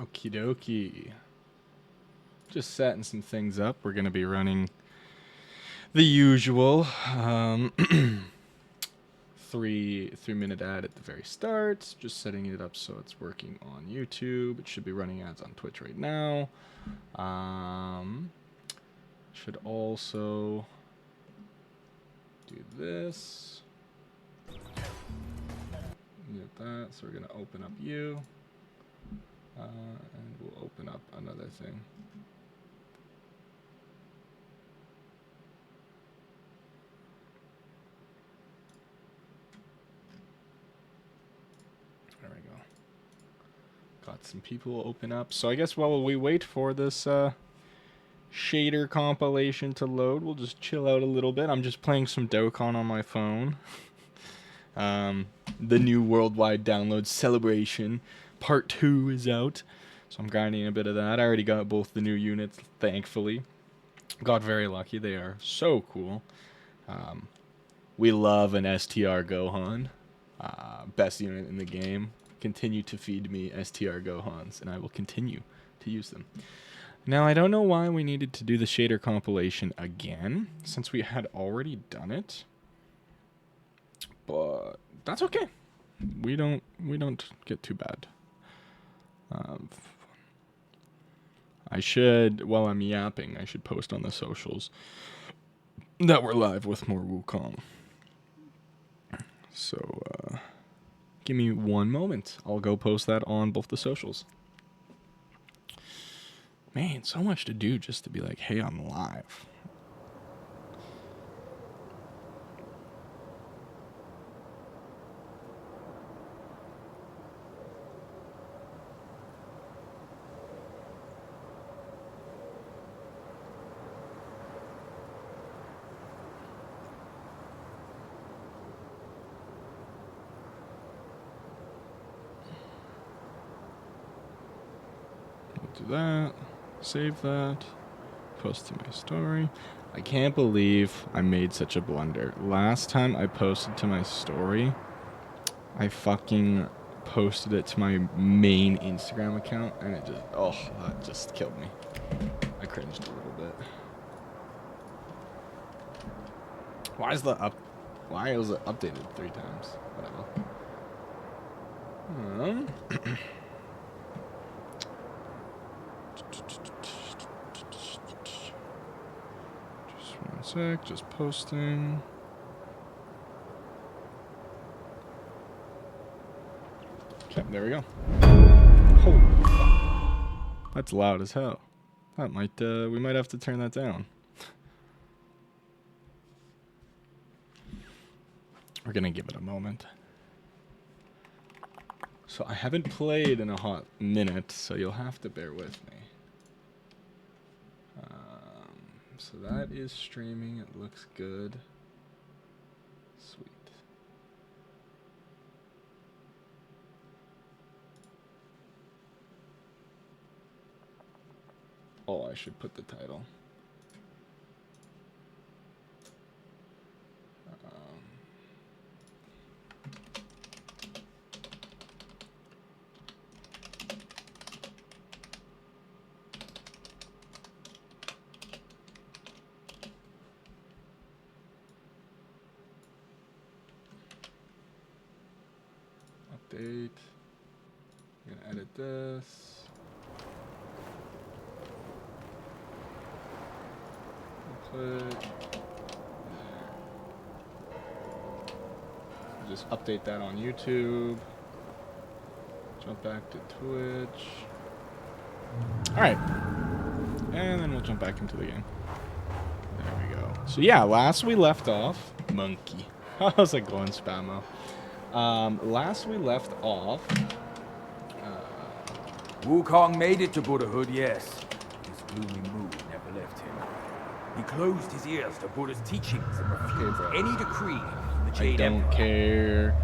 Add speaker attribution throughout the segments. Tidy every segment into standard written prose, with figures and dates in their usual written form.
Speaker 1: Okie dokie. Just setting some things up. We're going to be running the usual 3-minute ad at the very start. Just setting it up so it's working on YouTube. It should be running ads on Twitch right now. Should also do this. Get that. So we're going to open up you. And we'll open up another thing. There we go. Got some people open up. So I guess while we wait for this shader compilation to load, we'll just chill out a little bit. I'm just playing some Dokkan on my phone. The new worldwide download celebration part 2 is out, so I'm grinding a bit of that. I already got both the new units, thankfully. Got very lucky. They are so cool. We love an STR Gohan. Best unit in the game. Continue to feed me STR Gohans, and I will continue to use them. Now, I don't know why we needed to do the shader compilation again, since we had already done it. But that's okay. We don't get too bad. I should, while I'm yapping, I should post on the socials that we're live with more Wukong. So, give me one moment. I'll go post that on both the socials. Man, so much to do just to be like, hey, I'm live. Do that, save that, post to my story. I can't believe I made such a blunder. Last time I posted to my story, I fucking posted it to my main Instagram account, and it just, that just killed me. I cringed a little bit. Why is it updated 3 times? Whatever. Just one sec, just posting. Okay, there we go. Holy fuck. That's loud as hell. That might, we might have to turn that down. We're gonna give it a moment. So I haven't played in a hot minute, so you'll have to bear with me. So that is streaming. It looks good. Sweet. Oh, I should put the title. Update. I'm gonna edit this. Just update that on YouTube. Jump back to Twitch. Alright. And then we'll jump back into the game. There we go. So yeah, last we left off... Monkey. How's it going, Spammo? Last we left off...
Speaker 2: Wukong made it to Buddhahood, yes. His gloomy mood never left him. He closed his ears to Buddha's teachings and refused any decree from the Jade Emperor.
Speaker 1: I don't care.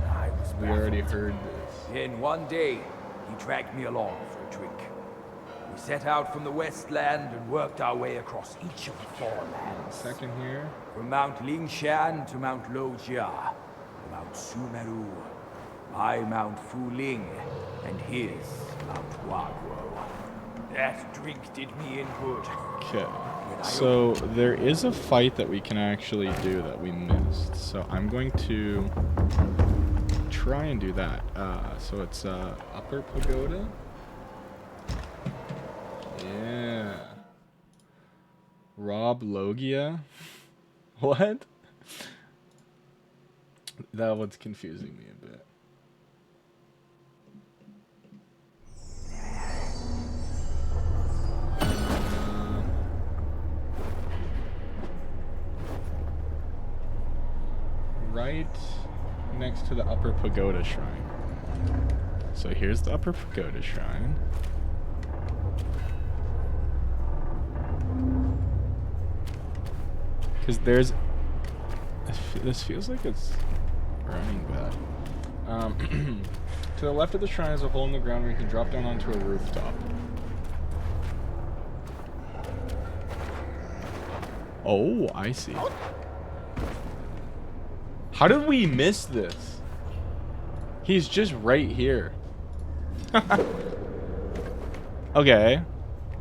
Speaker 1: We
Speaker 2: baffled.
Speaker 1: already heard this.
Speaker 2: Then one day, he dragged me along for a drink. We set out from the Westland and worked our way across each of the 4 lands.
Speaker 1: Second here.
Speaker 2: From Mount Lingshan to Mount Lojia, to Mount Sumeru, I Mount Fuling, and his Mount Wagro. That drink did me in good.
Speaker 1: Okay. So there is a fight that we can actually do that we missed. So I'm going to try and do that. So it's Upper Pagoda. Yeah. Rob Logia. What? That one's confusing me a bit. Right next to the Upper Pagoda Shrine. So here's the Upper Pagoda Shrine. Because there's... This feels like it's running bad. To the left of the shrine is a hole in the ground where you can drop down onto a rooftop. Oh, I see. How did we miss this? He's just right here. Okay.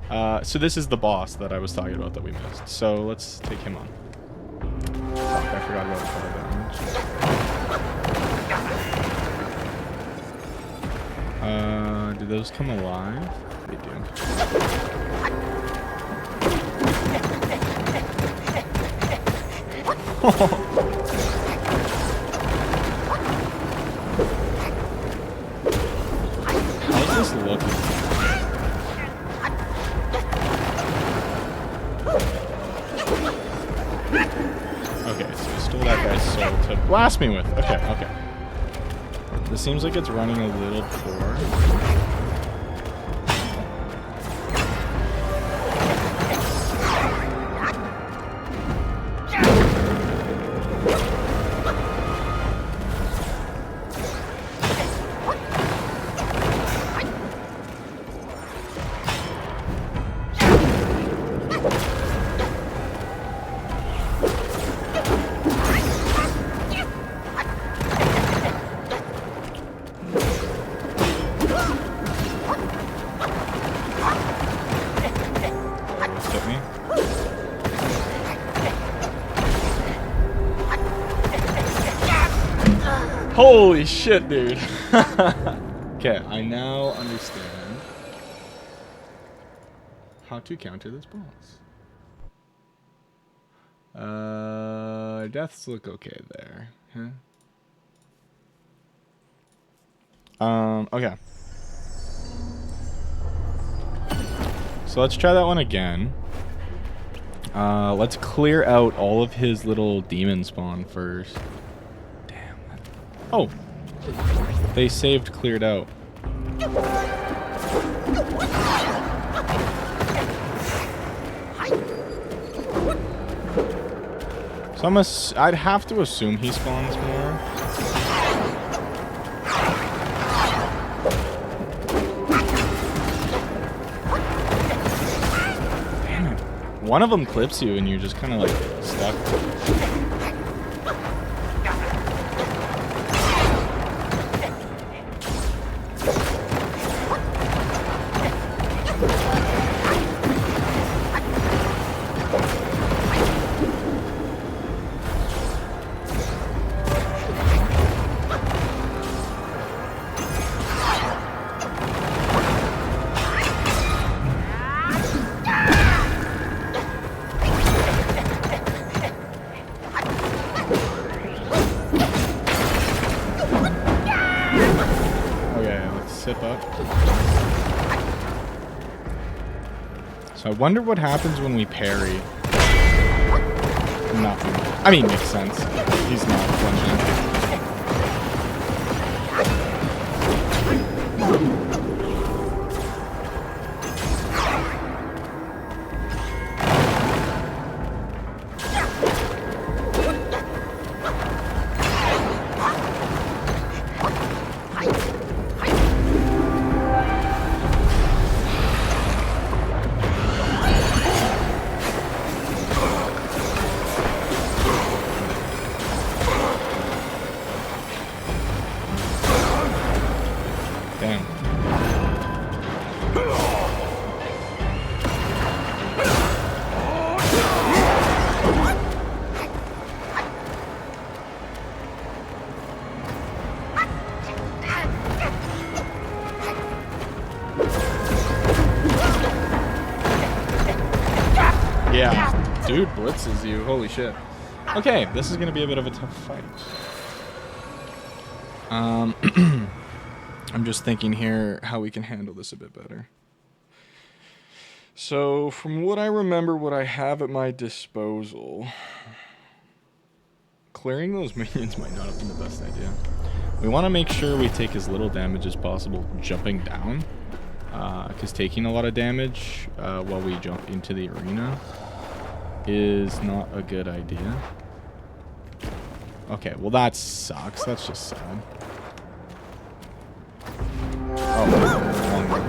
Speaker 1: So this is the boss that I was talking about that we missed. So let's take him on. Fuck, I forgot about fire damage. Do those come alive? They do. How's this looking? Okay, so we stole that guy's soul to blast me with. Okay, okay. This seems like it's running a little poor. Holy shit, dude. Okay, I now understand how to counter this boss. Deaths look okay there. Huh? Okay. So let's try that one again. Let's clear out all of his little demon spawn first. Oh, they saved cleared out. So I'd have to assume he spawns more. Damn it. One of them clips you and you're just kind of like stuck. I wonder what happens when we parry. Nothing. I mean, makes sense. He's not plunging. Damn. Yeah, dude blitzes you. Holy shit. Okay, this is gonna be a bit of a tough fight. I'm just thinking here how we can handle this a bit better. So, from what I remember, what I have at my disposal, clearing those minions might not have been the best idea. We want to make sure we take as little damage as possible jumping down, because taking a lot of damage while we jump into the arena is not a good idea. Okay, well that sucks. That's just sad. Oh, wrong one.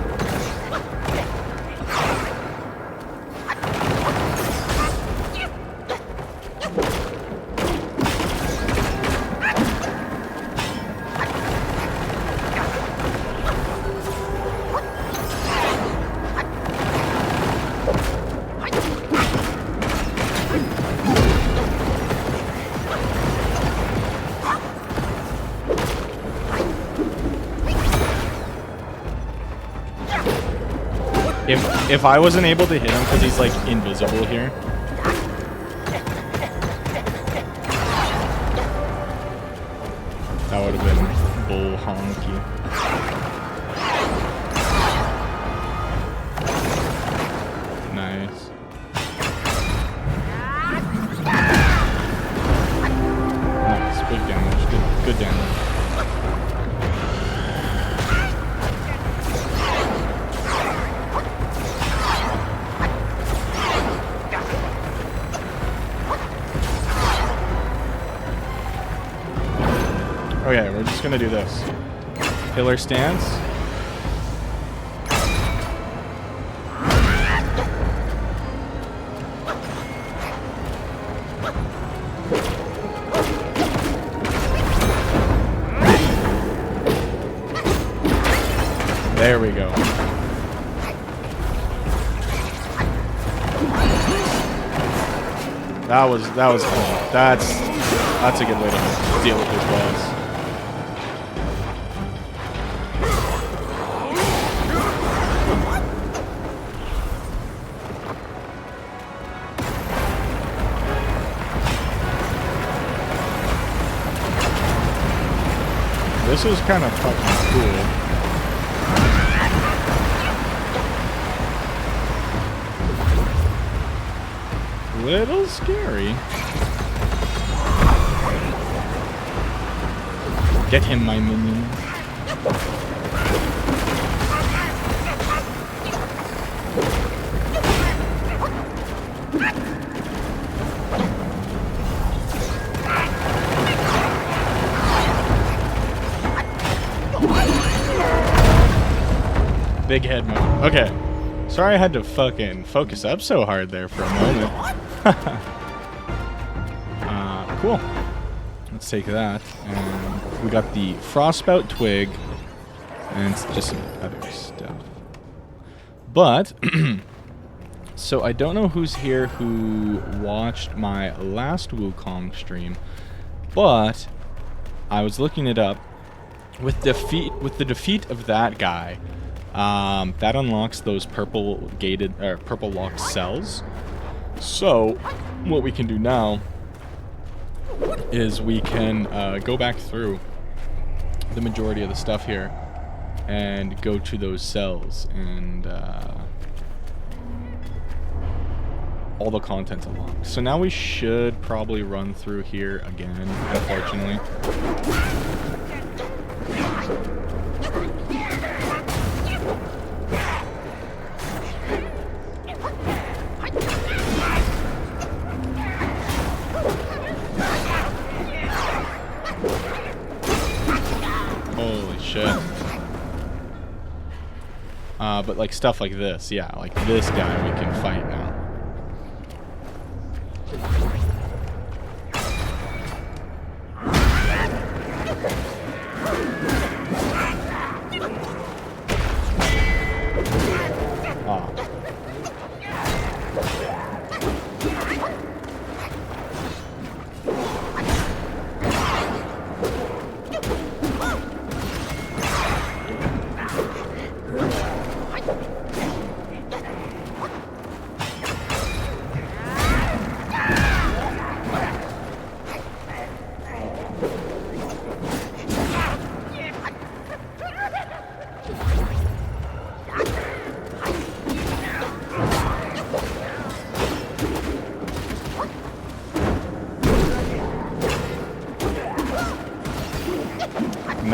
Speaker 1: If I wasn't able to hit him because he's like invisible here. That would have been bull honky. Nice. Nice, big damage, good damage. Okay, we're just gonna do this. Pillar stance. There we go. That was cool. That's a good way to deal with this boss. This was kind of fucking cool. Little scary. Get him, my minion. Big head move. Okay. Sorry I had to fucking focus up so hard there for a moment. Cool. Let's take that. And we got the Frostbout Twig. And just some other stuff. But, so I don't know who's here who watched my last Wukong stream. But, I was looking it up. With the defeat of that guy, that unlocks those purple locked cells. So, what we can do now is we can go back through the majority of the stuff here and go to those cells, and all the content's unlocked. So now we should probably run through here again, unfortunately. Holy shit. But like stuff like this, yeah, like this guy we can fight now.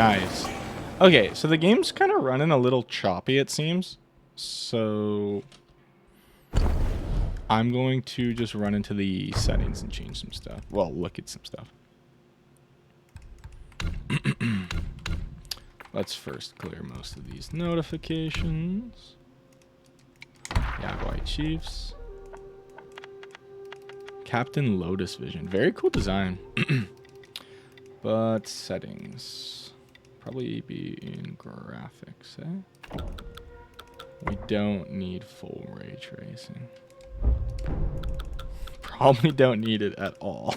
Speaker 1: Nice. Okay, so the game's kind of running a little choppy, it seems. So I'm going to just run into the settings and change some stuff. Well, look at some stuff. Let's first clear most of these notifications. Yeah, White Chiefs. Captain Lotus Vision. Very cool design. But settings. Probably be in graphics, eh? We don't need full ray tracing. Probably don't need it at all.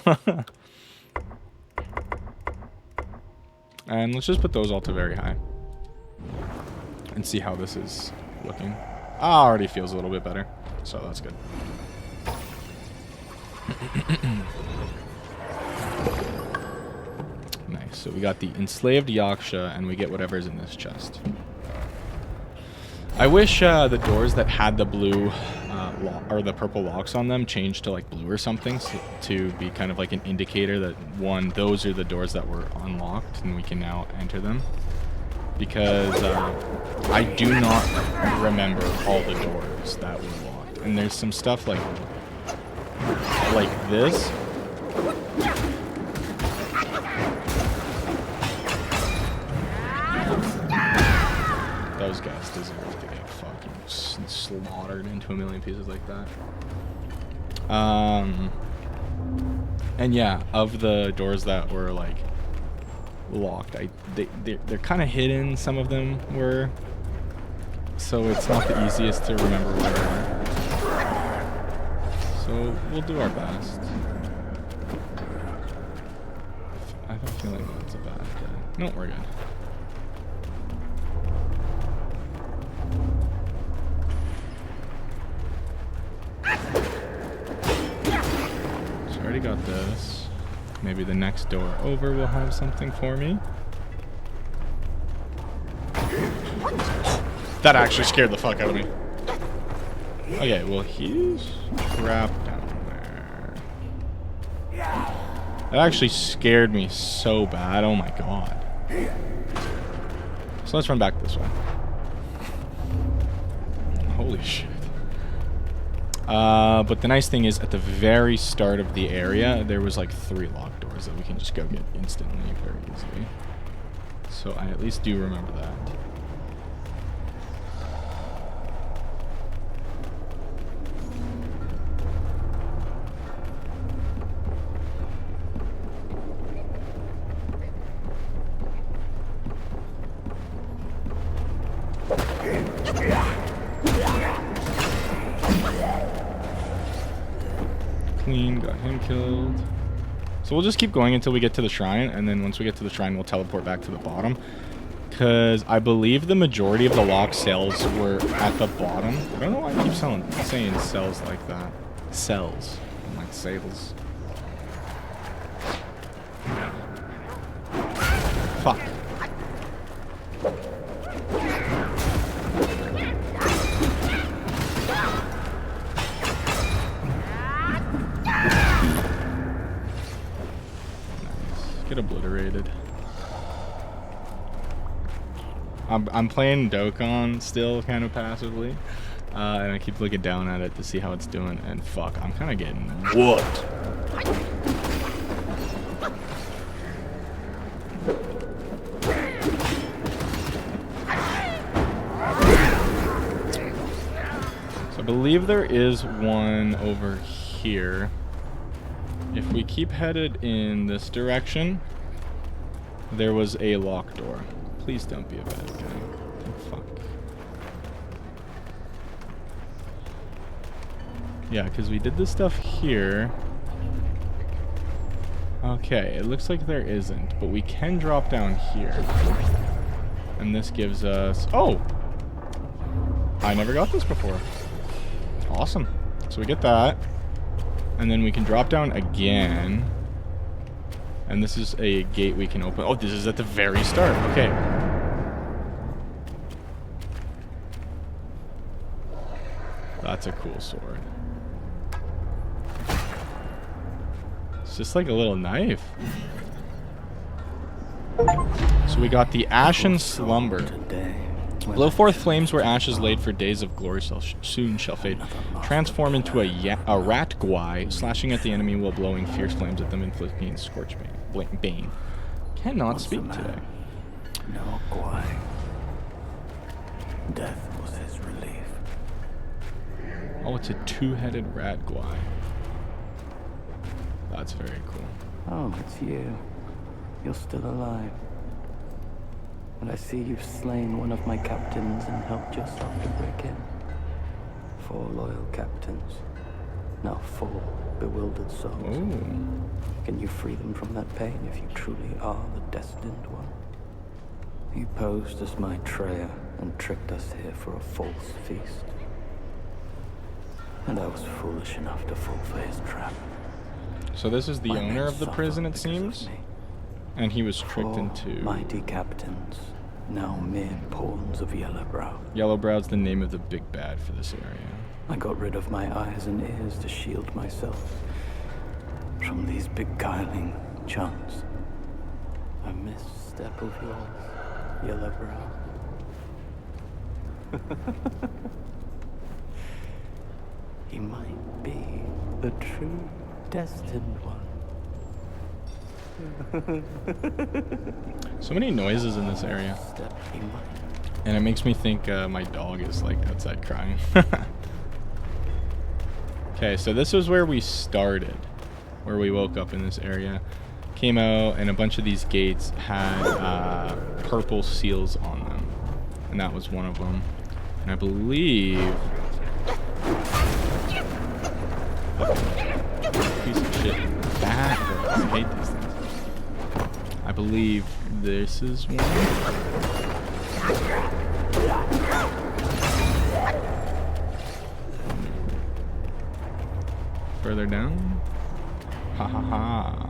Speaker 1: And let's just put those all to very high. And see how this is looking. Already feels a little bit better. So that's good. Nice. So we got the enslaved Yaksha, and we get whatever's in this chest. I wish the doors that had the blue or the purple locks on them changed to like blue or something, so to be kind of like an indicator that those are the doors that were unlocked and we can now enter them. Because I do not remember all the doors that were locked, and there's some stuff like this. Those guys deserve to get fucking slaughtered into a million pieces like that. And yeah, of the doors that were like locked, they're kind of hidden. Some of them were, so it's not the easiest to remember where they are. So we'll do our best. I have a feeling that's a bad guy. No, we're good. So I already got this. Maybe the next door over will have something for me. That actually scared the fuck out of me. Okay, well, he's trapped down there. That actually scared me so bad. Oh my god. So let's run back this way. Holy shit. But the nice thing is, at the very start of the area, there was like 3 locked doors that we can just go get instantly, very easily. So I at least do remember that. Clean, got him killed. So we'll just keep going until we get to the shrine, and then once we get to the shrine, we'll teleport back to the bottom. Because I believe the majority of the locked cells were at the bottom. I don't know why I keep saying cells like that. Cells. I'm like sales. Fuck. Get obliterated. I'm playing Dokkan still kind of passively, and I keep looking down at it to see how it's doing, and fuck, I'm kind of getting whooped. So I believe there is one over here. If we keep headed in this direction, there was a locked door. Please don't be a bad guy. Oh, fuck. Yeah, because we did this stuff here. Okay, it looks like there isn't, but we can drop down here. And this gives us... Oh! I never got this before. Awesome. So we get that. And then we can drop down again. And this is a gate we can open. Oh, this is at the very start. Okay. That's a cool sword. It's just like a little knife. So So we got the Ashen Slumber. Blow forth flames where ashes laid for days of glory soon shall fade. Transform into a rat guai, slashing at the enemy while blowing fierce flames at them, inflicting scorch bane. Cannot speak today.
Speaker 3: No guai. Death was his relief.
Speaker 1: Oh, it's a two-headed rat guai. That's very cool.
Speaker 3: Oh, it's you. You're still alive. And I see you've slain one of my captains and helped yourself to break in. 4 loyal captains. Now 4 bewildered souls.
Speaker 1: Oh.
Speaker 3: Can you free them from that pain if you truly are the destined one? You posed as my Treya and tricked us here for a false feast. And I was foolish enough to fall for his trap.
Speaker 1: So this is the
Speaker 3: My
Speaker 1: owner
Speaker 3: men
Speaker 1: of the
Speaker 3: suffer
Speaker 1: prison, it
Speaker 3: because
Speaker 1: seems?
Speaker 3: of me.
Speaker 1: And he was tricked
Speaker 3: 4
Speaker 1: into...
Speaker 3: mighty captains, now mere pawns of Yellowbrow.
Speaker 1: Yellowbrow's the name of the big bad for this area.
Speaker 3: I got rid of my eyes and ears to shield myself from these beguiling chants. A misstep of yours, Yellowbrow. He might be the true destined one.
Speaker 1: So many noises in this area.
Speaker 3: He might.
Speaker 1: And it makes me think my dog is like outside crying. Okay, so this was where we started. Where we woke up in this area. Came out and a bunch of these gates had purple seals on them. And that was one of them. And I believe... Piece of shit. That hurts. I hate these things. I believe this is one. Further down. Ha ha ha.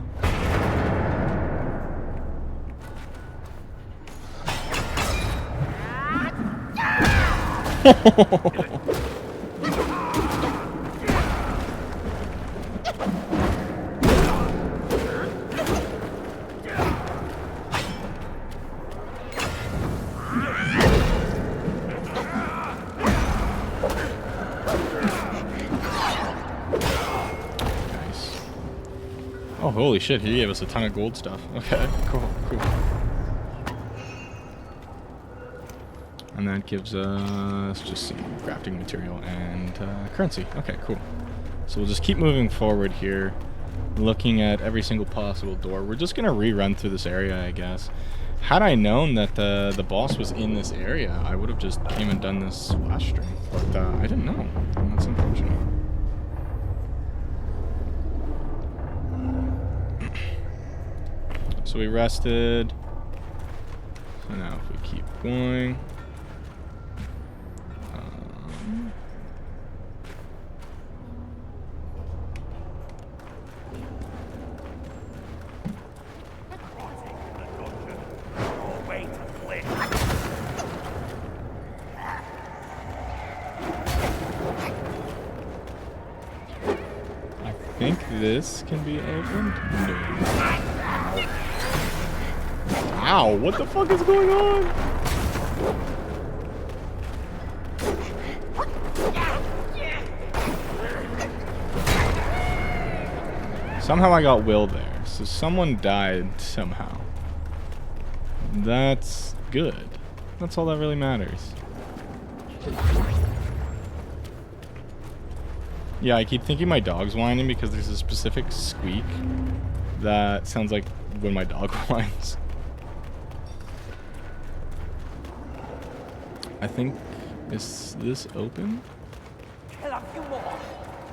Speaker 1: Oh, holy shit, he gave us a ton of gold stuff. Okay, cool. And that gives us just some crafting material and currency. Okay, cool. So we'll just keep moving forward here, looking at every single possible door. We're just going to rerun through this area, I guess. Had I known that the boss was in this area, I would have just came and done this last stream. But I didn't know, and that's unfortunate. So we rested. So now if we keep going. I think this can be opened. No. Ow, what the fuck is going on? Somehow I got Will there, so someone died somehow. That's good. That's all that really matters. Yeah, I keep thinking my dog's whining because there's a specific squeak that sounds like when my dog whines. I think, is this open?
Speaker 2: Kill a few more,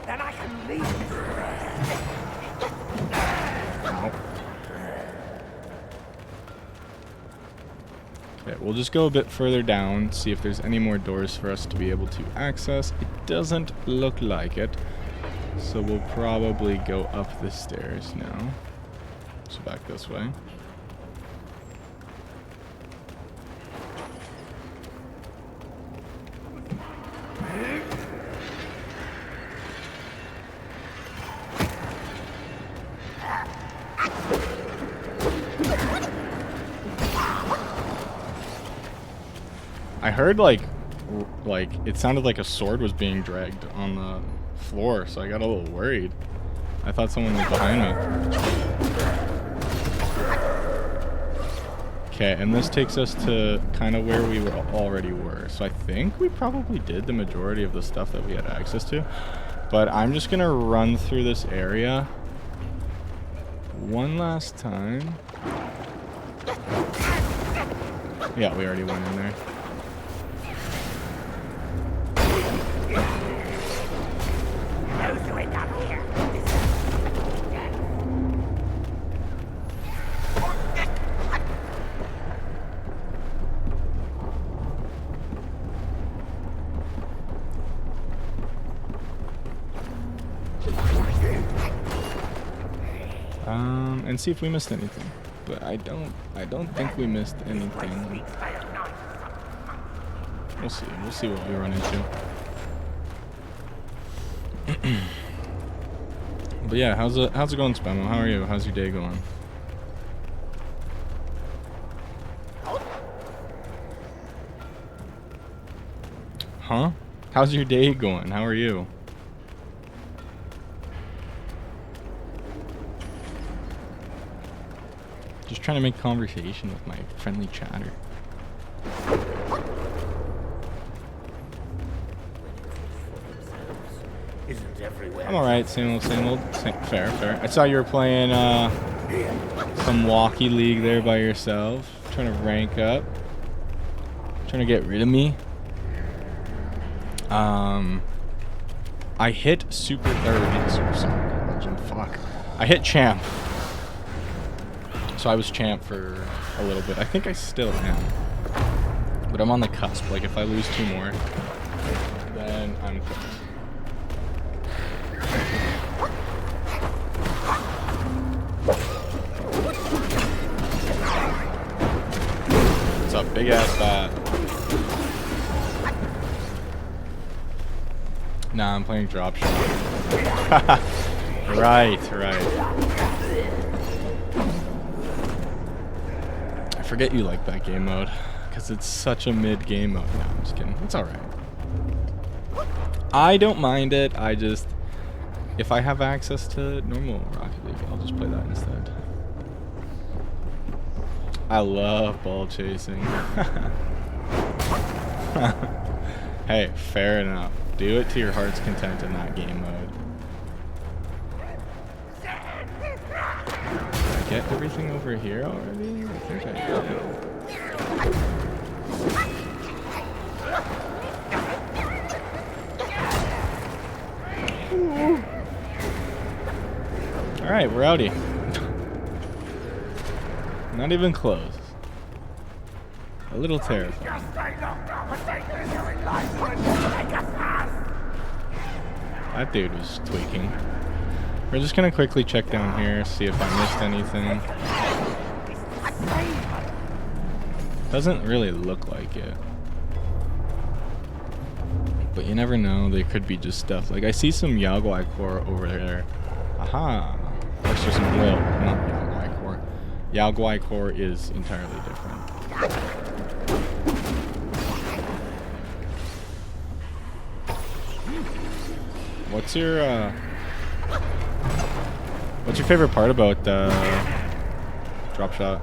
Speaker 2: then I can leave.
Speaker 1: Okay, we'll just go a bit further down, see if there's any more doors for us to be able to access. It doesn't look like it, so we'll probably go up the stairs now. So back this way. heard like it sounded like a sword was being dragged on the floor, so I got a little worried. I thought someone was behind me. Okay, and this takes us to kind of where we already were. So I think we probably did the majority of the stuff that we had access to. But I'm just gonna run through this area one last time. Yeah, we already went in there. And see if we missed anything. But I don't think we missed anything. We'll see. We'll see what we run into. But yeah, how's it going, Spamo? How are you? How's your day going? Huh? How's your day going? How are you? Just trying to make conversation with my friendly chatter. I'm alright, same old, fair. I saw you were playing some Walkie League there by yourself, trying to rank up, trying to get rid of me. I hit super legend. Fuck. I hit champ. So I was champ for a little bit. I think I still am. But I'm on the cusp. Like, if I lose 2 more, then I'm cooked. What's up, big ass bat? Nah, I'm playing drop shot. Right. I forget you like that game mode, because it's such a mid game mode. No, I'm just kidding. It's alright. I don't mind it. I just, if I have access to normal Rocket League, I'll just play that instead. I love ball chasing. Hey, fair enough. Do it to your heart's content in that game mode. Did I get everything over here already? I think I did. Alright, we're outie. Not even close. A little terrifying. That dude was tweaking. We're just gonna quickly check down here, see if I missed anything. Doesn't really look like it. But you never know, they could be just stuff. Like, I see some Yao Guai core over there. Aha! That's just some, well, not Yao Guai core. Yao Guai core is entirely different. What's your favorite part about drop shot?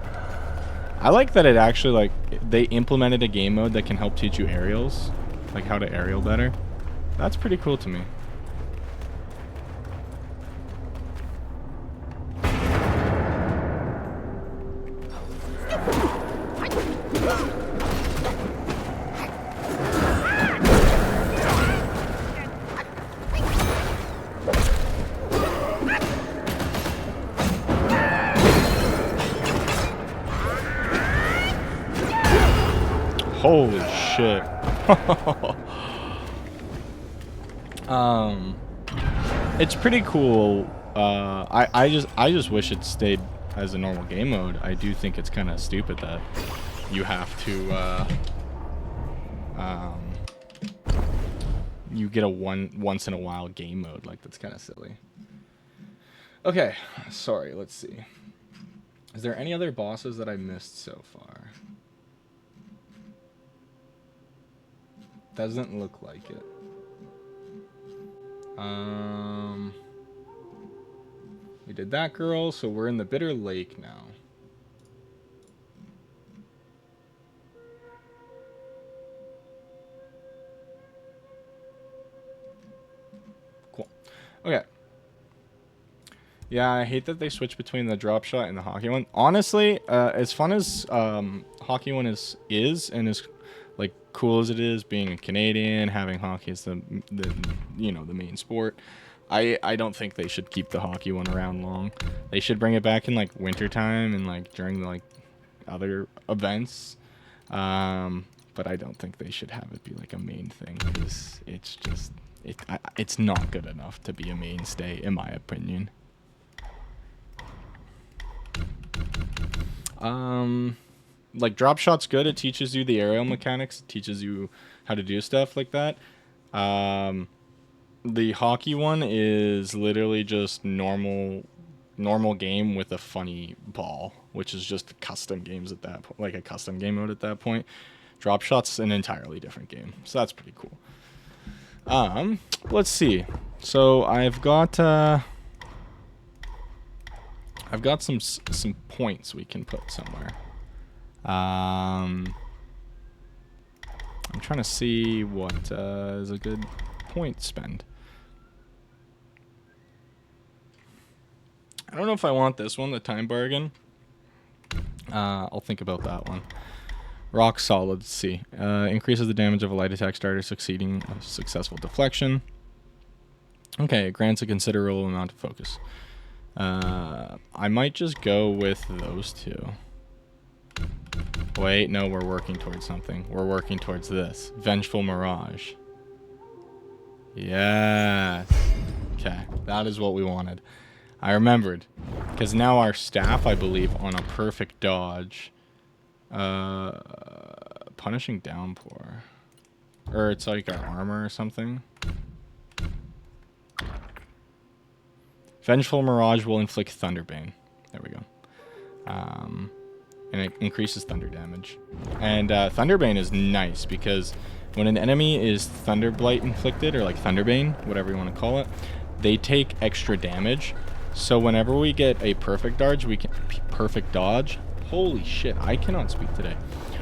Speaker 1: I like that it actually, like, they implemented a game mode that can help teach you aerials, like how to aerial better. That's pretty cool to me. Holy shit. It's pretty cool. I just wish it stayed as a normal game mode. I do think it's kind of stupid that you have to you get a once in a while game mode. Like, that's kind of silly. Okay, sorry, let's see. Is there any other bosses that I missed so far? Doesn't look like it. We did that girl, so we're in the Bitter Lake now. Cool. Okay. Yeah, I hate that they switch between the drop shot and the hockey one. Honestly, as fun as hockey one is and as like cool as it is being a Canadian, having hockey as the the main sport, I don't think they should keep the hockey one around long. They should bring it back in like wintertime and like during like other events. But I don't think they should have it be like a main thing because it's just it's not good enough to be a mainstay in my opinion. Like drop shot's good. It teaches you the aerial mechanics. It teaches you how to do stuff like that. The hockey one is literally just normal game with a funny ball, which is just custom games at that point, like a custom game mode at that point. Drop shot's an entirely different game, so that's pretty cool. Let's see. So I've got some points we can put somewhere. I'm trying to see what is a good point spend. I don't know if I want this one, the time bargain. I'll think about that one. Rock solid. Let's see. Increases the damage of a light attack starter succeeding a successful deflection. Okay, it grants a considerable amount of focus. I might just go with those two. Wait, no, we're working towards something. We're working towards this. Vengeful Mirage. Yes. Okay, that is what we wanted. I remembered. Because now our staff, I believe, on a perfect dodge. Punishing Downpour. Or it's like our armor or something. Vengeful Mirage will inflict Thunderbane. There we go. And it increases thunder damage. And Thunderbane is nice because when an enemy is Thunderblight inflicted, or like Thunderbane, whatever you want to call it, they take extra damage. So whenever we get a perfect dodge, holy shit, I cannot speak today.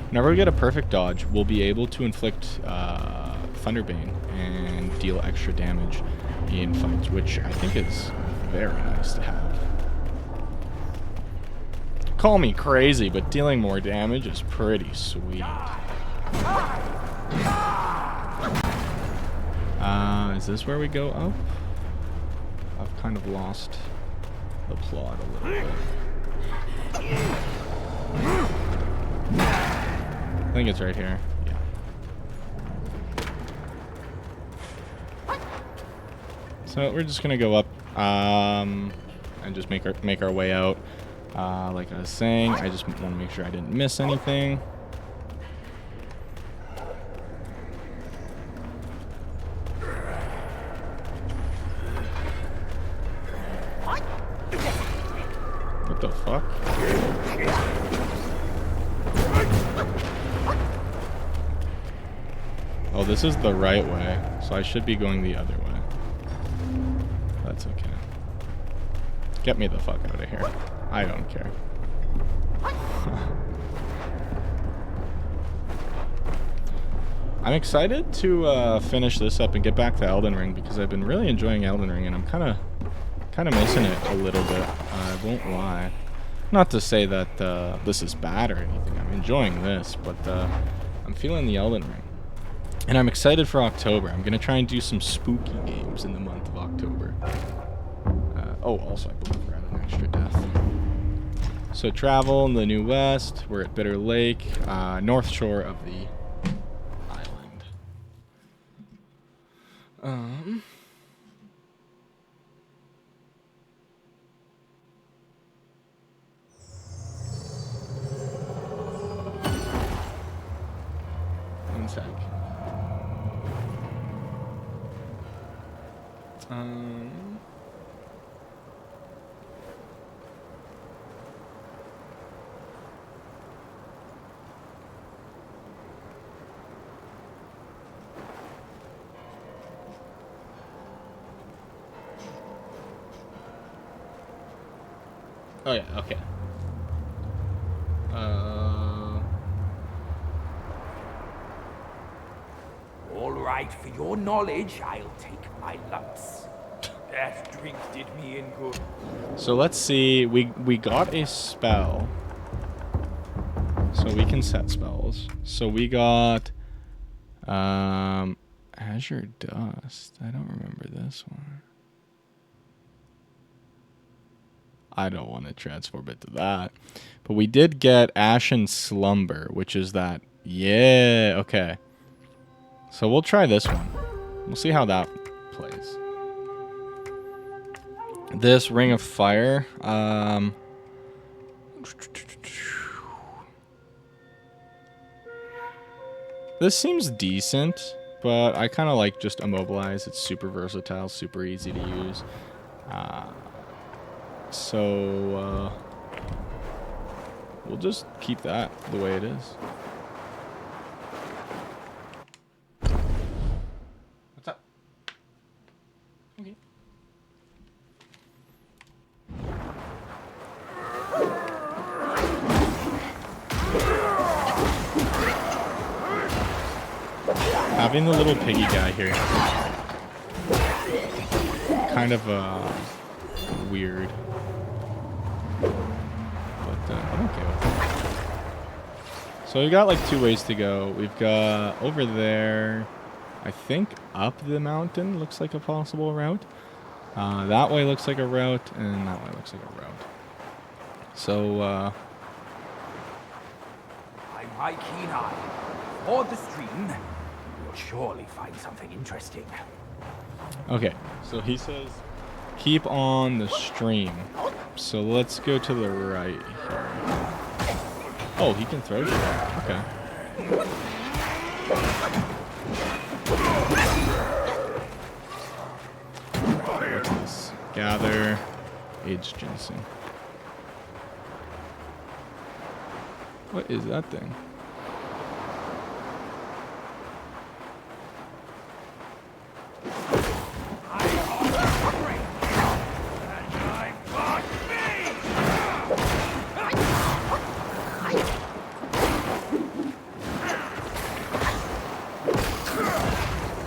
Speaker 1: Whenever we get a perfect dodge, we'll be able to inflict Thunderbane and deal extra damage in fights, which I think is very nice to have. Call me crazy, but dealing more damage is pretty sweet. Is this where we go up? I've kind of lost the plot a little bit. I think it's right here. Yeah. So we're just gonna go up and just make our way out. Like I was saying, I just want to make sure I didn't miss anything. What the fuck? Oh, this is the right way, so I should be going the other way. That's okay. Get me the fuck out of here. I don't care. I'm excited to finish this up and get back to Elden Ring because I've been really enjoying Elden Ring and I'm kind of missing it a little bit. I won't lie. Not to say that this is bad or anything. I'm enjoying this, but I'm feeling the Elden Ring. And I'm excited for October. I'm going to try and do some spooky games in the month of October. Also, I believe we're at an extra death. So travel in the New West. We're at Bitter Lake, north shore of the island. One sec. Oh yeah, okay.
Speaker 2: All right, for your knowledge, I'll take my lumps. That drink did me in good.
Speaker 1: So let's see. We got a spell. So we can set spells. So we got Azure Dust. I don't remember this one. I don't want to transform it to that. But we did get Ashen Slumber, which is that. Yeah, okay. So we'll try this one. We'll see how that plays. This Ring of Fire. This seems decent, but I kind of like just Immobilize. It's super versatile, super easy to use. So we'll just keep that the way it is. What's up? Okay. Having the little piggy guy here, kind of weird, but I'm okay with it. So we've got like 2 ways to go. We've got over there, I think up the mountain looks like a possible route. That way looks like a route, and that way looks like a route. So
Speaker 2: By my keen eye, toward the stream, you'll surely find something interesting.
Speaker 1: okay, so he says keep on the stream. So let's go to the right here. Oh, he can throw shit. Okay. What's this? Gather aged ginseng. What is that thing?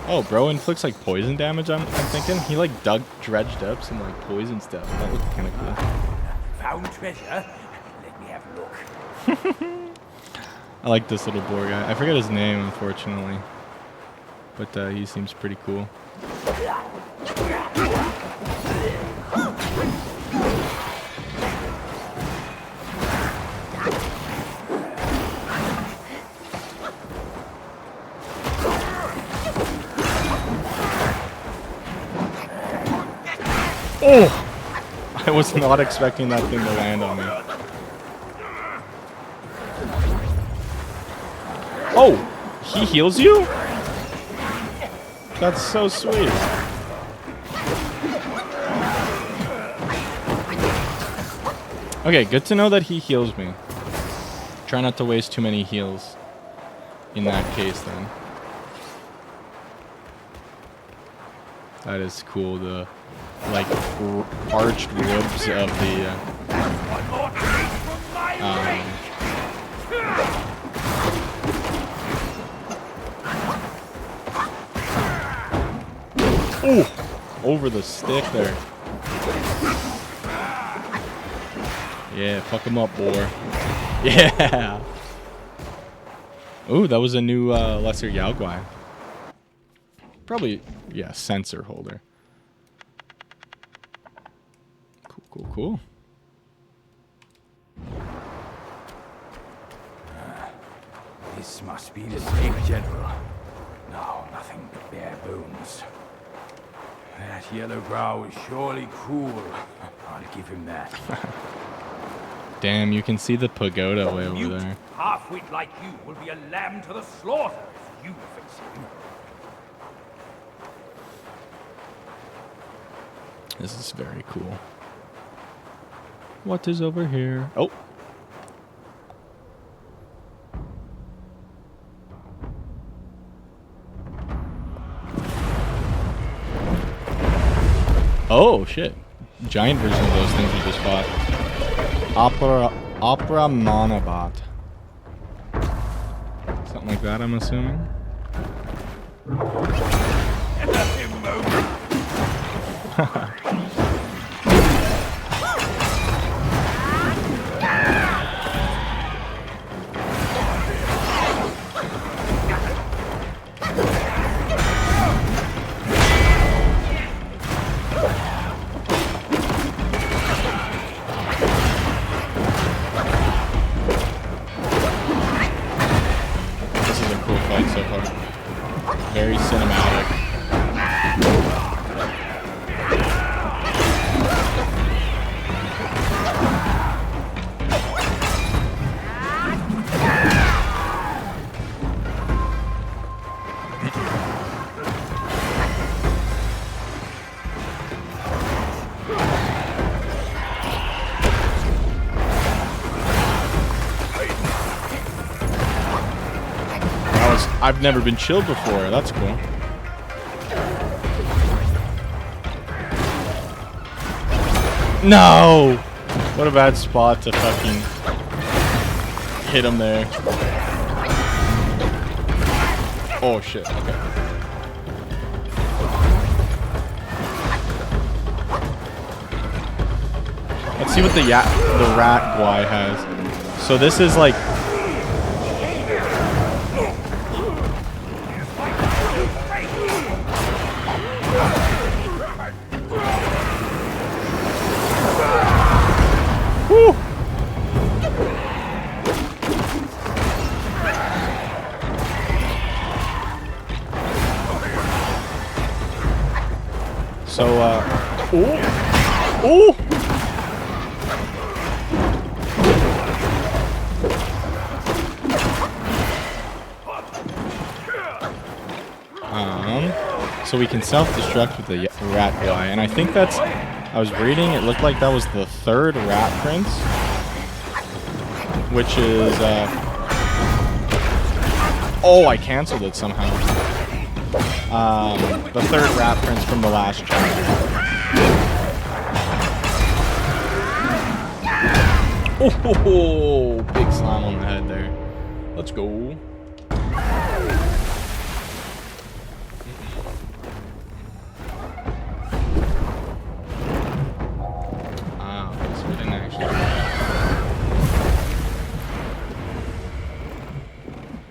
Speaker 1: Oh, bro inflicts like poison damage, I'm thinking. He like dredged up some like poison stuff. That looked kind of cool.
Speaker 2: Found treasure? Let me have a look.
Speaker 1: I like this little boar guy. I forget his name, unfortunately. But he seems pretty cool. Oh! I was not expecting that thing to land on me. Oh! He heals you? That's so sweet. Okay, good to know that he heals me. Try not to waste too many heals in that case then. That is cool, the like arched ribs of the ooh, over the stick there. Yeah, fuck him up, boy. Yeah. Ooh, that was a new lesser Yao Guai. Probably, yeah, sensor holder. Cool, cool.
Speaker 2: This must be the same general. No, nothing but bare bones. That yellow brow is surely cruel. I'll give him that.
Speaker 1: Damn, you can see the pagoda way over
Speaker 2: Mute,
Speaker 1: there.
Speaker 2: half-wit like you will be a lamb to the slaughter if you face him.
Speaker 1: This is very cool. What is over here? Oh. Oh, shit. Giant version of those things we just fought. Opera Monobat. Something like that, I'm assuming. This is a cool fight so far. Very cinematic. I've never been chilled before. That's cool. No! What a bad spot to fucking hit him there. Oh shit, okay. Let's see what the rat guy has. So this is like... Woo! So, ooh! Ooh! So we can self-destruct with the rat guy, and I think that's... I was reading, it looked like that was the third rat prince, which is, oh, I canceled it somehow. The third rat prince from the last chapter. Oh, big slam on the head there. Let's go.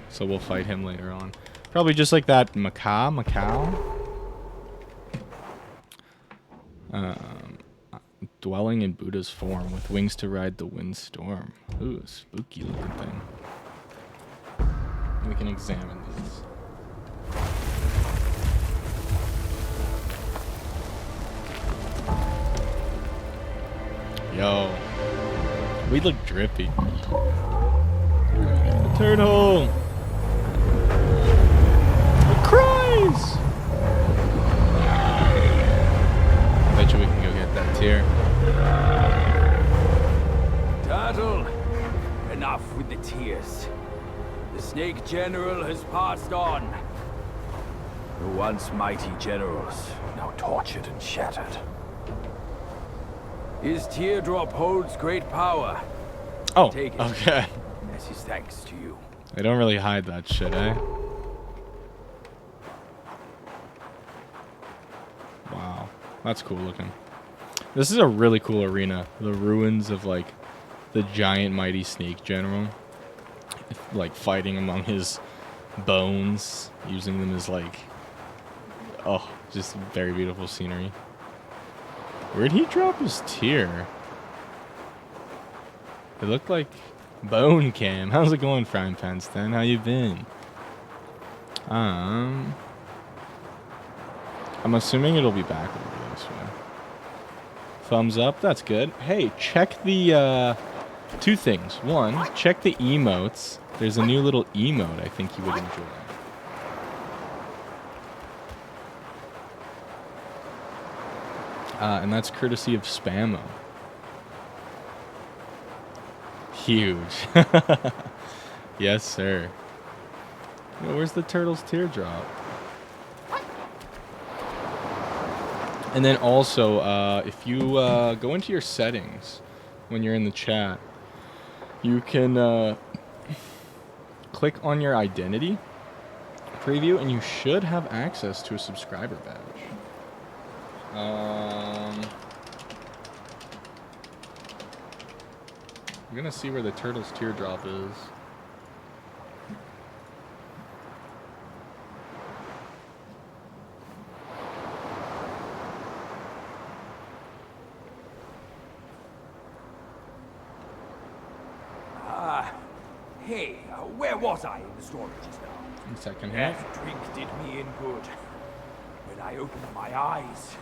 Speaker 1: So we'll fight him later on. Probably just like that Macau. Dwelling in Buddha's form with wings to ride the windstorm. Ooh, spooky looking thing. We can examine these. Yo. We look drippy. Turtle! Cries! I bet you we can go get that tear.
Speaker 2: Turtle, enough with the tears. The Snake General has passed on. The once mighty generals, now tortured and shattered. His teardrop holds great power.
Speaker 1: Oh,
Speaker 2: take it.
Speaker 1: Okay.
Speaker 2: As his thanks to you.
Speaker 1: They don't really hide that shit, eh? Wow. That's cool looking. This is a really cool arena. The ruins of, like, the giant mighty snake general. Like, fighting among his bones. Using them as, like... Oh, just very beautiful scenery. Where'd he drop his tear? It looked like... Bone Cam. How's it going, Frying Pan Stan? How you been? I'm assuming it'll be back over this way. Thumbs up. That's good. Hey, check the, two things. One, check the emotes. There's a new little emote I think you would enjoy. And that's courtesy of Spammo. Huge. Yes, sir. Yo, where's the turtle's teardrop? And then also, if you go into your settings, when you're in the chat, you can click on your identity preview, and you should have access to a subscriber badge. I'm gonna see where the turtle's teardrop is.
Speaker 2: Hey, where was I in the story just now?
Speaker 1: One second here.
Speaker 2: That drink did me in good. When I opened my eyes...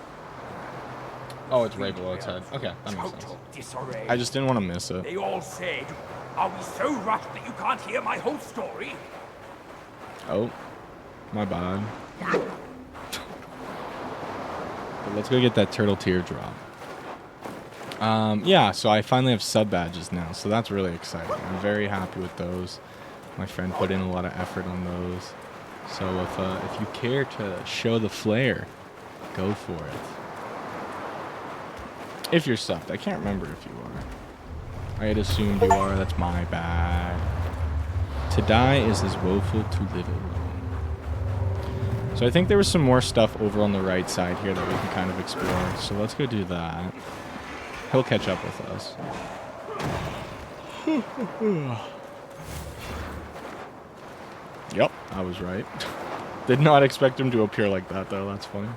Speaker 1: Oh, it's right below its head. Okay, that makes sense.
Speaker 2: Total disarray.
Speaker 1: I just didn't want to miss it.
Speaker 2: They all said, are we so rushed that you can't hear my whole story?
Speaker 1: Oh, my bad. But let's go get that turtle teardrop. Yeah, so I finally have sub badges now, so that's really exciting. I'm very happy with those. My friend put in a lot of effort on those. So if you care to show the flair, go for it. If you're subbed. I can't remember if you are. I had assumed you are. That's my bad. To die is as woeful to live alone. So I think there was some more stuff over on the right side here that we can kind of explore. So let's go do that. He'll catch up with us. Yep, I was right. Did not expect him to appear like that, though. That's funny.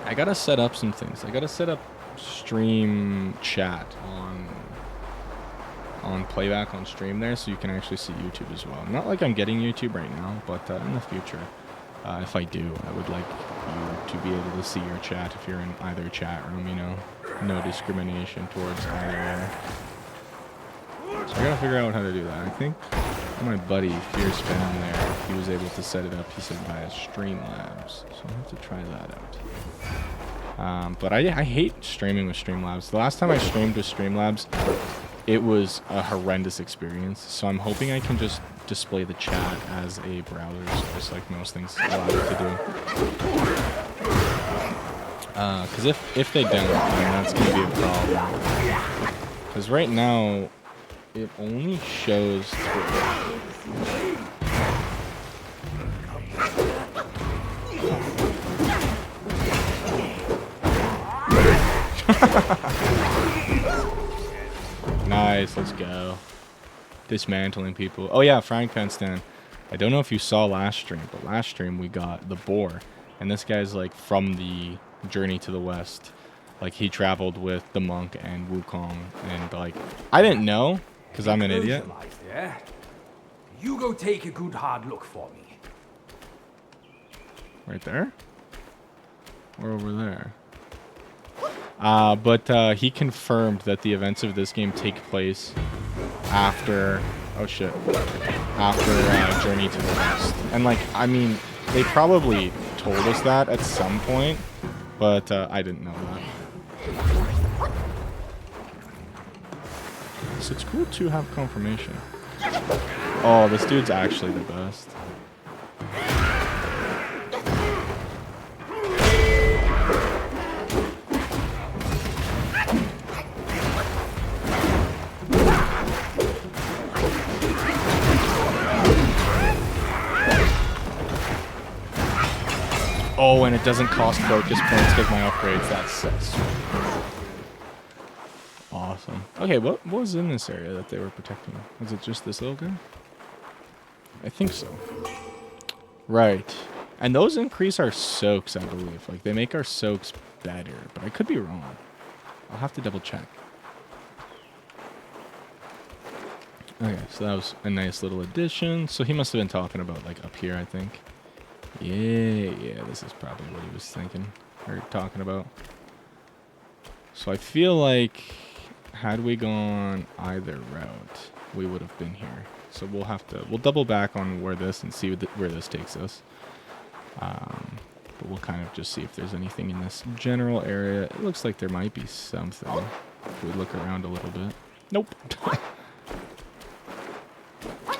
Speaker 1: I gotta set up some things. I gotta set up stream chat on playback on stream there, so you can actually see YouTube as well. Not like I'm getting YouTube right now, but in the future, if I do, I would like you to be able to see your chat if you're in either chat room, you know. No discrimination towards either. So I gotta figure out how to do that. I think my buddy Fierce Venom there, he was able to set it up, he said, via Streamlabs. So I'll have to try that out. But I hate streaming with Streamlabs. The last time I streamed with Streamlabs, it was a horrendous experience. So I'm hoping I can just display the chat as a browser service like most things allow you to do. Because if they don't, then that's going to be a problem. Because right now, it only shows Nice, let's go. Dismantling people. Oh yeah, frying pan stand. I don't know if you saw last stream, but last stream we got the boar. And this guy's like from the Journey to the West. Like he traveled with the monk and Wukong. And like, I didn't know, because I'm an idiot.
Speaker 2: There. You go take a good hard look for me.
Speaker 1: Right there? Or over there? But he confirmed that the events of this game take place after... Oh shit. After Journey to the West. And like, I mean, they probably told us that at some point, but I didn't know that. So it's cool to have confirmation. Oh, this dude's actually the best. Oh, and it doesn't cost focus points because my upgrades. That's so awesome. Okay, what was in this area that they were protecting? Was it just this little guy? I think so. Right. And those increase our soaks, I believe. Like, they make our soaks better, but I could be wrong. I'll have to double check. Okay, so that was a nice little addition. So he must have been talking about, like, up here, I think. Yeah, this is probably what he was thinking or talking about. So I feel like had we gone either route, we would have been here. So we'll double back on where this and see where this takes us. But we'll kind of just see if there's anything in this general area. It looks like there might be something if we look around a little bit. Nope.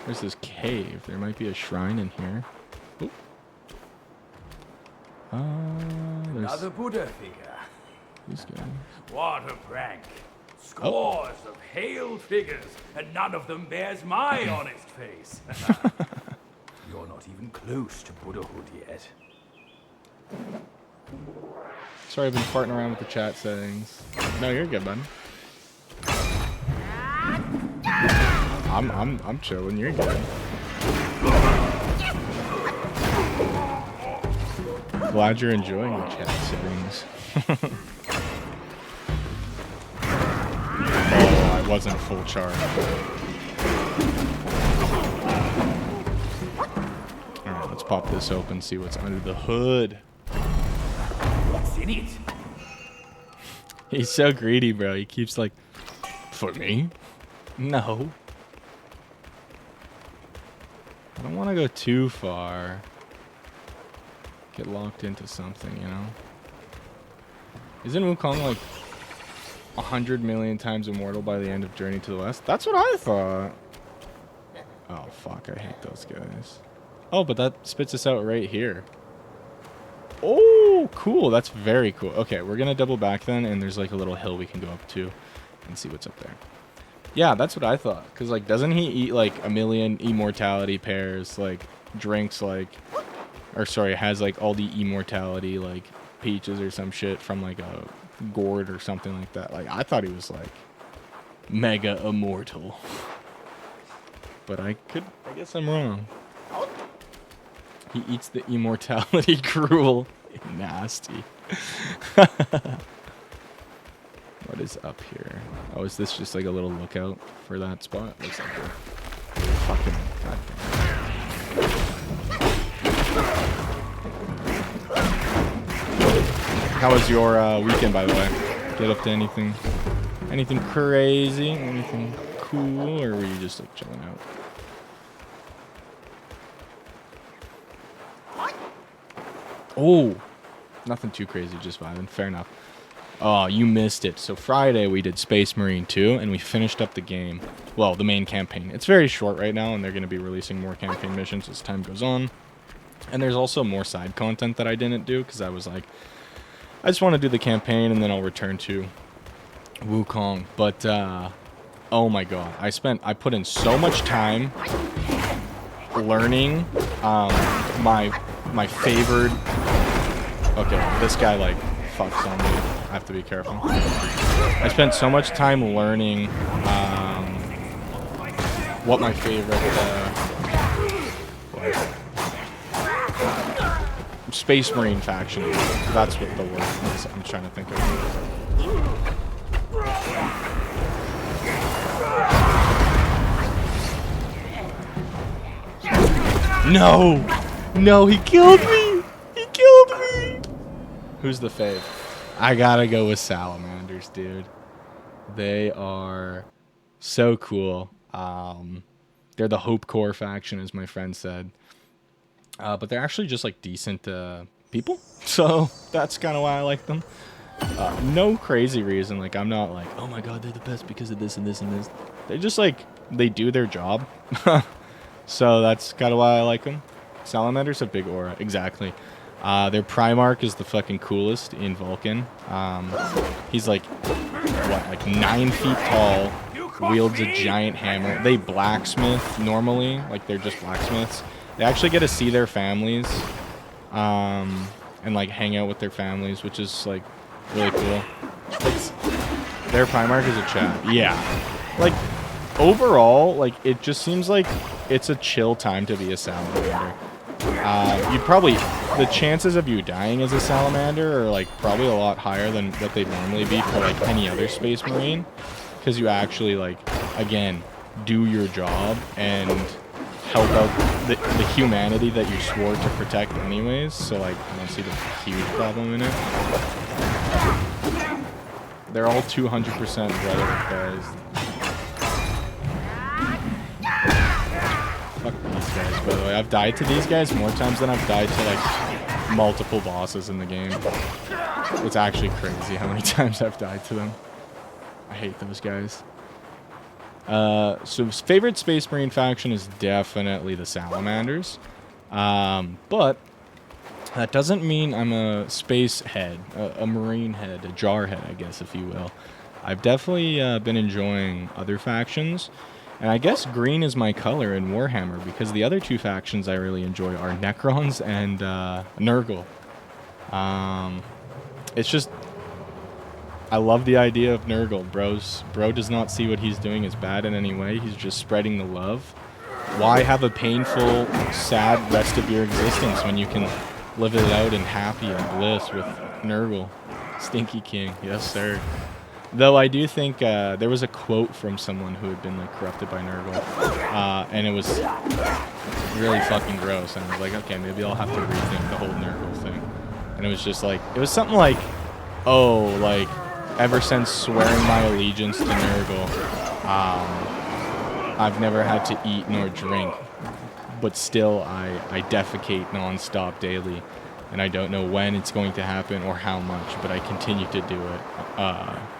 Speaker 1: There's this cave. There might be a shrine in here. Oop.
Speaker 2: Another Buddha figure.
Speaker 1: These guys.
Speaker 2: What a prank. Scores of hail figures, and none of them bears my honest face. You're not even close to Buddhahood yet.
Speaker 1: Sorry, I've been farting around with the chat settings. No, you're good, bud. I'm chilling. You're good. Glad you're enjoying the chat settings. Oh, I wasn't full charge. Alright, let's pop this open, see what's under the hood.
Speaker 2: What's in it?
Speaker 1: He's so greedy, bro. He keeps like, for me? No. I don't want to go too far. Get locked into something, you know? Isn't Wukong like 100 million times immortal by the end of Journey to the West? That's what I thought. Oh, fuck. I hate those guys. Oh, but that spits us out right here. Oh, cool. That's very cool. Okay, we're going to double back then, and there's like a little hill we can go up to and see what's up there. Yeah, that's what I thought. Because, like, doesn't he eat, like, a million immortality pears, like, drinks, like, or, sorry, has, like, all the immortality, like, peaches or some shit from, like, a gourd or something like that. Like, I thought he was, like, mega immortal. But I guess I'm wrong. He eats the immortality gruel. Nasty. What is up here? Oh, is this just like a little lookout for that spot? Looks like it. Fucking goddamn. How was your weekend, by the way? Get up to anything crazy? Anything cool? Or were you just like chilling out? Oh, nothing too crazy, just vibing. Fair enough. Oh, you missed it. So Friday we did Space Marine 2, and we finished up the game. Well, the main campaign. It's very short right now, and they're going to be releasing more campaign missions as time goes on. And there's also more side content that I didn't do, because I was like, I just want to do the campaign, and then I'll return to Wukong. But, oh my god. I put in so much time learning my favorite... Okay, this guy, like, fucks on me. I have to be careful. I spent so much time learning what my favorite Space Marine faction is. That's what the word is I'm trying to think of. No! No, he killed me! He killed me! Who's the fave? I gotta go with salamanders, dude. They are so cool. They're the Hope Core faction, as my friend said. But they're actually just, like, decent people. So that's kind of why I like them. No crazy reason. Like, I'm not like, oh my god, they're the best because of this and this and this. They're just, like, they do their job. So that's kind of why I like them. Salamanders have big aura. Exactly. Their Primarch is the fucking coolest in Vulcan. He's like, what, like 9 feet tall, wields a giant hammer. They blacksmith normally, like they're just blacksmiths. They actually get to see their families, and like hang out with their families, which is like really cool. Their Primarch is a chat. Yeah. Like, overall, like, it just seems like it's a chill time to be a salamander. You'd probably, the chances of you dying as a salamander are like probably a lot higher than what they'd normally be for like any other Space Marine, because you actually, like, again, do your job and help out the humanity that you swore to protect anyways. So like, I don't see the huge problem in it. They're all 200% brother guys. Fuck these guys, by the way. I've died to these guys more times than I've died to, like, multiple bosses in the game. It's actually crazy how many times I've died to them. I hate those guys. So favorite Space Marine faction is definitely the Salamanders. But that doesn't mean I'm a space head, a marine head, a jar head, I guess, if you will. I've definitely been enjoying other factions. And I guess green is my color in Warhammer, because the other two factions I really enjoy are Necrons and Nurgle. It's just, I love the idea of Nurgle. Bro does not see what he's doing as bad in any way. He's just spreading the love. Why have a painful, sad rest of your existence when you can live it out in happy and bliss with Nurgle? Stinky King, yes sir. Though I do think there was a quote from someone who had been like corrupted by Nurgle, and it was really fucking gross. And I was like, okay, maybe I'll have to rethink the whole Nurgle thing. And it was just like, it was something like, oh, like ever since swearing my allegiance to Nurgle, I've never had to eat nor drink, but still I defecate nonstop daily. And I don't know when it's going to happen or how much, but I continue to do it,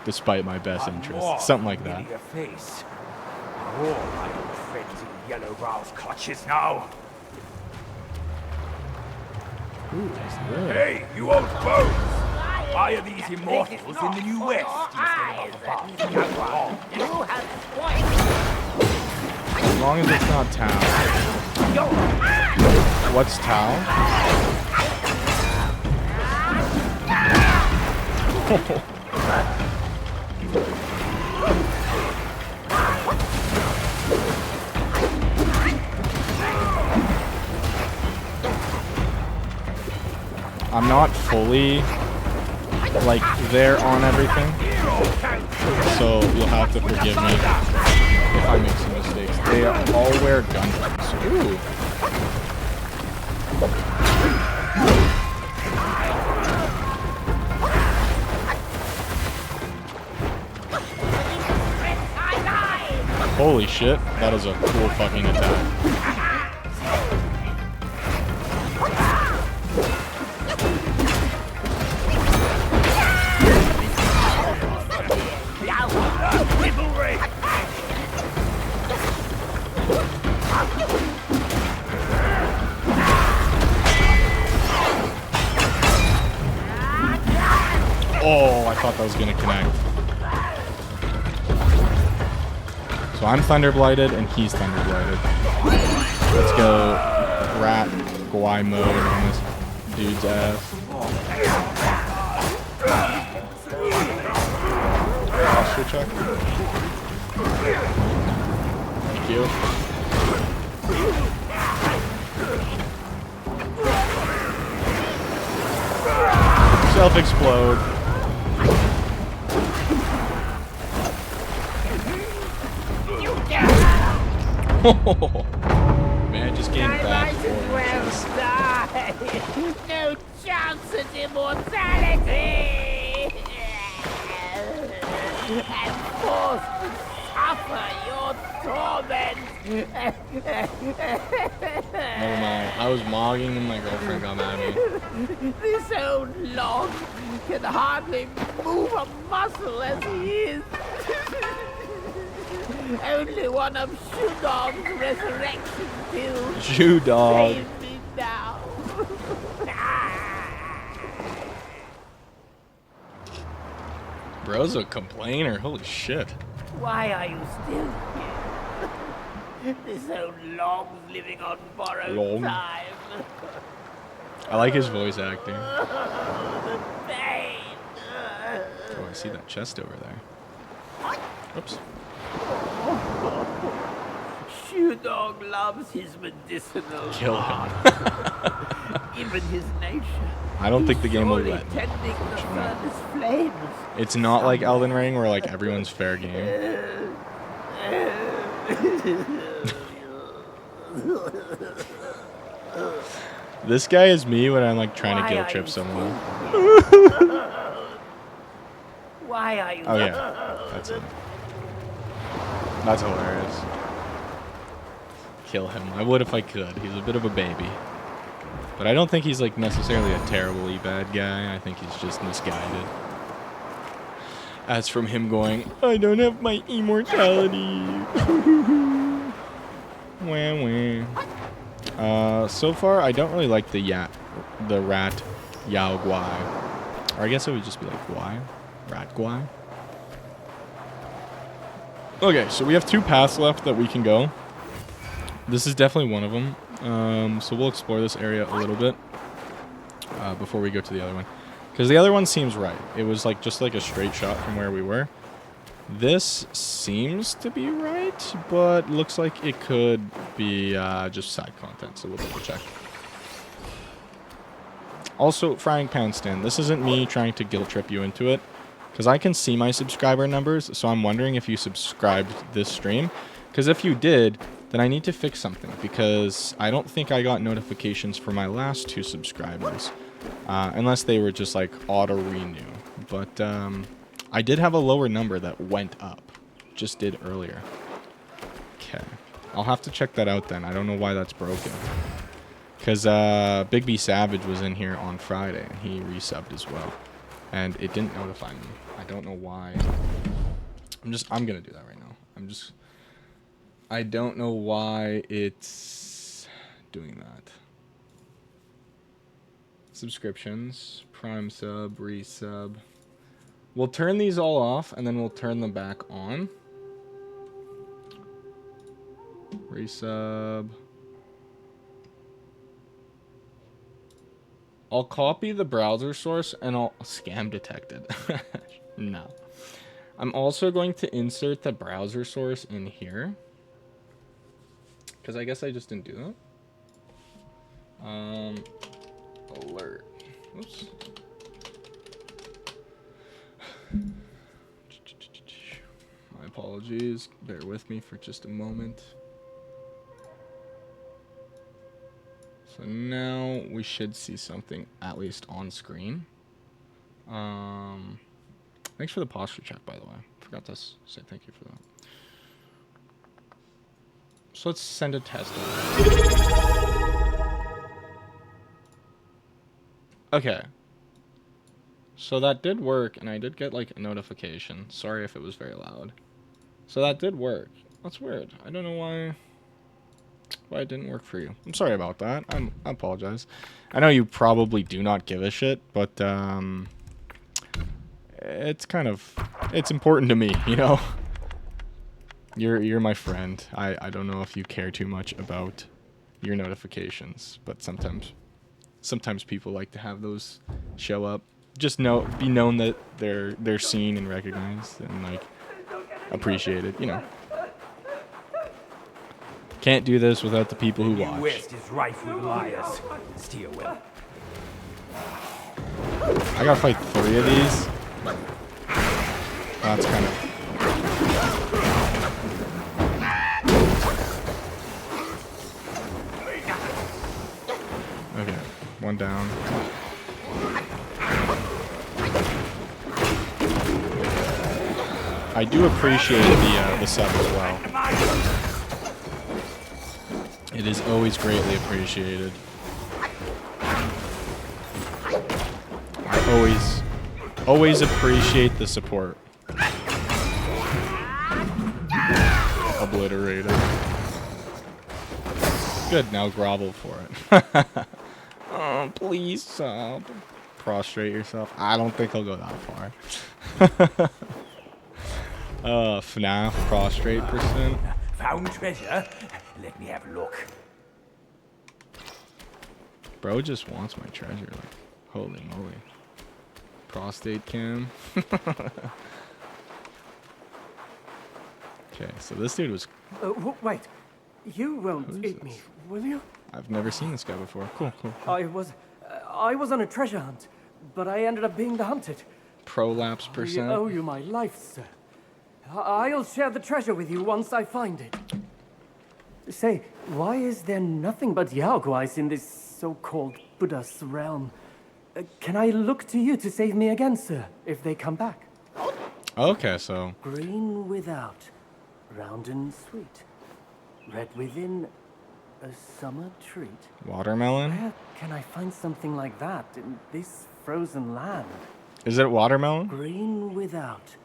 Speaker 1: despite my best interests. Something like that.
Speaker 2: Your face. Are all my old friends in Yellow Brow's clutches now?
Speaker 1: Ooh, that's good.
Speaker 2: Hey, you old bones! Why are these immortals in the New West instead of up above?
Speaker 1: As long as it's not Tau. What's Tau? I'm not fully like there on everything, so you'll have to forgive me if I make some mistakes. They all wear gun guns. Ooh. Holy shit, that is a cool fucking attack. Oh, I thought that was gonna connect. So I'm Thunder Blighted and he's Thunder Blighted. Let's go rat Gwai mode on this dude's ass. Posture check. Thank you. Self-explode. Man, just getting back
Speaker 4: No chance at immortality! And forced to suffer your torment!
Speaker 1: Never mind. I was mogging and my girlfriend got mad at me.
Speaker 4: This old log can hardly move a muscle as he is. Only one of Shudog's resurrection pills
Speaker 1: Shudog.
Speaker 4: save me now.
Speaker 1: Bro's a complainer. Holy shit.
Speaker 4: Why are you still here? This old log's living on borrowed
Speaker 1: Log.
Speaker 4: time.
Speaker 1: I like his voice acting.
Speaker 4: The pain.
Speaker 1: Oh, I see that chest over there. Oops.
Speaker 4: Shudog loves his medicinal
Speaker 1: Kill him.
Speaker 4: art. Even his nature.
Speaker 1: I don't think the game will
Speaker 4: Surely
Speaker 1: let me.
Speaker 4: tending the furnace flames.
Speaker 1: It's not like Elden Ring where like everyone's fair game. This guy is me when I'm like trying to guilt trip someone.
Speaker 4: Why are you?
Speaker 1: Oh yeah, that's it. That's hilarious. Kill him. I would if I could. He's a bit of a baby. But I don't think he's like necessarily a terribly bad guy. I think he's just misguided. As from him going, I don't have my immortality. Wah, wah. So far I don't really like the rat Yao Guai. Or I guess it would just be like Guai. Rat Guai. Okay, so we have 2 paths left that we can go. This is definitely one of them. So we'll explore this area a little bit before we go to the other one. Because the other one seems right. It was like just like a straight shot from where we were. This seems to be right, but looks like it could be just side content, so we'll double check. Also, Frying Pan Stand, this isn't me trying to guilt trip you into it, because I can see my subscriber numbers, so I'm wondering if you subscribed this stream. Because if you did, then I need to fix something, because I don't think I got notifications for my last 2 subscribers, unless they were just like auto-renew. But I did have a lower number that went up, just did earlier. Okay, I'll have to check that out then. I don't know why that's broken. Because Big B Savage was in here on Friday, and he resubbed as well. And it didn't notify me. I don't know why. I'm going to do that right now. I don't know why it's doing that. Subscriptions, Prime sub, resub. We'll turn these all off, and then we'll turn them back on. Resub. I'll copy the browser source and I'll scam detected. No. I'm also going to insert the browser source in here. Because I guess I just didn't do that. Alert. Oops. My apologies. Bear with me for just a moment. So now we should see something at least on screen. Thanks for the posture check, by the way. Forgot to say thank you for that. So let's send a test. Okay. So that did work, and I did get like a notification. Sorry if it was very loud. So that did work. That's weird. I don't know why it didn't work for you. I'm sorry about that. I apologize. I know you probably do not give a shit, but it's important to me, you know. You're my friend. I don't know if you care too much about your notifications, but sometimes people like to have those show up. Just be known that they're seen and recognized and like appreciated, you know. Can't do this without the people who watch.
Speaker 2: The West is rife with liars. Steer well.
Speaker 1: I gotta fight 3 of these. That's kind of... Okay, 1 down. I do appreciate the sub as well. It is always greatly appreciated. I always appreciate the support. Obliterated. Good, now grovel for it. Oh, please sub. Prostrate yourself. I don't think I'll go that far. FNAF prostrate percent.
Speaker 2: Found treasure? Let me have a look.
Speaker 1: Bro just wants my treasure. Like, holy moly. Prostate cam. Okay, so this dude was...
Speaker 5: Wait. You won't eat me, will you?
Speaker 1: I've never seen this guy before. Cool.
Speaker 5: I was on a treasure hunt, but I ended up being the hunted.
Speaker 1: Prolapse percent.
Speaker 5: I owe you my life, sir. I'll share the treasure with you once I find it. Say, why is there nothing but Yaoguais in this so-called Buddha's realm? Can I look to you to save me again, sir, if they come back?
Speaker 1: Okay, so...
Speaker 5: Green without, round and sweet. Red within, a summer treat.
Speaker 1: Watermelon?
Speaker 5: Where can I find something like that in this frozen land?
Speaker 1: Is it watermelon?
Speaker 5: Green without,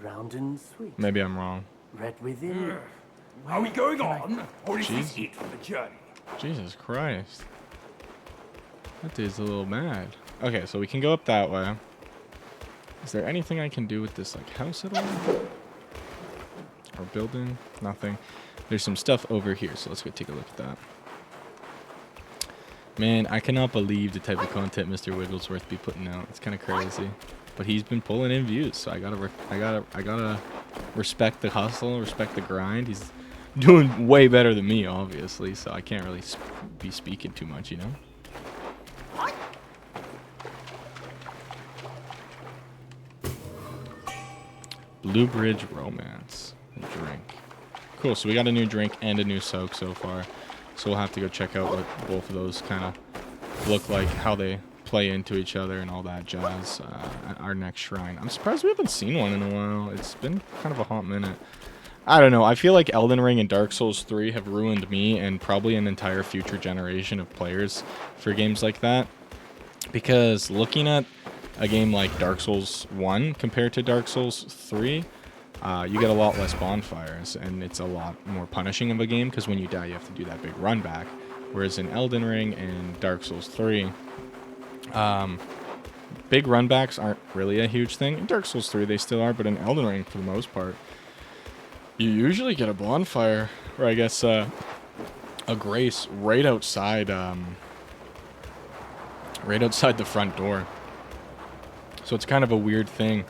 Speaker 5: round and sweet.
Speaker 1: Maybe I'm wrong.
Speaker 5: Red within.
Speaker 2: Are we going on, or is this
Speaker 1: Jeez.
Speaker 2: it for the journey?
Speaker 1: Jesus Christ. That dude's a little mad. Okay, so we can go up that way. Is there anything I can do with this, like, house at all? or building? Nothing. There's some stuff over here, so let's go take a look at that. Man, I cannot believe the type of content Mr. Wigglesworth be putting out. It's kind of crazy, but he's been pulling in views, so I gotta respect the hustle, respect the grind. He's doing way better than me, obviously, so I can't really be speaking too much, you know. Blue Bridge Romance drink. Cool. So we got a new drink and a new soak so far. So we'll have to go check out what both of those kind of look like, how they play into each other and all that jazz at our next shrine. I'm surprised we haven't seen one in a while. It's been kind of a hot minute. I don't know. I feel like Elden Ring and Dark Souls 3 have ruined me and probably an entire future generation of players for games like that. Because looking at a game like Dark Souls 1 compared to Dark Souls 3, you get a lot less bonfires, and it's a lot more punishing of a game, because when you die, you have to do that big run back. Whereas in Elden Ring and Dark Souls 3, big run backs aren't really a huge thing. In Dark Souls 3, they still are, but in Elden Ring, for the most part, you usually get a bonfire, or I guess a grace right outside the front door. So it's kind of a weird thing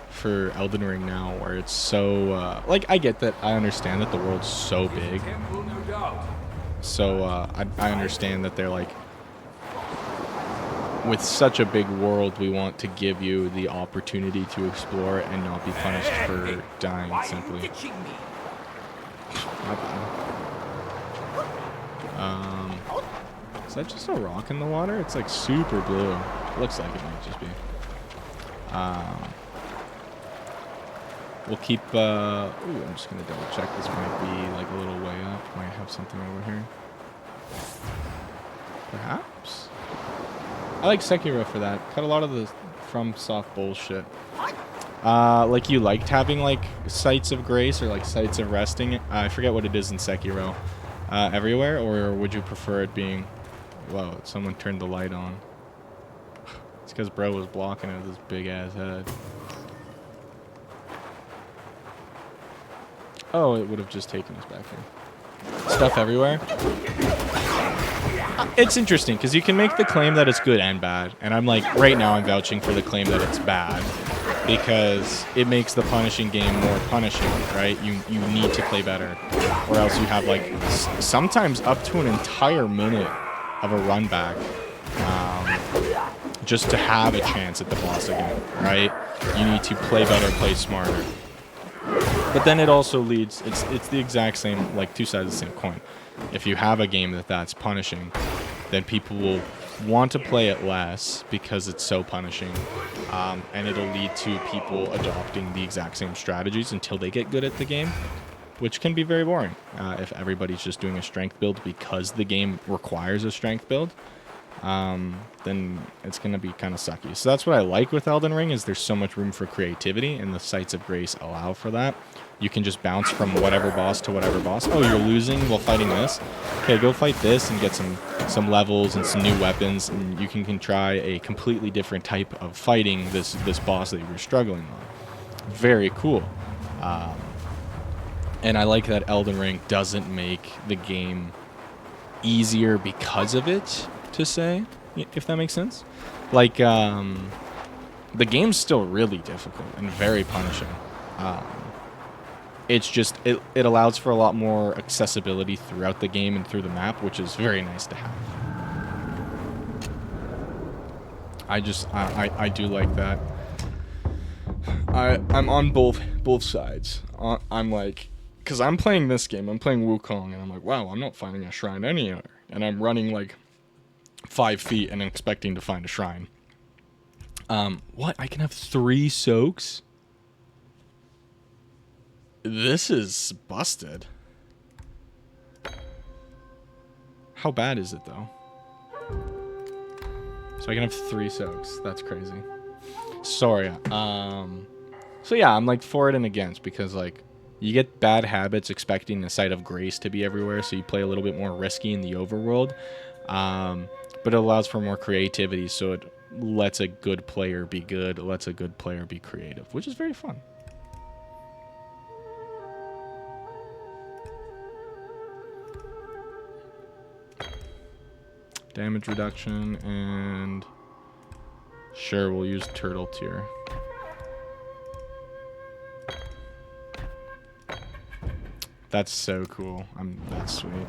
Speaker 1: for Elden Ring now, where it's so like, I get that, I understand that the world's so big, so I understand that they're like, with such a big world, we want to give you the opportunity to explore and not be punished for dying simply. My bad. Is that just a rock in the water? It's like super blue. Looks like it might just be. We'll keep, ooh, I'm just gonna double check. This might be like a little way up. Might have something over here. Perhaps? I like Sekiro for that. Cut a lot of the FromSoft bullshit. Like, you liked having like sites of grace or like sites of resting. I forget what it is in Sekiro. Everywhere, or would you prefer it being, whoa, someone turned the light on. It's because bro was blocking it with his big ass head. Oh, it would have just taken us back here. Stuff everywhere. It's interesting because you can make the claim that it's good and bad, and I'm like, right now I'm vouching for the claim that it's bad because it makes the punishing game more punishing, right? You need to play better, or else you have like sometimes up to an entire minute of a run back just to have a chance at the boss again, right? You need to play better, play smarter. But then it also leads, it's the exact same, like two sides of the same coin. If you have a game that's punishing, then people will want to play it less because it's so punishing, and it'll lead to people adopting the exact same strategies until they get good at the game, which can be very boring if everybody's just doing a strength build because the game requires a strength build. Then it's going to be kind of sucky. So that's what I like with Elden Ring, is there's so much room for creativity, and the Sites of Grace allow for that. You can just bounce from whatever boss to whatever boss. Oh, you're losing while fighting this? Okay, go fight this and get some levels and some new weapons, and you can try a completely different type of fighting this boss that you were struggling on. Very cool. And I like that Elden Ring doesn't make the game easier because of it, to say, if that makes sense. Like, the game's still really difficult and very punishing. It's just, it allows for a lot more accessibility throughout the game and through the map, which is very nice to have. I do like that. I'm on both sides. I'm like, because I'm playing this game, I'm playing Wukong, and I'm like, wow, I'm not finding a shrine anywhere. And I'm running like 5 feet and expecting to find a shrine. What? I can have 3 soaks? This is busted. How bad is it, though? So I can have 3 soaks. That's crazy. Sorry. So yeah, I'm like for it and against, because like you get bad habits expecting the Site of Grace to be everywhere, so you play a little bit more risky in the overworld. But it allows for more creativity, so it lets a good player be good, lets a good player be creative, which is very fun. damage reduction, and sure, we'll use turtle tier. That's so cool. That's sweet.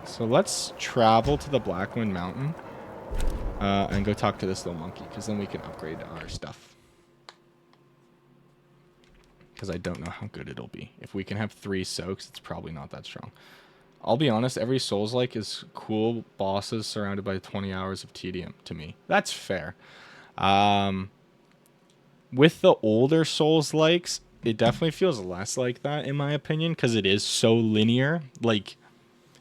Speaker 1: So let's travel to the Blackwind Mountain and go talk to this little monkey, because then we can upgrade our stuff. Because I don't know how good it'll be. If we can have 3 soaks, it's probably not that strong. I'll be honest, every Souls-like is cool bosses surrounded by 20 hours of tedium to me. That's fair. With the older Souls-likes, it definitely feels less like that, in my opinion, because it is so linear. Like,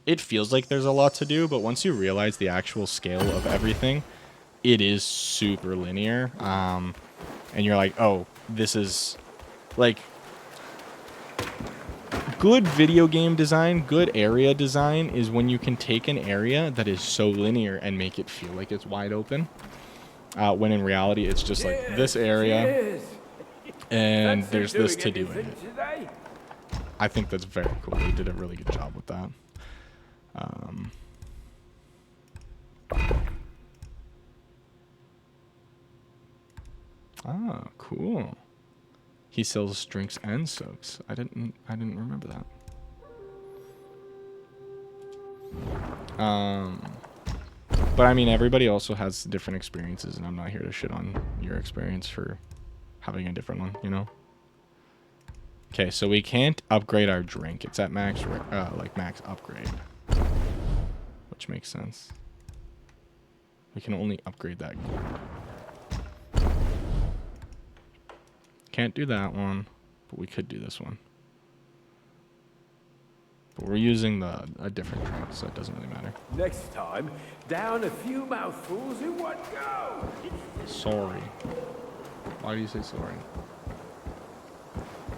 Speaker 1: it feels like there's a lot to do, but once you realize the actual scale of everything, it is super linear. And you're like, oh, this is, like, good video game design, good area design is when you can take an area that is so linear and make it feel like it's wide open. When in reality, it's just like this area. And there's this to do in it. I think that's very cool. They did a really good job with that. Ah, cool. He sells drinks and soaks. I didn't remember that. But I mean, everybody also has different experiences, and I'm not here to shit on your experience for having a different one, you know? Okay, so we can't upgrade our drink. It's at max, max upgrade. Which makes sense. We can only upgrade that gold. Can't do that one, but we could do this one. But we're using a different drink, so it doesn't really matter.
Speaker 2: Next time, down a few mouthfuls in one go.
Speaker 1: Sorry. Why do you say sorry?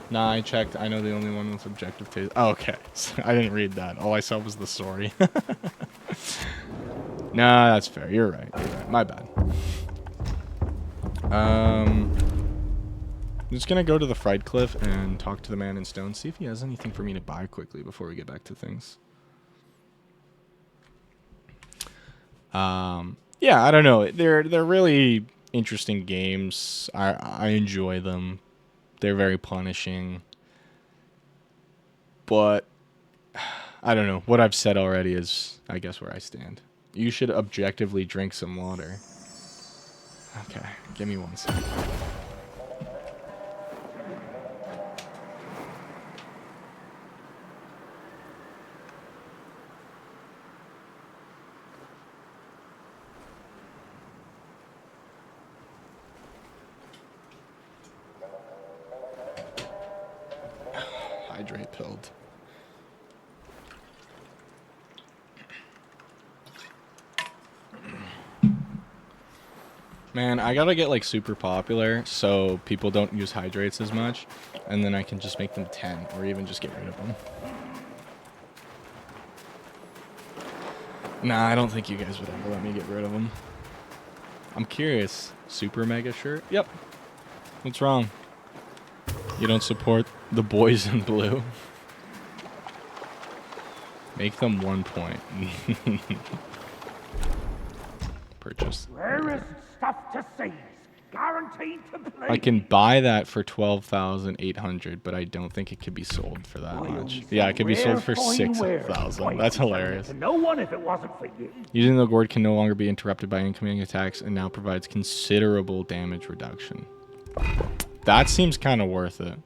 Speaker 1: Nah, I checked. I know the only one with objective taste. Oh, okay. So I didn't read that. All I saw was the sorry. Nah, that's fair. You're right. You're right. My bad. I'm just gonna go to the Fried Cliff and talk to the man in stone. See if he has anything for me to buy quickly before we get back to things. Yeah, I don't know. They're really interesting games. I enjoy them. They're very punishing. But I don't know. What I've said already is, I guess, where I stand. You should objectively drink some water. Okay, give me 1 second. Hydrate pilled. Man, I gotta get like super popular so people don't use hydrates as much, and then I can just make them 10 or even just get rid of them. Nah, I don't think you guys would ever let me get rid of them. I'm curious. Super mega shirt? Yep. What's wrong? You don't support the boys in blue? Make them 1 point. Purchase.
Speaker 4: Rarest stuff to seize. Guaranteed to play.
Speaker 1: I can buy that for 12,800, but I don't think it could be sold for that much. Yeah, it could be sold for 6,000. That's hilarious.
Speaker 4: No one if it wasn't for you.
Speaker 1: Using the gourd can no longer be interrupted by incoming attacks and now provides considerable damage reduction. That seems kind of worth it.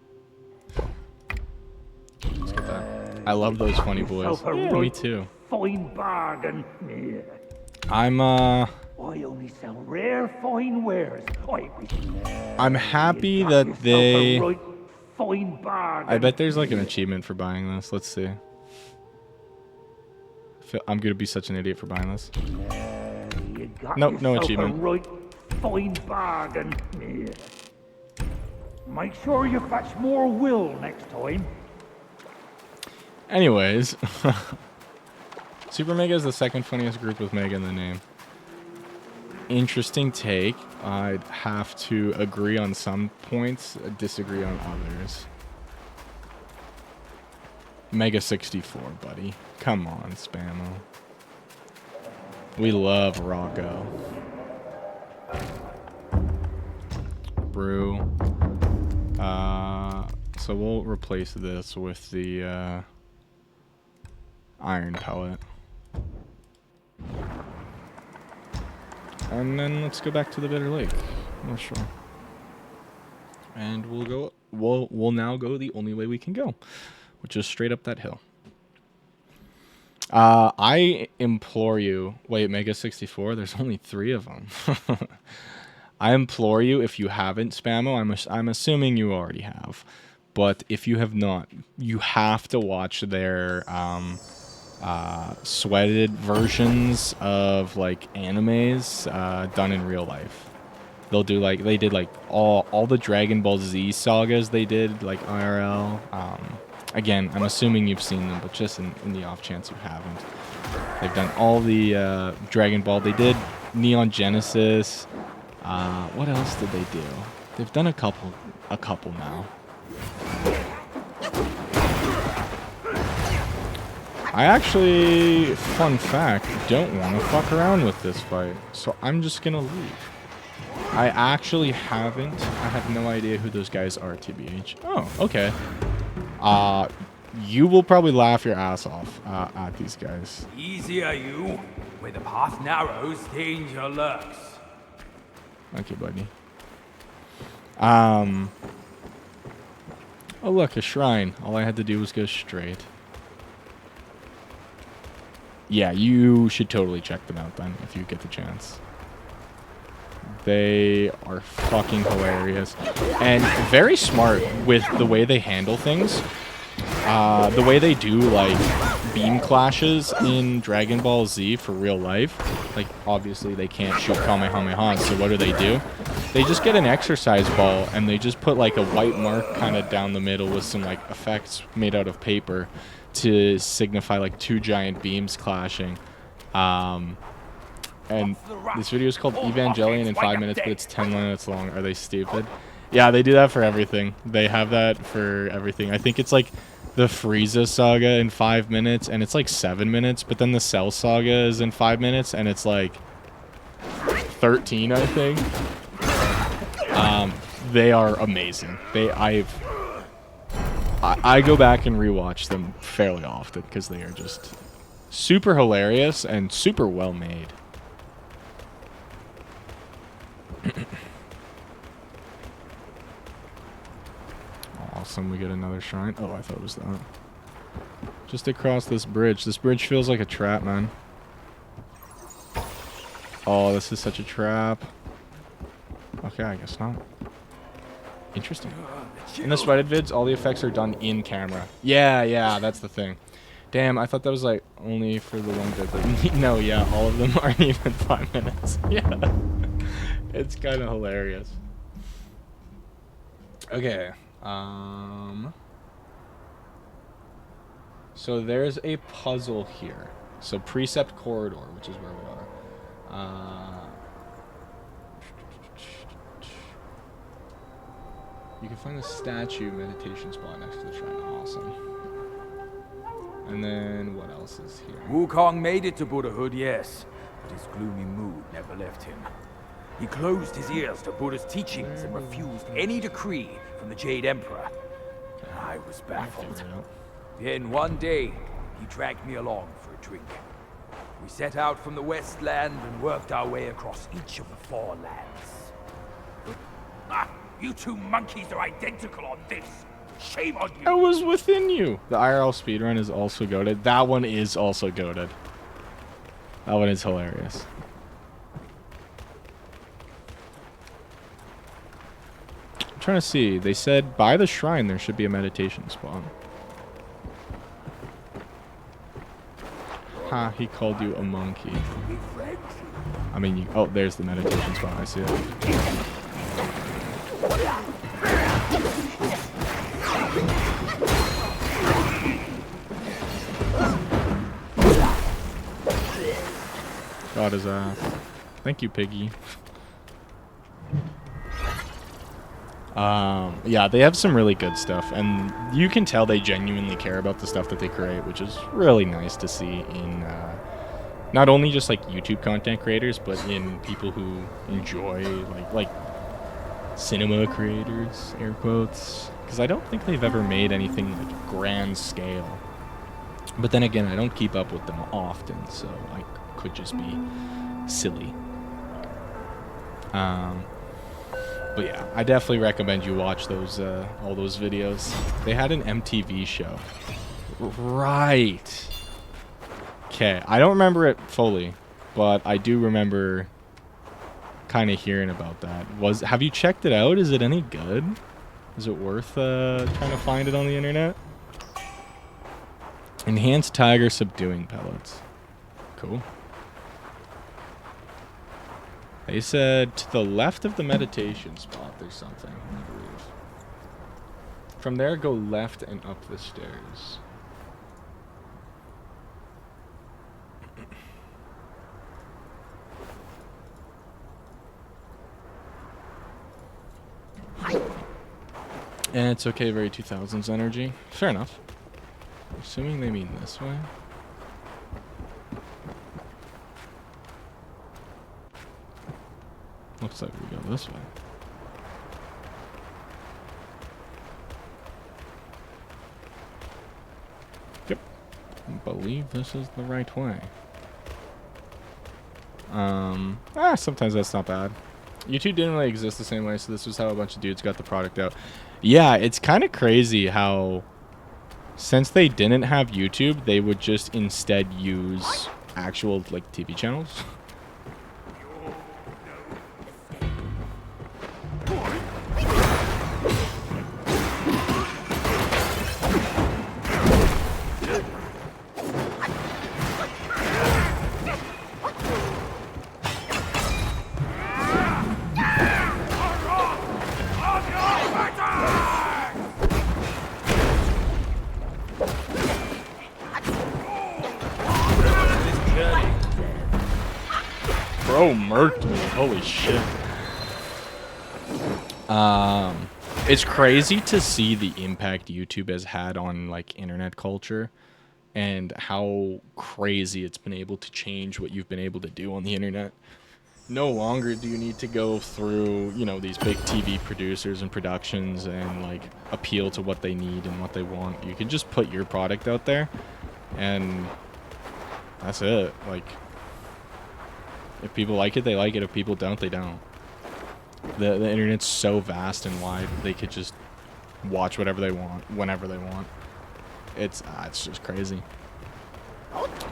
Speaker 1: Let's get that. I love those funny boys. Yeah, me too.
Speaker 4: Fine bargain. Yeah.
Speaker 1: I'm
Speaker 4: I only sell rare fine wares.
Speaker 1: I'm happy that they...
Speaker 4: Right fine bargain.
Speaker 1: I bet there's like an achievement for buying this. Let's see. I'm gonna be such an idiot for buying this. Nope, no achievement.
Speaker 4: Right fine bargain. Yeah. Make sure you fetch more will next time.
Speaker 1: Anyways, Super Mega is the second funniest group with Mega in the name. Interesting take. I'd have to agree on some points, disagree on others. Mega 64, buddy. Come on, Spammo. We love Rocco. Brew. So we'll replace this with the iron pellet. And then let's go back to the Bitter Lake. I'm sure. And we'll now go the only way we can go, which is straight up that hill. I implore you. Wait, Mega 64? There's only 3 of them. I implore you, if you haven't, Spammo, I'm assuming you already have, but if you have not, you have to watch their sweated versions of like animes done in real life. They'll do like they did like all the Dragon Ball Z sagas they did like IRL. Again, I'm assuming you've seen them, but just in the off chance you haven't, they've done all the Dragon Ball. They did Neon Genesis. What else did they do? They've done a couple now. I actually, fun fact, don't want to fuck around with this fight, so I'm just gonna leave. I actually haven't. I have no idea who those guys are, TBH. Oh, okay. You will probably laugh your ass off at these guys.
Speaker 2: Easy are you. Where the path narrows, danger lurks.
Speaker 1: Okay, buddy. Oh, look, a shrine. All I had to do was go straight. Yeah, you should totally check them out then, if you get the chance. They are fucking hilarious. And very smart with the way they handle things. The way they do, like, beam clashes in Dragon Ball Z for real life. Like, obviously they can't shoot Kamehameha, so what do? They just get an exercise ball, and they just put, like, a white mark kind of down the middle with some, like, effects made out of paper to signify, like, 2 giant beams clashing. And this video is called Evangelion in 5 minutes, but it's 10 minutes long. Are they stupid? Yeah, they do that for everything. They have that for everything. I think it's like the Frieza saga in 5 minutes, and it's like 7 minutes, but then the Cell saga is in 5 minutes, and it's like 13, I think. They are amazing. I go back and rewatch them fairly often because they are just super hilarious and super well made. Awesome, we get another shrine. Oh, I thought it was that. Just across this bridge. This bridge feels like a trap, man. Oh, this is such a trap. Okay, I guess not. Interesting. In the sweated vids, all the effects are done in camera. Yeah, that's the thing. Damn, I thought that was like only for the one vid. But no, yeah, all of them aren't even 5 minutes. Yeah. It's kind of hilarious. Okay. So there's a puzzle here. So Precept Corridor, which is where we are. You can find the statue meditation spot next to the shrine. Awesome. And then what else is here?
Speaker 2: Wukong made it to Buddhahood, yes, but his gloomy mood never left him. He closed his ears to Buddha's teachings and refused any decree from the Jade Emperor. I was baffled. Then one day, he dragged me along for a drink. We set out from the Westland and worked our way across each of the 4 lands. Ah, you 2 monkeys are identical on this. Shame on you.
Speaker 1: I was within you. The IRL speedrun is also goated. That one is also goated. That one is hilarious. I'm trying to see. They said by the shrine there should be a meditation spot. Ha, he called you a monkey. I mean, oh, there's the meditation spot. I see it. Got his ass. Thank you, Piggy. Yeah, they have some really good stuff, and you can tell they genuinely care about the stuff that they create, which is really nice to see in not only just like YouTube content creators, but in people who enjoy like cinema creators, air quotes, because I don't think they've ever made anything like grand scale. But then again, I don't keep up with them often, so I could just be silly. But yeah, I definitely recommend you watch those all those videos. They had an MTV show. Right. Okay, I don't remember it fully, but I do remember kind of hearing about that. Have you checked it out? Is it any good? Is it worth trying to find it on the internet? Enhanced tiger subduing pellets. Cool. They said to the left of the meditation spot there's something, I believe. From there, go left and up the stairs. And it's okay, very 2000s energy. Fair enough. Assuming they mean this way. Looks like we go this way. Yep. I believe this is the right way. Sometimes that's not bad. YouTube didn't really exist the same way, so this was how a bunch of dudes got the product out. Yeah, it's kind of crazy how, since they didn't have YouTube, they would just instead use actual, like, TV channels. Bro murked me. Holy shit. It's crazy to see the impact YouTube has had on like internet culture and how crazy it's been able to change what you've been able to do on the internet. No longer do you need to go through, you know, these big TV producers and productions and like appeal to what they need and what they want. You can just put your product out there and that's it. Like, if people like it, they like it. If people don't, they don't. The internet's so vast and wide, they could just watch whatever they want, whenever they want. It's just crazy.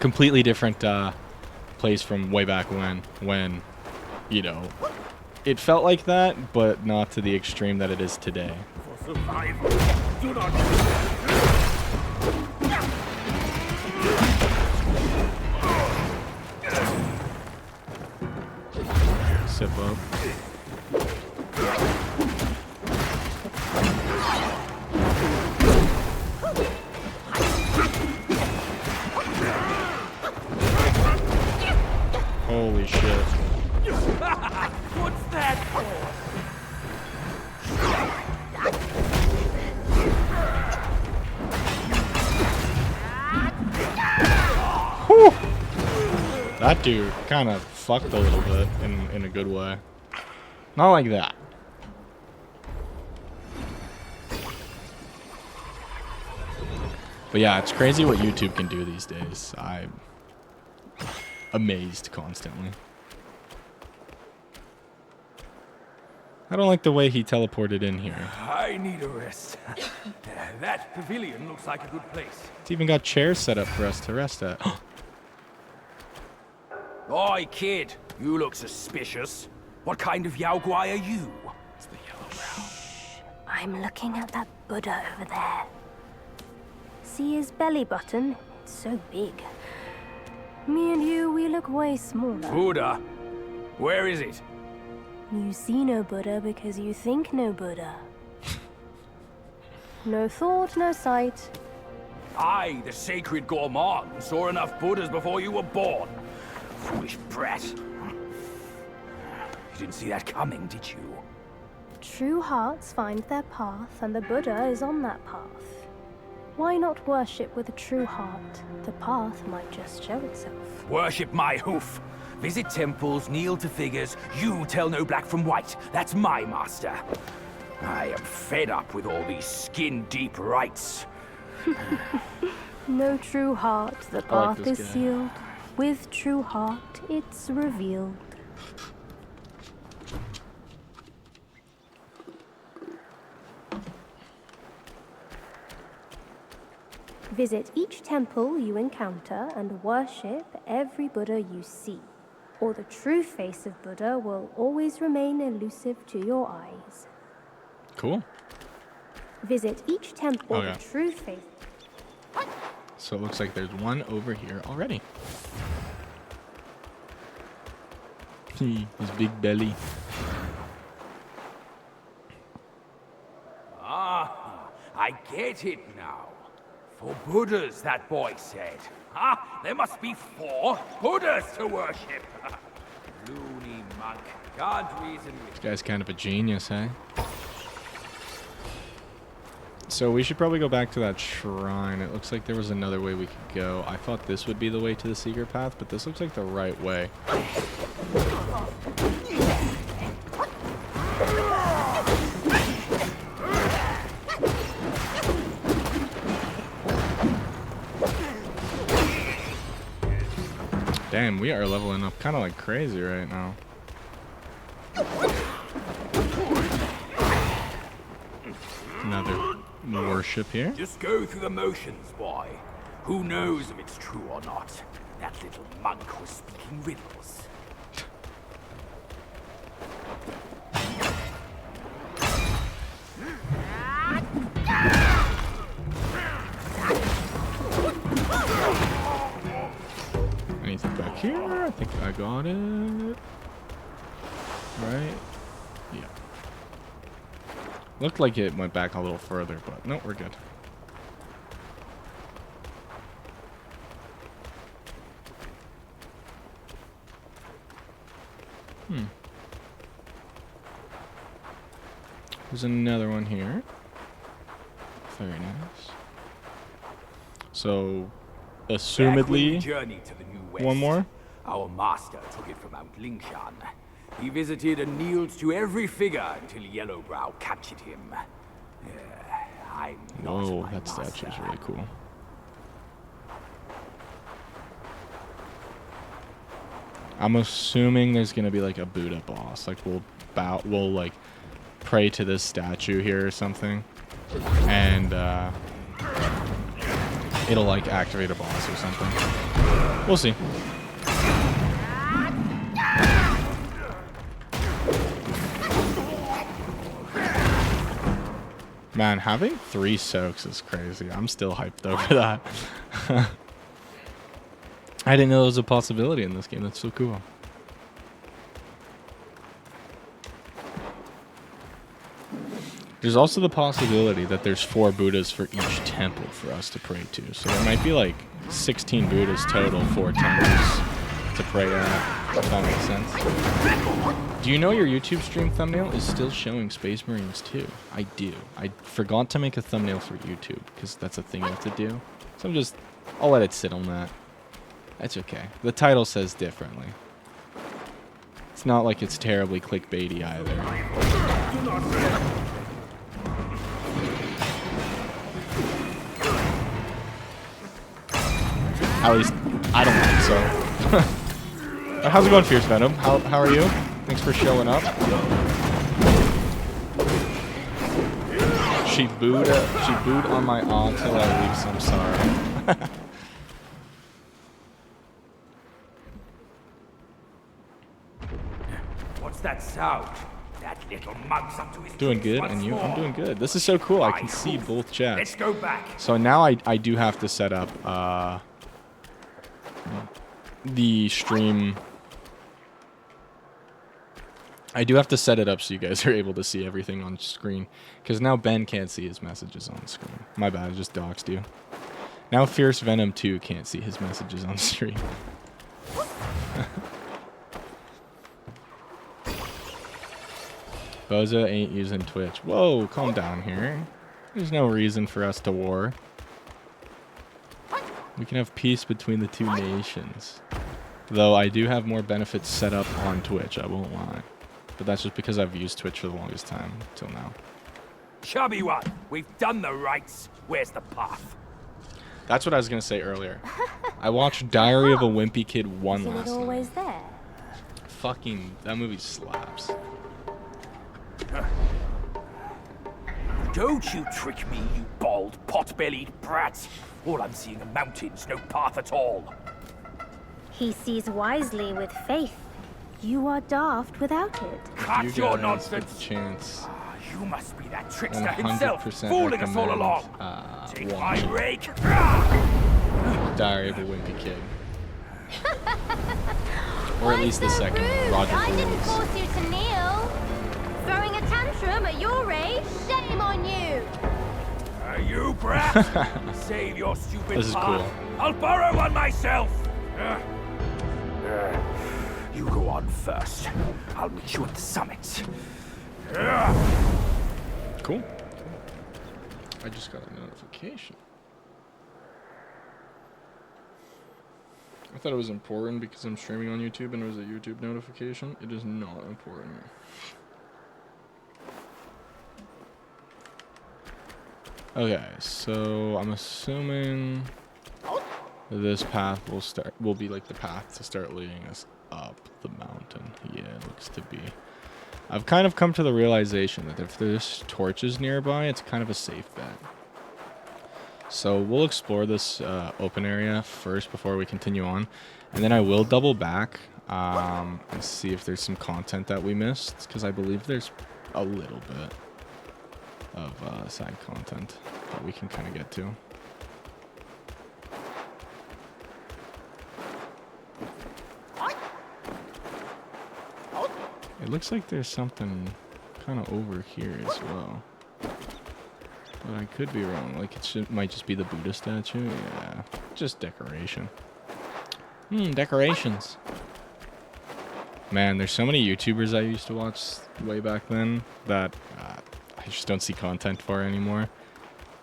Speaker 1: Completely different place from way back when, you know, it felt like that, but not to the extreme that it is today.
Speaker 4: For survival, do not...
Speaker 1: Sip up. Holy shit.
Speaker 4: What's that for?
Speaker 1: Whew. That dude kind of fucked a little bit in a good way. Not like that. But yeah, it's crazy what YouTube can do these days. I'm amazed constantly. I don't like the way he teleported in here.
Speaker 2: I need a rest. That pavilion looks like a good place.
Speaker 1: It's even got chairs set up for us to rest at.
Speaker 2: Oi, kid. You look suspicious. What kind of Yao Guai are you?
Speaker 1: It's the yellow brow.
Speaker 6: I'm looking at that Buddha over there. See his belly button? It's so big. Me and you, we look way smaller.
Speaker 2: Buddha? Where is it?
Speaker 6: You see no Buddha because you think no Buddha. No thought, no sight.
Speaker 2: I, the sacred gourmand, saw enough Buddhas before you were born. Foolish brat. You didn't see that coming, did you?
Speaker 6: true hearts find their path, and the Buddha is on that path. Why not worship with a true heart? The path might just show itself.
Speaker 2: Worship my hoof. Visit temples, kneel to figures. You tell no black from white. That's my master. I am fed up with all these skin-deep rites.
Speaker 6: No true heart, the
Speaker 1: I like
Speaker 6: path
Speaker 1: this
Speaker 6: is
Speaker 1: guy.
Speaker 6: sealed. With true heart, it's revealed. Visit each temple you encounter and worship every Buddha you see, or the true face of Buddha will always remain elusive to your eyes.
Speaker 1: Cool.
Speaker 6: Visit each temple,
Speaker 1: Okay.
Speaker 6: the true face.
Speaker 1: So it looks like there's one over here already. His big belly.
Speaker 2: Ah, I get it now. 4 Buddhas, that boy said. Ah, there must be 4 Buddhas to worship. Loony monk, can't reason with.
Speaker 1: This guy's kind of a genius, eh? So we should probably go back to that shrine. It looks like there was another way we could go. I thought this would be the way to the secret path, but this looks like the right way. Damn, we are leveling up kind of like crazy right now. Another worship here.
Speaker 2: Just go through the motions, boy. Who knows if it's true or not? That little monk was speaking riddles.
Speaker 1: Anything back here? I think I got it. Right? Yeah. Looked like it went back a little further, but no, we're good. There's another one here. Very nice. So,
Speaker 2: Back when we
Speaker 1: assumedly,
Speaker 2: journeyed to the New West,
Speaker 1: one more.
Speaker 2: Our master took it from Mount Lingshan. He visited and kneeled to every figure until Yellowbrow captured him. I'm not
Speaker 1: Whoa,
Speaker 2: my
Speaker 1: that statue is
Speaker 2: master.
Speaker 1: really cool. I'm assuming there's gonna be like a Buddha boss. Like we'll like pray to this statue here or something, and it'll like activate a boss or something. We'll see. Man, having 3 soaks is crazy. I'm still hyped over that. I didn't know there was a possibility in this game. That's so cool. There's also the possibility that there's 4 Buddhas for each temple for us to pray to. So there might be like 16 Buddhas total, 4 temples to pray at, if that makes sense. Do you know your YouTube stream thumbnail is still showing Space Marines 2? I do. I forgot to make a thumbnail for YouTube because that's a thing you have to do. So I'll let it sit on that. That's okay. The title says differently. It's not like it's terribly clickbaity either. At least, I don't think so. How's it going, Fierce Venom? How are you? Thanks for showing up. She booed on my aunt till I leave, so I'm sorry.
Speaker 2: What's that sound? That little monk's up to his
Speaker 1: Doing
Speaker 2: tricks
Speaker 1: good,
Speaker 2: once
Speaker 1: and you?
Speaker 2: more.
Speaker 1: I'm doing good. This is so cool. I can see both
Speaker 2: Let's
Speaker 1: chats.
Speaker 2: go back.
Speaker 1: So now I do have to set up the stream. I do have to set it up so you guys are able to see everything on screen. Because now Ben can't see his messages on screen. My bad, I just doxed you. Now Fierce Venom 2 can't see his messages on stream. Bozo ain't using Twitch. Whoa, calm down here. There's no reason for us to war. We can have peace between the two nations. Though I do have more benefits set up on Twitch, I won't lie. But that's just because I've used Twitch for the longest time, till now.
Speaker 2: Chubby one, we've done the rights. Where's the path?
Speaker 1: That's what I was going to say earlier. I watched Diary of a Wimpy Kid 1
Speaker 6: Isn't
Speaker 1: last
Speaker 6: it always
Speaker 1: night.
Speaker 6: there?
Speaker 1: Fucking, that movie slaps.
Speaker 2: Don't you trick me, you bald, pot-bellied brat. All I'm seeing are mountains, no path at all.
Speaker 6: He sees wisely with faith. You are daft without it.
Speaker 2: Cut
Speaker 1: You
Speaker 2: your
Speaker 1: guys get
Speaker 2: nonsense.
Speaker 1: the chance.
Speaker 2: You must be that trickster
Speaker 1: 100%
Speaker 2: himself, fooling us all
Speaker 1: recommend,
Speaker 2: along. Take my
Speaker 1: watching
Speaker 2: rake.
Speaker 1: Diary of a Wimpy Kid. Or at
Speaker 6: Why
Speaker 1: least the
Speaker 6: so
Speaker 1: second,
Speaker 6: rude?
Speaker 1: Roger
Speaker 6: I didn't
Speaker 1: Rules.
Speaker 6: force you to kneel. Throwing a tantrum at your age? Shame on you.
Speaker 2: You brat! Save your stupid
Speaker 1: This is
Speaker 2: path.
Speaker 1: cool.
Speaker 2: I'll borrow one myself. You go on first. I'll meet you at the summit.
Speaker 1: Cool. I just got a notification. I thought it was important because I'm streaming on YouTube and it was a YouTube notification. It is not important. Okay, so I'm assuming this path will be like the path to start leading us up the mountain. Yeah, it looks to be. I've kind of come to the realization that if there's torches nearby, it's kind of a safe bet. So we'll explore this open area first before we continue on. And then I will double back and see if there's some content that we missed. Because I believe there's a little bit of side content that we can kind of get to. It looks like there's something kind of over here as well. But I could be wrong. Like might just be the Buddha statue. Yeah, just decoration. Decorations. Man, there's so many YouTubers I used to watch way back then that I just don't see content for anymore.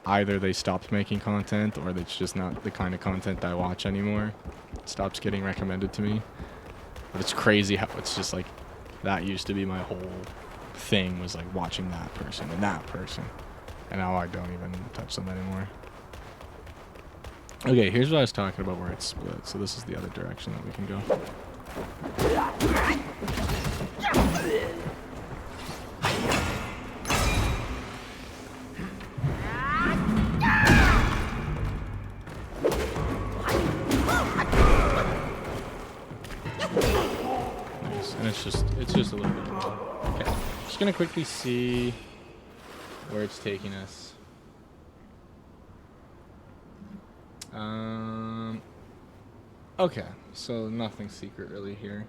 Speaker 1: Either they stopped making content or it's just not the kind of content I watch anymore. It stops getting recommended to me. But it's crazy how it's just like that used to be my whole thing, was like watching that person and that person. And now I don't even touch them anymore. Okay, here's what I was talking about where it's split. So this is the other direction that we can go. Nice. And it's just a little bit of a, okay. Just gonna quickly see where it's taking us. Okay, so nothing secret really here.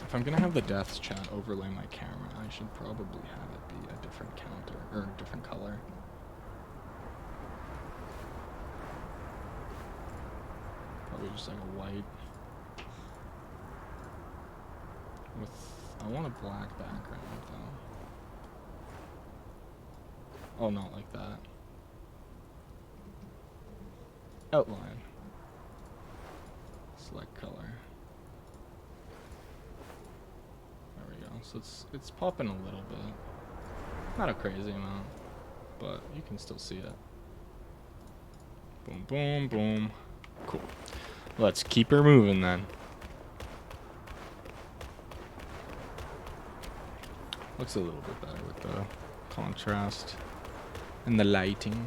Speaker 1: If I'm gonna have the deaths chat overlay my camera, I should probably have it be a different counter, or a different color. Probably just like a white. I want a black background though. Oh, not like that. Outline. Select color. There we go. So it's popping a little bit. Not a crazy amount, but you can still see it. Boom, boom, boom. Cool. Let's keep her moving then. Looks a little bit better with the contrast and the lighting.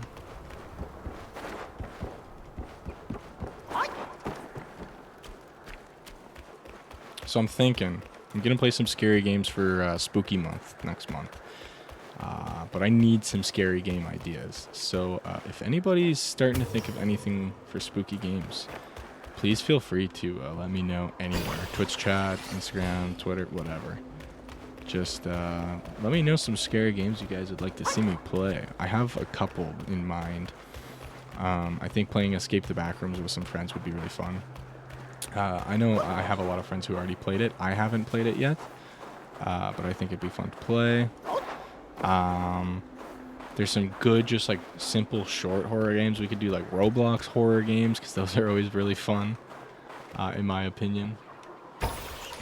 Speaker 1: So I'm thinking I'm gonna play some scary games for spooky month next month, but I need some scary game ideas. So if anybody's starting to think of anything for spooky games, please feel free to let me know anywhere. Twitch chat, Instagram, Twitter, whatever. just let me know some scary games you guys would like to see me play. I have a couple in mind. I think playing Escape the Backrooms with some friends would be really fun. I know I have a lot of friends who already played it. I haven't played it yet, but I think it'd be fun to play. There's some good, just like simple short horror games. We could do like Roblox horror games because those are always really fun, in my opinion.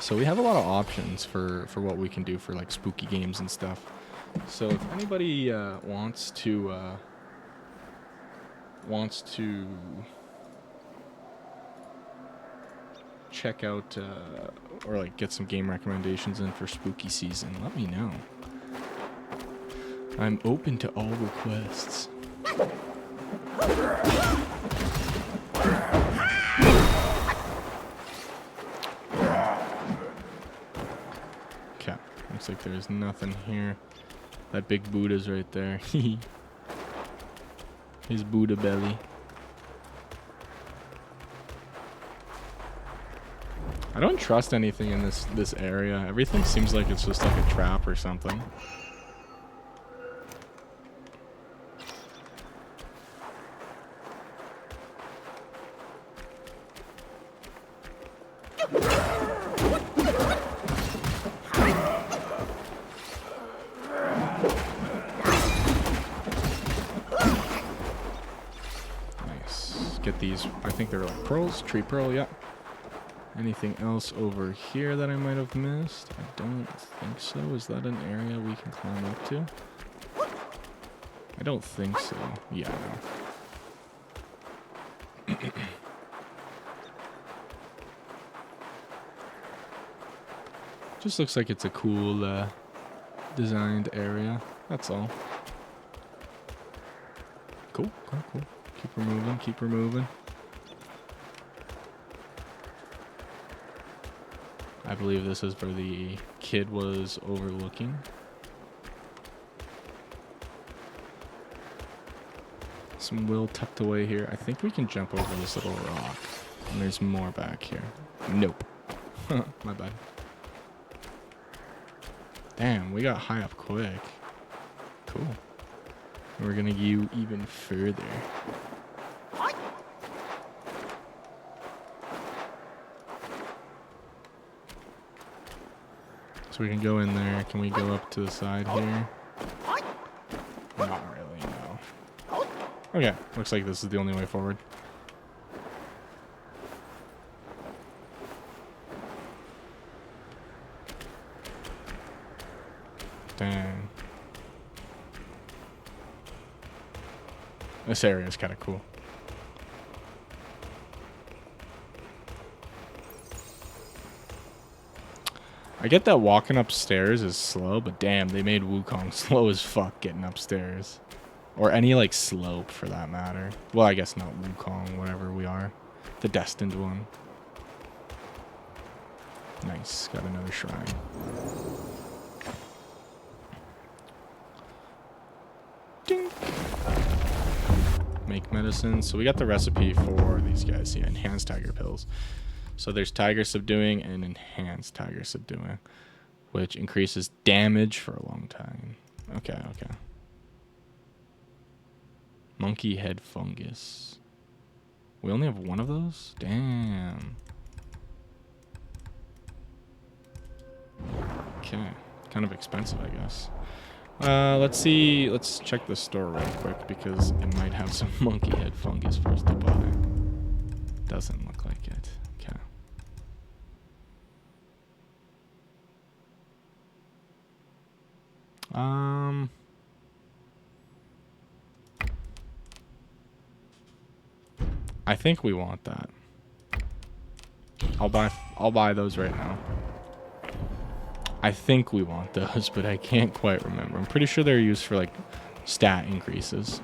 Speaker 1: So we have a lot of options for what we can do for like spooky games and stuff. So if anybody wants to check out or like get some game recommendations in for spooky season, let me know. I'm open to all requests. Okay, looks like there's nothing here. That big Buddha's right there. His Buddha belly. I don't trust anything in this area. Everything seems like it's just like a trap or something. Nice. Get these. I think they're like pearls. Tree pearl, yeah. Anything else over here that I might have missed? I don't think so. Is that an area we can climb up to? I don't think so. Yeah, no. Just looks like it's a cool designed area. That's all. Cool, cool, cool. Keep her moving, keep her moving. I believe this is where the kid was overlooking. Some will tucked away here. I think we can jump over this little rock. And there's more back here. Nope. My bad. Damn, we got high up quick. Cool. We're gonna go even further. So we can go in there. Can we go up to the side here? Not really, no. Okay, looks like this is the only way forward. Dang. This area is kind of cool. I get that walking upstairs is slow, but damn, they made Wukong slow as fuck getting upstairs. Or any, like, slope, for that matter. Well, I guess not Wukong, whatever we are. The destined one. Nice, got another shrine. Ding. Make medicine. So we got the recipe for these guys. Yeah, enhanced tiger pills. So there's tiger subduing and enhanced tiger subduing, which increases damage for a long time. Okay, okay. Monkey head fungus. We only have one of those? Damn. Okay. Kind of expensive, I guess. Let's see. Let's check the store real quick because it might have some monkey head fungus for us to buy. Doesn't look like it. Okay. I think we want that. I'll buy those right now. I think we want those, but I can't quite remember. I'm pretty sure they're used for like stat increases.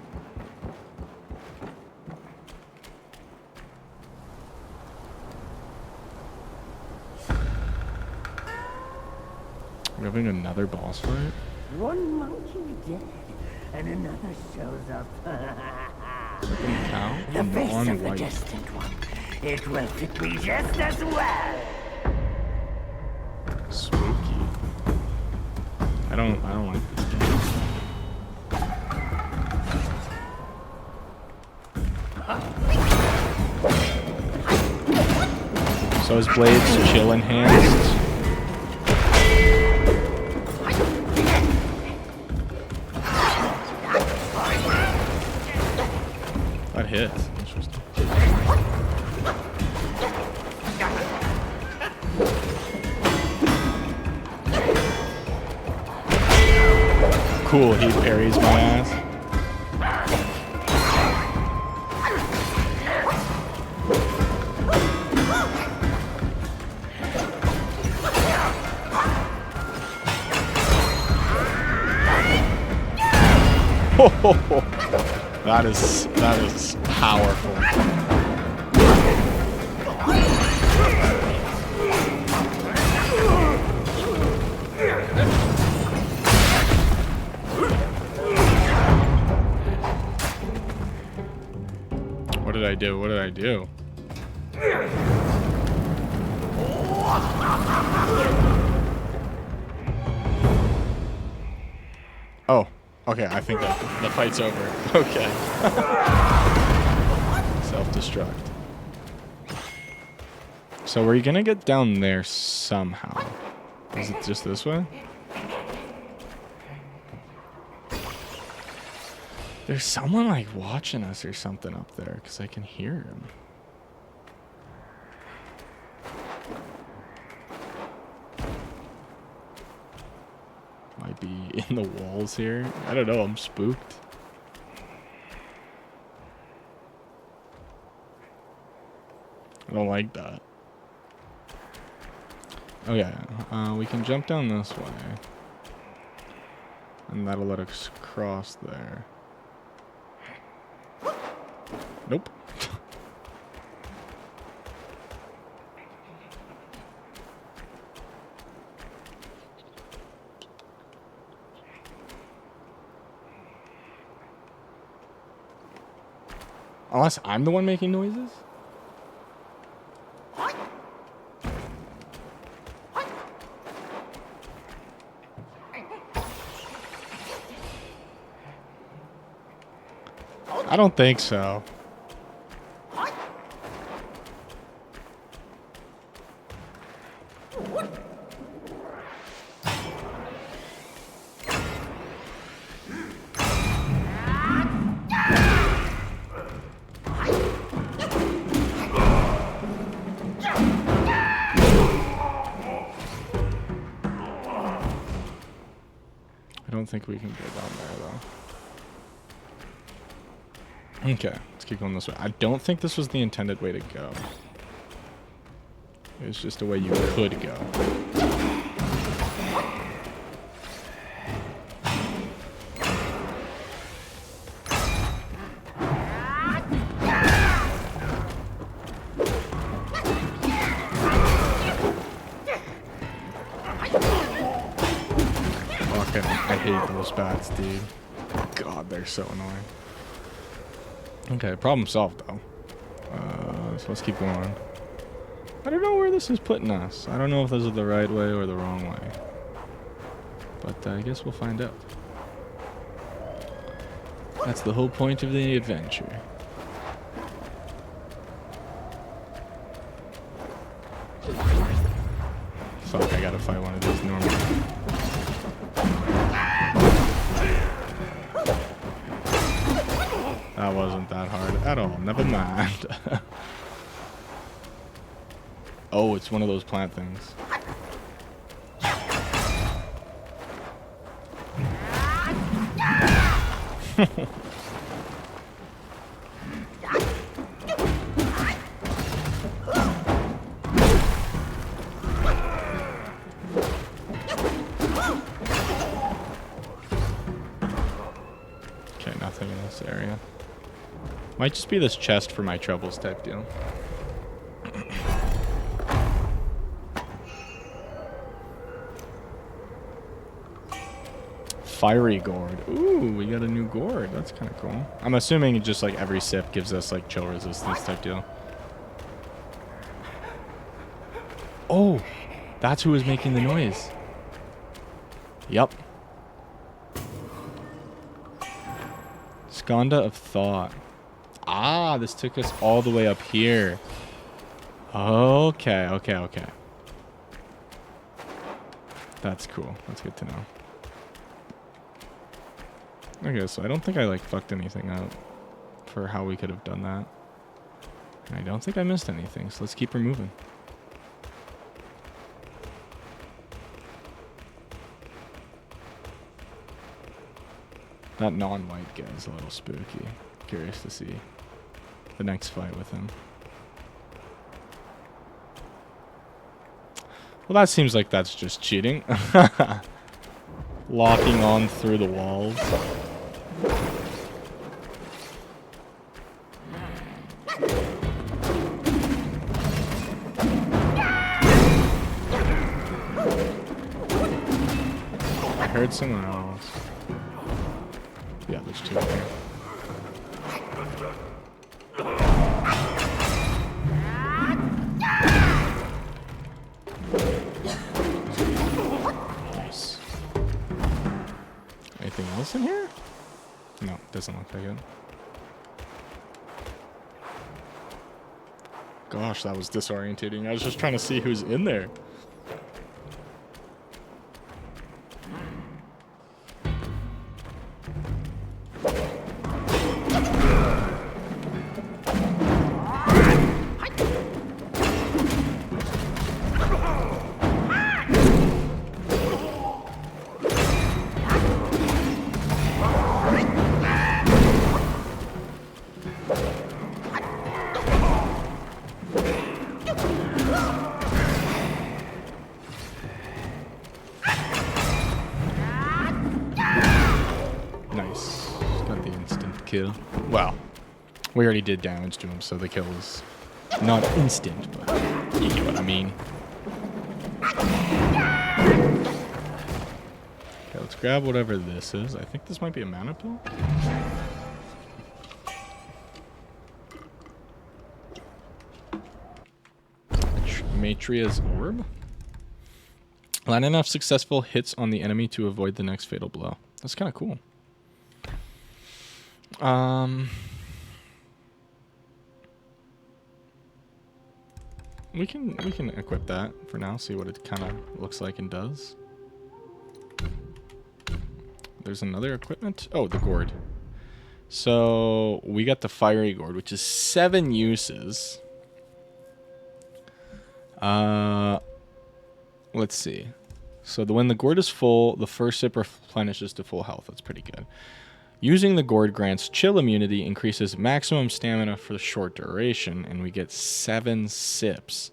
Speaker 1: We're having another boss fight?
Speaker 7: One monkey dead, and another shows up.
Speaker 1: Cow?
Speaker 7: The face of the
Speaker 1: Non-white.
Speaker 7: destined one. It will fit me just as well.
Speaker 1: Spooky. don't like this game. So his blade's chill enhanced. That hits. Interesting. Cool, he parries my ass. That is powerful. What did I do? What did I do? Oh, okay, I think that the fight's over. Okay. Self-destruct. So we're gonna get down there somehow. Is it just this way? There's someone like watching us or something up there because I can hear him. Might be in the walls here. I don't know, I'm spooked. I don't like that. Oh yeah, we can jump down this way. And that'll let us cross there. Nope. Unless I'm the one making noises? I don't think so. I don't think we can go down there, though. Okay, let's keep going this way. I don't think this was the intended way to go. It was just a way you could go. I hate those bats, dude. God, they're so annoying. Okay, problem solved, though. So let's keep going. I don't know where this is putting us. I don't know if this is the right way or the wrong way. But I guess we'll find out. That's the whole point of the adventure. Fuck, I gotta fight one of these normally. That wasn't that hard at all. Never mind. Oh, it's one of those plant things. Okay, nothing in this area. Might just be this chest for my troubles type deal. Fiery gourd. Ooh, we got a new gourd. That's kind of cool. I'm assuming just like every sip gives us like chill resistance type deal. Oh, that's who was making the noise. Yup. Skanda of Thought. Ah, this took us all the way up here. Okay. That's cool. That's good to know. Okay, so I don't think I, like, fucked anything up for how we could have done that. And I don't think I missed anything, so let's keep her moving. That non-white guy is a little spooky. Curious to see the next fight with him. Well, that seems like that's just cheating. Locking on through the walls. I heard someone else. Yeah, there's two here. Nice. Anything else in here? No, doesn't look like it. Gosh, that was disorientating. I was just trying to see who's in there. Nice. Got the instant kill. Well, we already did damage to him, so the kill is not instant, but you get what I mean. Okay, let's grab whatever this is. I think this might be a mana pill. Matria's Orb. Land enough successful hits on the enemy to avoid the next fatal blow. That's kind of cool. We can equip that for now, see what it kind of looks like and does. There's another equipment. Oh, the gourd. So we got the fiery gourd, which is 7 uses. Let's see. So when the gourd is full, the first sip replenishes to full health. That's pretty good. Using the gourd grants chill immunity, increases maximum stamina for the short duration, and we get 7 sips.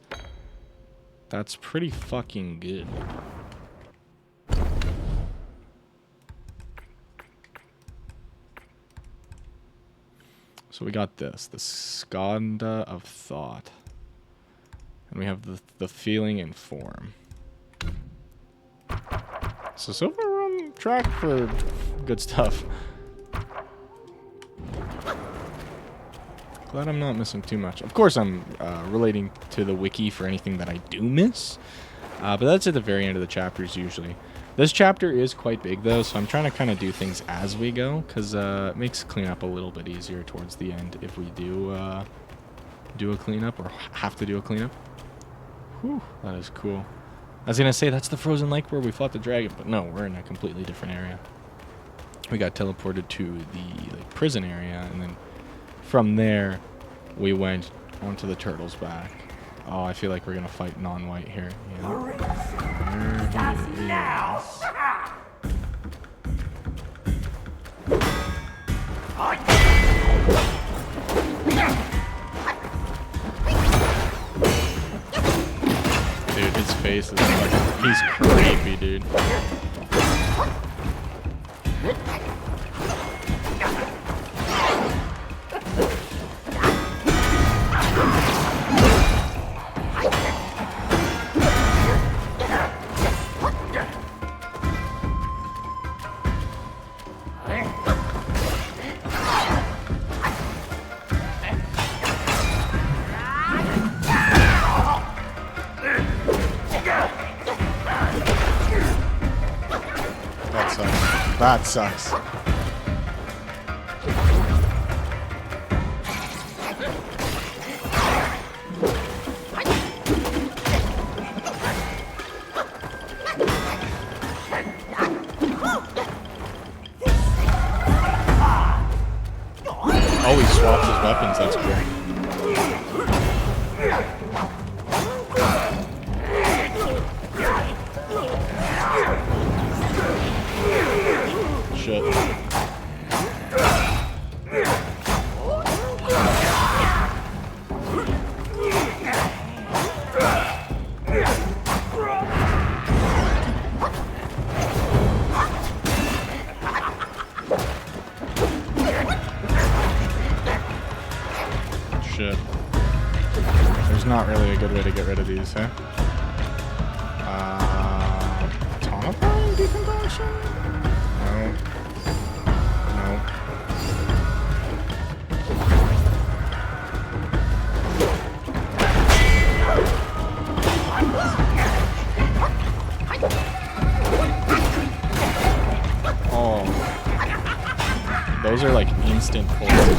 Speaker 1: That's pretty fucking good. So we got this, the Skanda of Thought. And we have the feeling and form. So far we're on track for good stuff. Glad I'm not missing too much. Of course I'm relating to the wiki for anything that I do miss. But that's at the very end of the chapters usually. This chapter is quite big though, so I'm trying to kind of do things as we go. Because it makes cleanup a little bit easier towards the end if we do do a cleanup or have to do a cleanup. Whew, that is cool. I was going to say that's the frozen lake where we fought the dragon, but no, we're in a completely different area. We got teleported to the prison area, and then from there, we went onto the turtle's back. Oh, I feel like we're going to fight non-white here. Yeah. Dude, his face is fucking... He's creepy, dude. That sucks. Oh, he swapped his weapons. That's cool. Shit. Shit. There's not really a good way to get rid of these, huh? Tonifying deconstruction? No. No. Oh. Those are like instant poison.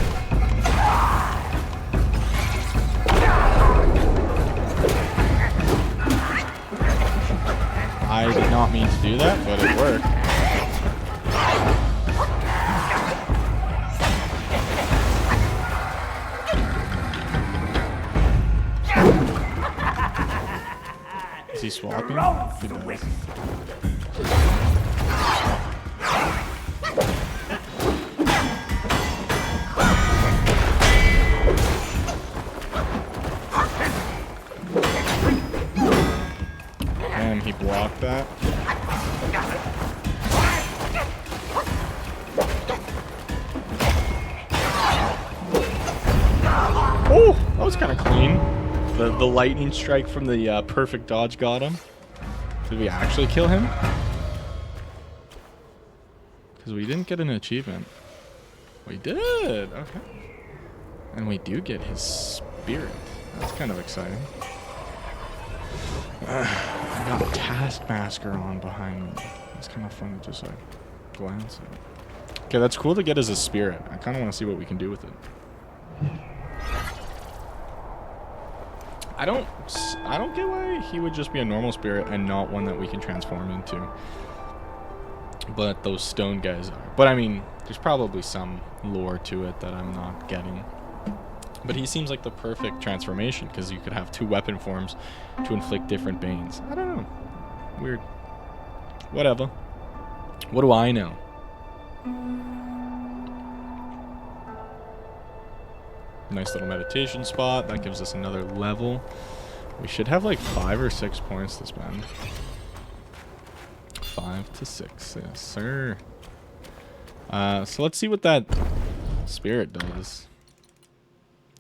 Speaker 1: I did not mean to do that, but it worked. Is he swapping? He does. Damn, he blocked that. Oh, that was kind of clean. The lightning strike from the perfect dodge got him. Did we actually kill him? Because we didn't get an achievement. We did. Okay. And we do get his spirit. That's kind of exciting. I got a Taskmaster on behind me. It's kind of fun to just like glance at. Okay, that's cool to get as a spirit. I kind of want to see what we can do with it. I don't get why he would just be a normal spirit and not one that we can transform into. But those stone guys are. But I mean, there's probably some lore to it that I'm not getting. But he seems like the perfect transformation because you could have 2 weapon forms to inflict different banes. I don't know. Weird. Whatever. What do I know? Nice little meditation spot. That gives us another level. We should have like 5 or 6 points to spend. 5 to 6. Yes, sir. So let's see what that spirit does.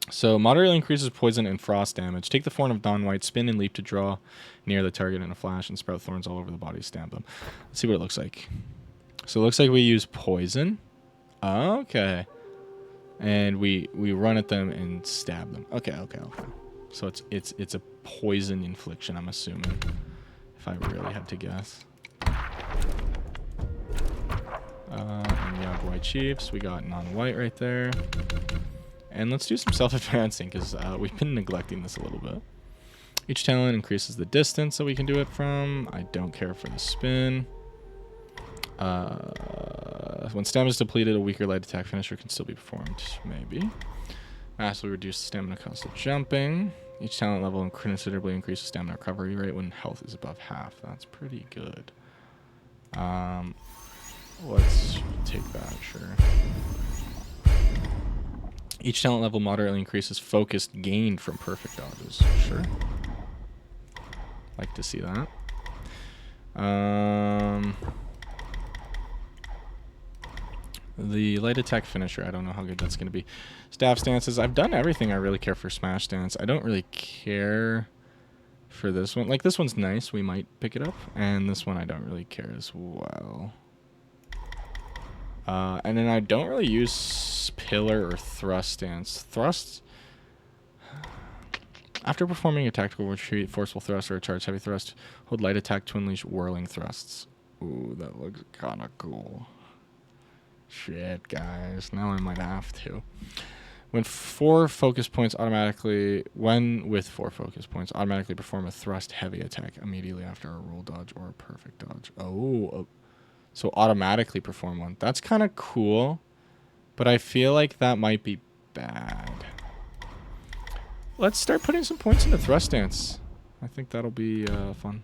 Speaker 1: So, moderately increases poison and frost damage. Take the form of Dawn White, spin and leap to draw near the target in a flash and sprout thorns all over the body, stamp them. Let's see what it looks like. So it looks like we use poison. Okay. And we run at them and stab them. Okay. So it's a poison infliction, I'm assuming. If I really had to guess. And we have white chiefs. We got non-white right there. And let's do some self-advancing, because we've been neglecting this a little bit. Each talent increases the distance that we can do it from. I don't care for the spin. When stamina is depleted, a weaker light attack finisher can still be performed. Maybe. Massively reduce the stamina cost of jumping. Each talent level considerably increases stamina recovery rate when health is above half. That's pretty good. Let's take that, sure. Each talent level moderately increases focused gained from perfect dodges. Sure. Like to see that. The light attack finisher, I don't know how good that's going to be. Staff stances, I've done everything I really care for smash stance. I don't really care for this one. Like, this one's nice, we might pick it up. And this one I don't really care as well. And then I don't really use pillar or thrust stance. Thrust, after performing a tactical retreat, forceful thrust, or a charge heavy thrust, hold light attack to unleash whirling thrusts. Ooh, that looks kind of cool. Shit, guys. Now I might have to. When with 4 focus points, automatically perform a thrust heavy attack immediately after a roll dodge or a perfect dodge. Oh, so automatically perform one. That's kind of cool, but I feel like that might be bad. Let's start putting some points into thrust stance. I think that'll be fun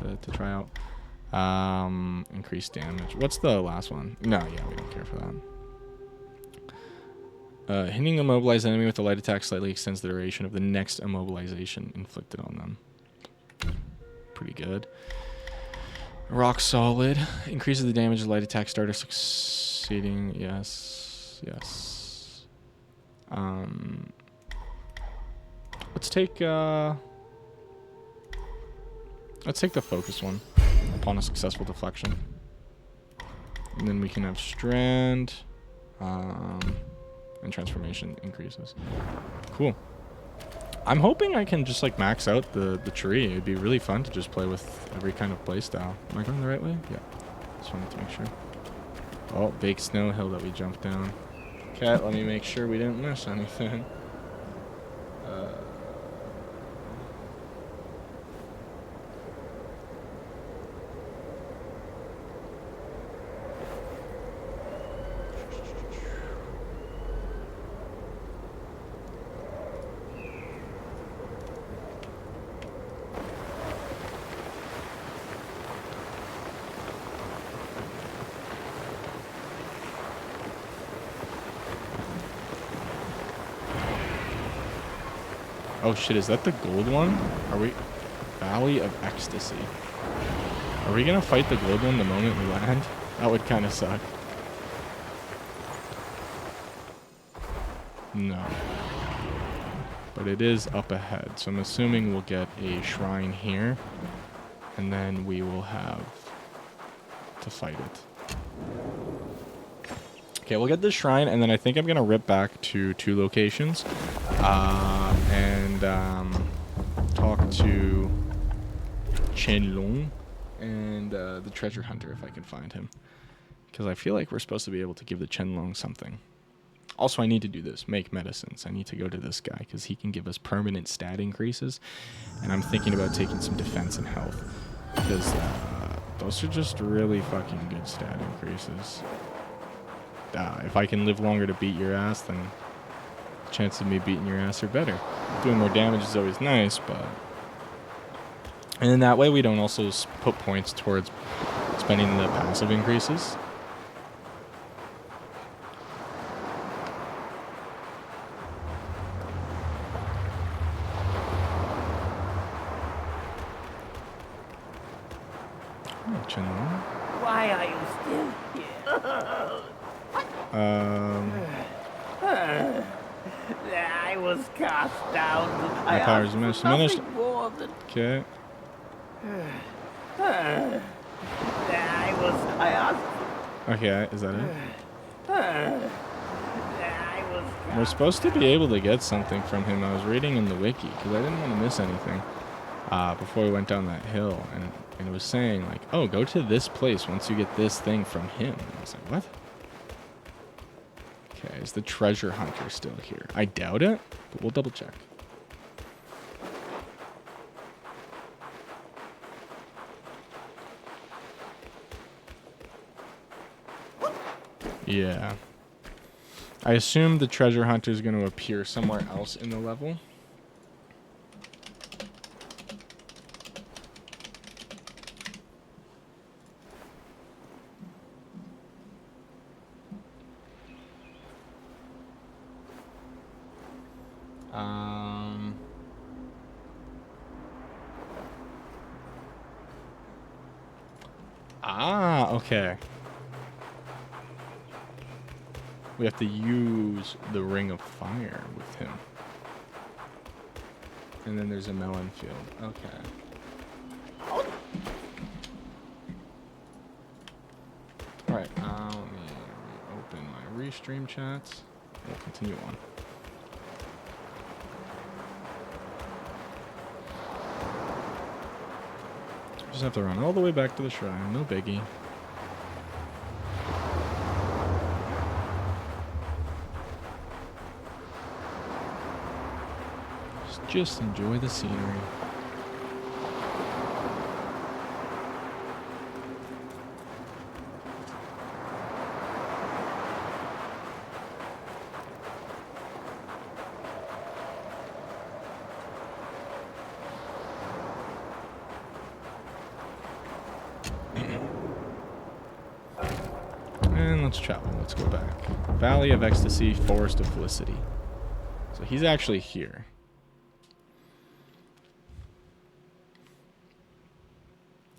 Speaker 1: to try out. Increased damage. What's the last one? No, yeah, we don't care for that. Hitting a immobilized enemy with a light attack slightly extends the duration of the next immobilization inflicted on them. Pretty good. Rock solid. Increases the damage of light attack starter succeeding. Yes. Yes. Let's take the focus one upon a successful deflection. And then we can have strand. And transformation increases. Cool. I'm hoping I can just like max out the tree. It'd be really fun to just play with every kind of play style. Am I going the right way? Yeah. Just wanted to make sure. Oh, big snow hill that we jumped down. Cat, let me make sure we didn't miss anything. Oh shit, is that the gold one? Are we... Valley of Ecstasy. Are we gonna fight the gold one the moment we land? That would kind of suck. No. But it is up ahead, so I'm assuming we'll get a shrine here. And then we will have to fight it. Okay, we'll get this shrine, and then I think I'm gonna rip back to 2 locations. And talk to Qianlong and the treasure hunter if I can find him, because I feel like we're supposed to be able to give the Qianlong something. Also, I need to do this, make medicines. I need to go to this guy because he can give us permanent stat increases, and I'm thinking about taking some defense and health because those are just really fucking good stat increases. If I can live longer to beat your ass, then the chances of me beating your ass are better. Doing more damage is always nice, but... And then that way we don't also put points towards spending the passive increases. Oh, Qianlong.
Speaker 7: Why are you still here? I was cast down.
Speaker 1: My powers diminished. Diminished.
Speaker 7: More than
Speaker 1: Okay.
Speaker 7: I asked.
Speaker 1: Okay, is that it?
Speaker 7: I was.
Speaker 1: We're supposed to be able to get something from him. I was reading in the wiki because I didn't want to miss anything before we went down that hill, and it was saying like, oh, go to this place once you get this thing from him. And I was like, what? Okay, is the treasure hunter still here? I doubt it, but we'll double check. Yeah. I assume the treasure hunter is going to appear somewhere else in the level. Okay. We have to use the Ring of Fire with him. And then there's a melon field. Okay. Alright, let me open my restream chats. We'll continue on. Just have to run all the way back to the shrine, no biggie. just enjoy the scenery. And let's travel. Let's go back. Valley of Ecstasy, Forest of Felicity. So he's actually here.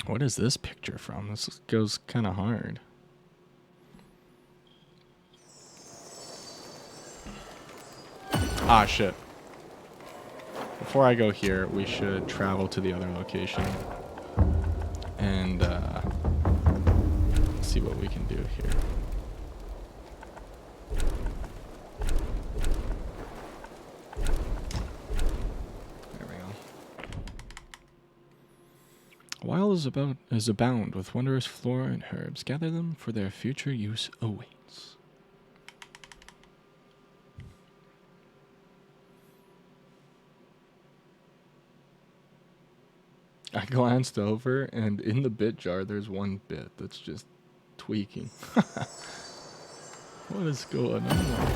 Speaker 1: What is this picture from? This goes kind of hard. Ah, shit. Before I go here, we should travel to the other location. And, see what we can do here. There we go. Wild is abound with wondrous flora and herbs. Gather them, for their future use awaits. I glanced over, and in the bit jar, there's one bit that's just tweaking. What is going on?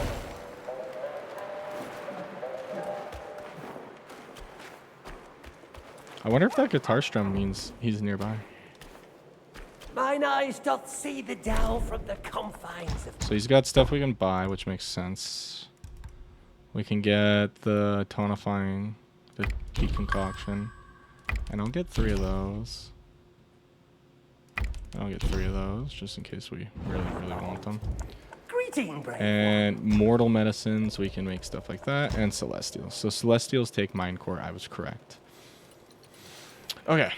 Speaker 1: I wonder if that guitar strum means he's nearby.
Speaker 7: Mine eyes doth see the Dow from the confines of...
Speaker 1: So he's got stuff we can buy, which makes sense. We can get the tonifying, the key concoction. And I'll get 3 of those. I'll get 3 of those, just in case we really, really want them.
Speaker 7: Greeting, brave.
Speaker 1: And mortal medicines, we can make stuff like that. And celestials. So celestials take mind core, I was correct. Okay.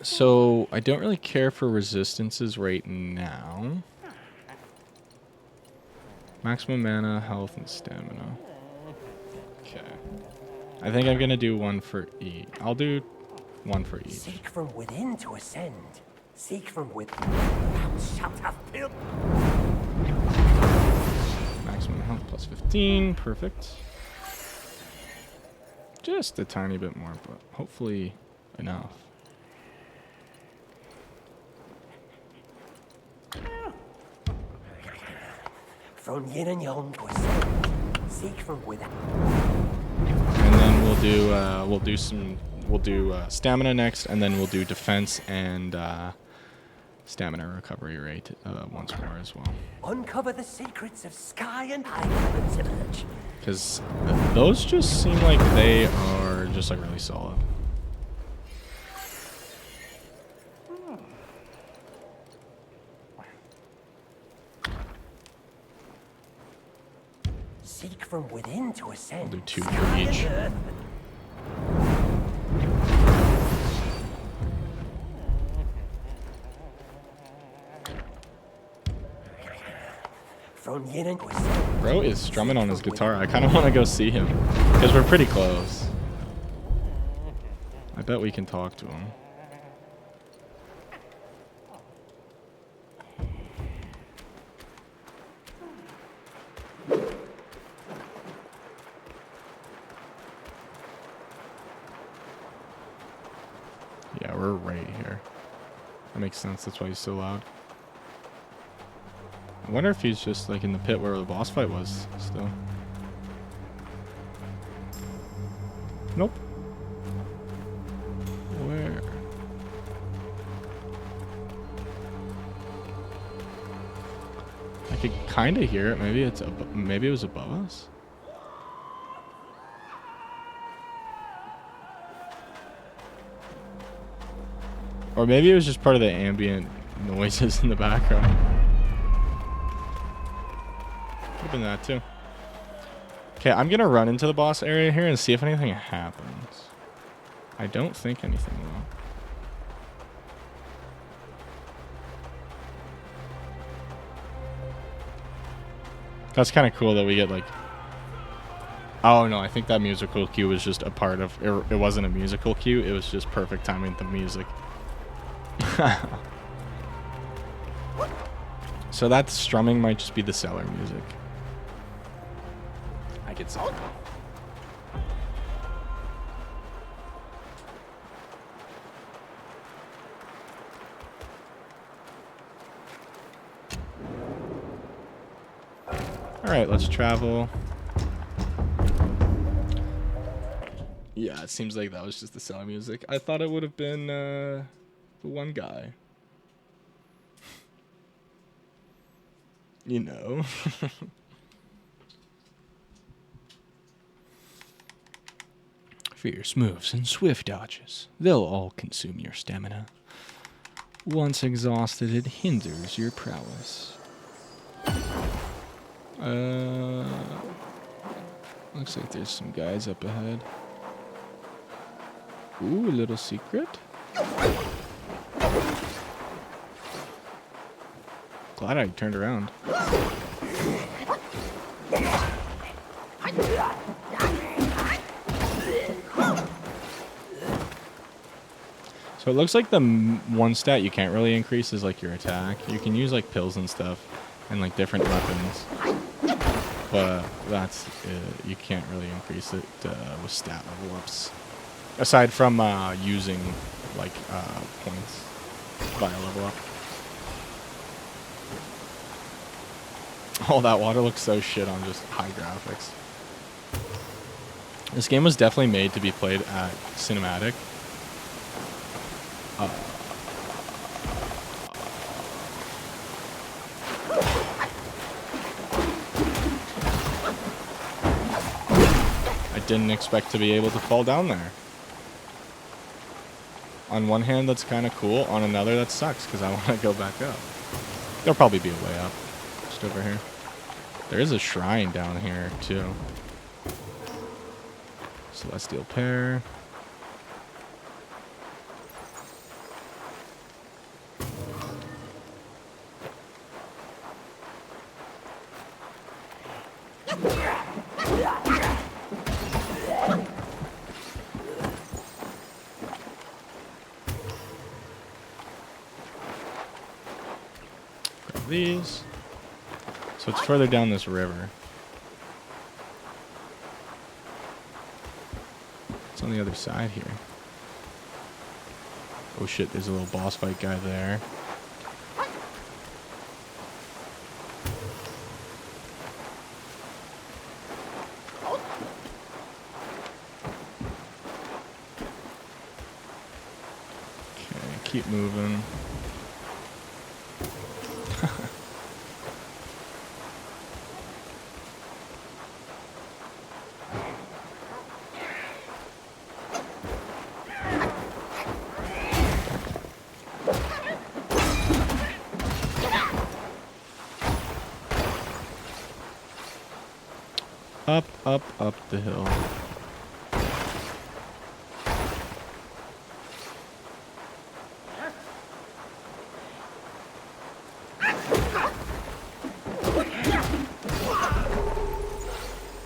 Speaker 1: So I don't really care for resistances right now. Maximum mana, health, and stamina. Okay. I think I'm gonna do 1 for each. I'll do 1 for each.
Speaker 7: Seek from within to ascend. Seek from within. Thou shalt have built.
Speaker 1: Maximum health plus 15. Perfect. Just a tiny bit more, but hopefully enough.
Speaker 7: From yin and yang to ascend. Seek from within.
Speaker 1: And then we'll do stamina next, and then we'll do defense and stamina recovery rate once more as well.
Speaker 7: Uncover the secrets of sky and high heavens emerge.
Speaker 1: Because those just seem like they are just like really solid.
Speaker 7: Seek from within to ascend.
Speaker 1: We'll do 2 for each.
Speaker 7: From yin and ascend.
Speaker 1: Bro is strumming on his guitar. I kind of want to go see him because we're pretty close. I bet we can talk to him. Yeah, we're right here. That makes sense. That's why he's so loud. I wonder if he's just like in the pit where the boss fight was still. Nope. Where? I could kind of hear it. Maybe it's maybe it was above us. Or maybe it was just part of the ambient noises in the background. Could have been that too. Okay, I'm gonna run into the boss area here and see if anything happens. I don't think anything will. That's kind of cool that we get like... Oh no, I think that musical cue was just a part of... It wasn't a musical cue, it was just perfect timing with the music. So that strumming might just be the cellar music. I could see. Alright, let's travel. Yeah, it seems like that was just the sound music. I thought it would have been the one guy. You know. Fierce moves and swift dodges. They'll all consume your stamina. Once exhausted, it hinders your prowess. Looks like there's some guys up ahead. Ooh, a little secret. Glad I turned around. So it looks like the one stat you can't really increase is like your attack. You can use like pills and stuff and like different weapons, but that's you can't really increase it with stat level ups. Aside from using like points via level up. Oh, that water looks so shit on just high graphics. This game was definitely made to be played at cinematic. I didn't expect to be able to fall down there. On one hand, that's kind of cool. On another, that sucks because I want to go back up. There'll probably be a way up. Just over here. There is a shrine down here, too. Celestial Pear. Grab these. So it's further down this river. It's on the other side here. Oh shit, there's a little boss fight guy there. Okay, keep moving. Up, up, up the hill.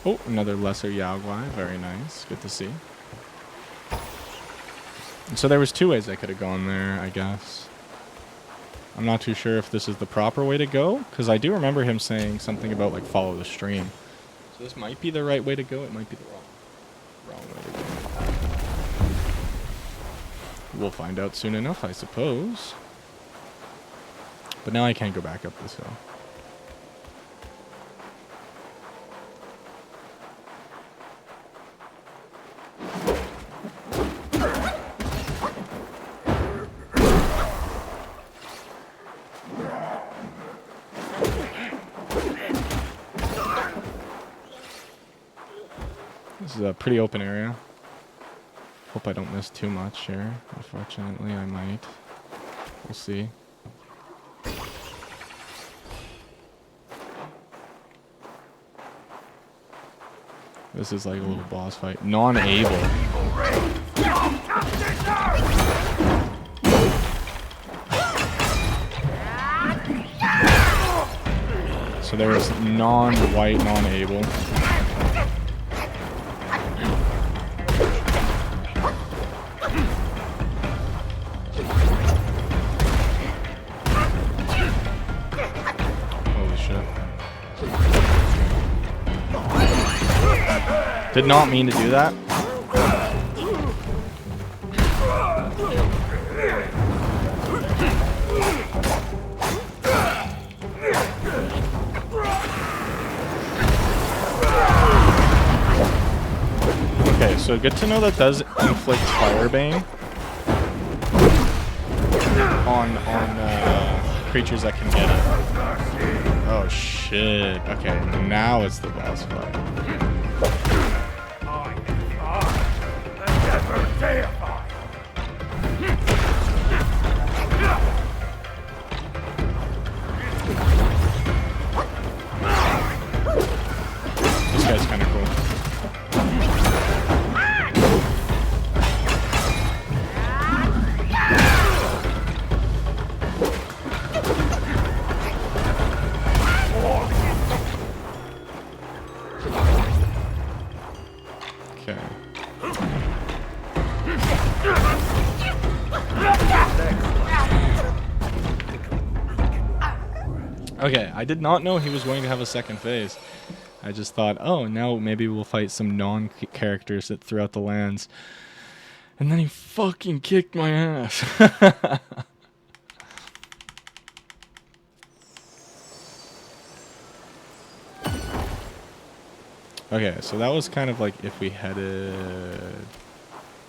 Speaker 1: Oh, another lesser Yaogwai. Very nice. Good to see. And so there was two ways I could have gone there, I guess. I'm not too sure if this is the proper way to go, because I do remember him saying something about, like, follow the stream. So this might be the right way to go. It might be the wrong way to go. We'll find out soon enough, I suppose. But now I can't go back up this hill. This is a pretty open area. Hope I don't miss too much here. Unfortunately, I might. We'll see. This is like a little boss fight. Non-able. So there's non-white, non-able. Did not mean to do that. so good to know that does inflict Firebane on creatures that can get it. Oh shit. Okay, now it's the boss fight. This guy's kind of cool. Okay. Okay, I did not know he was going to have a second phase. I just thought, oh, now maybe we'll fight some non-characters that throughout the lands. And then he fucking kicked my ass. Okay, so that was kind of like if we headed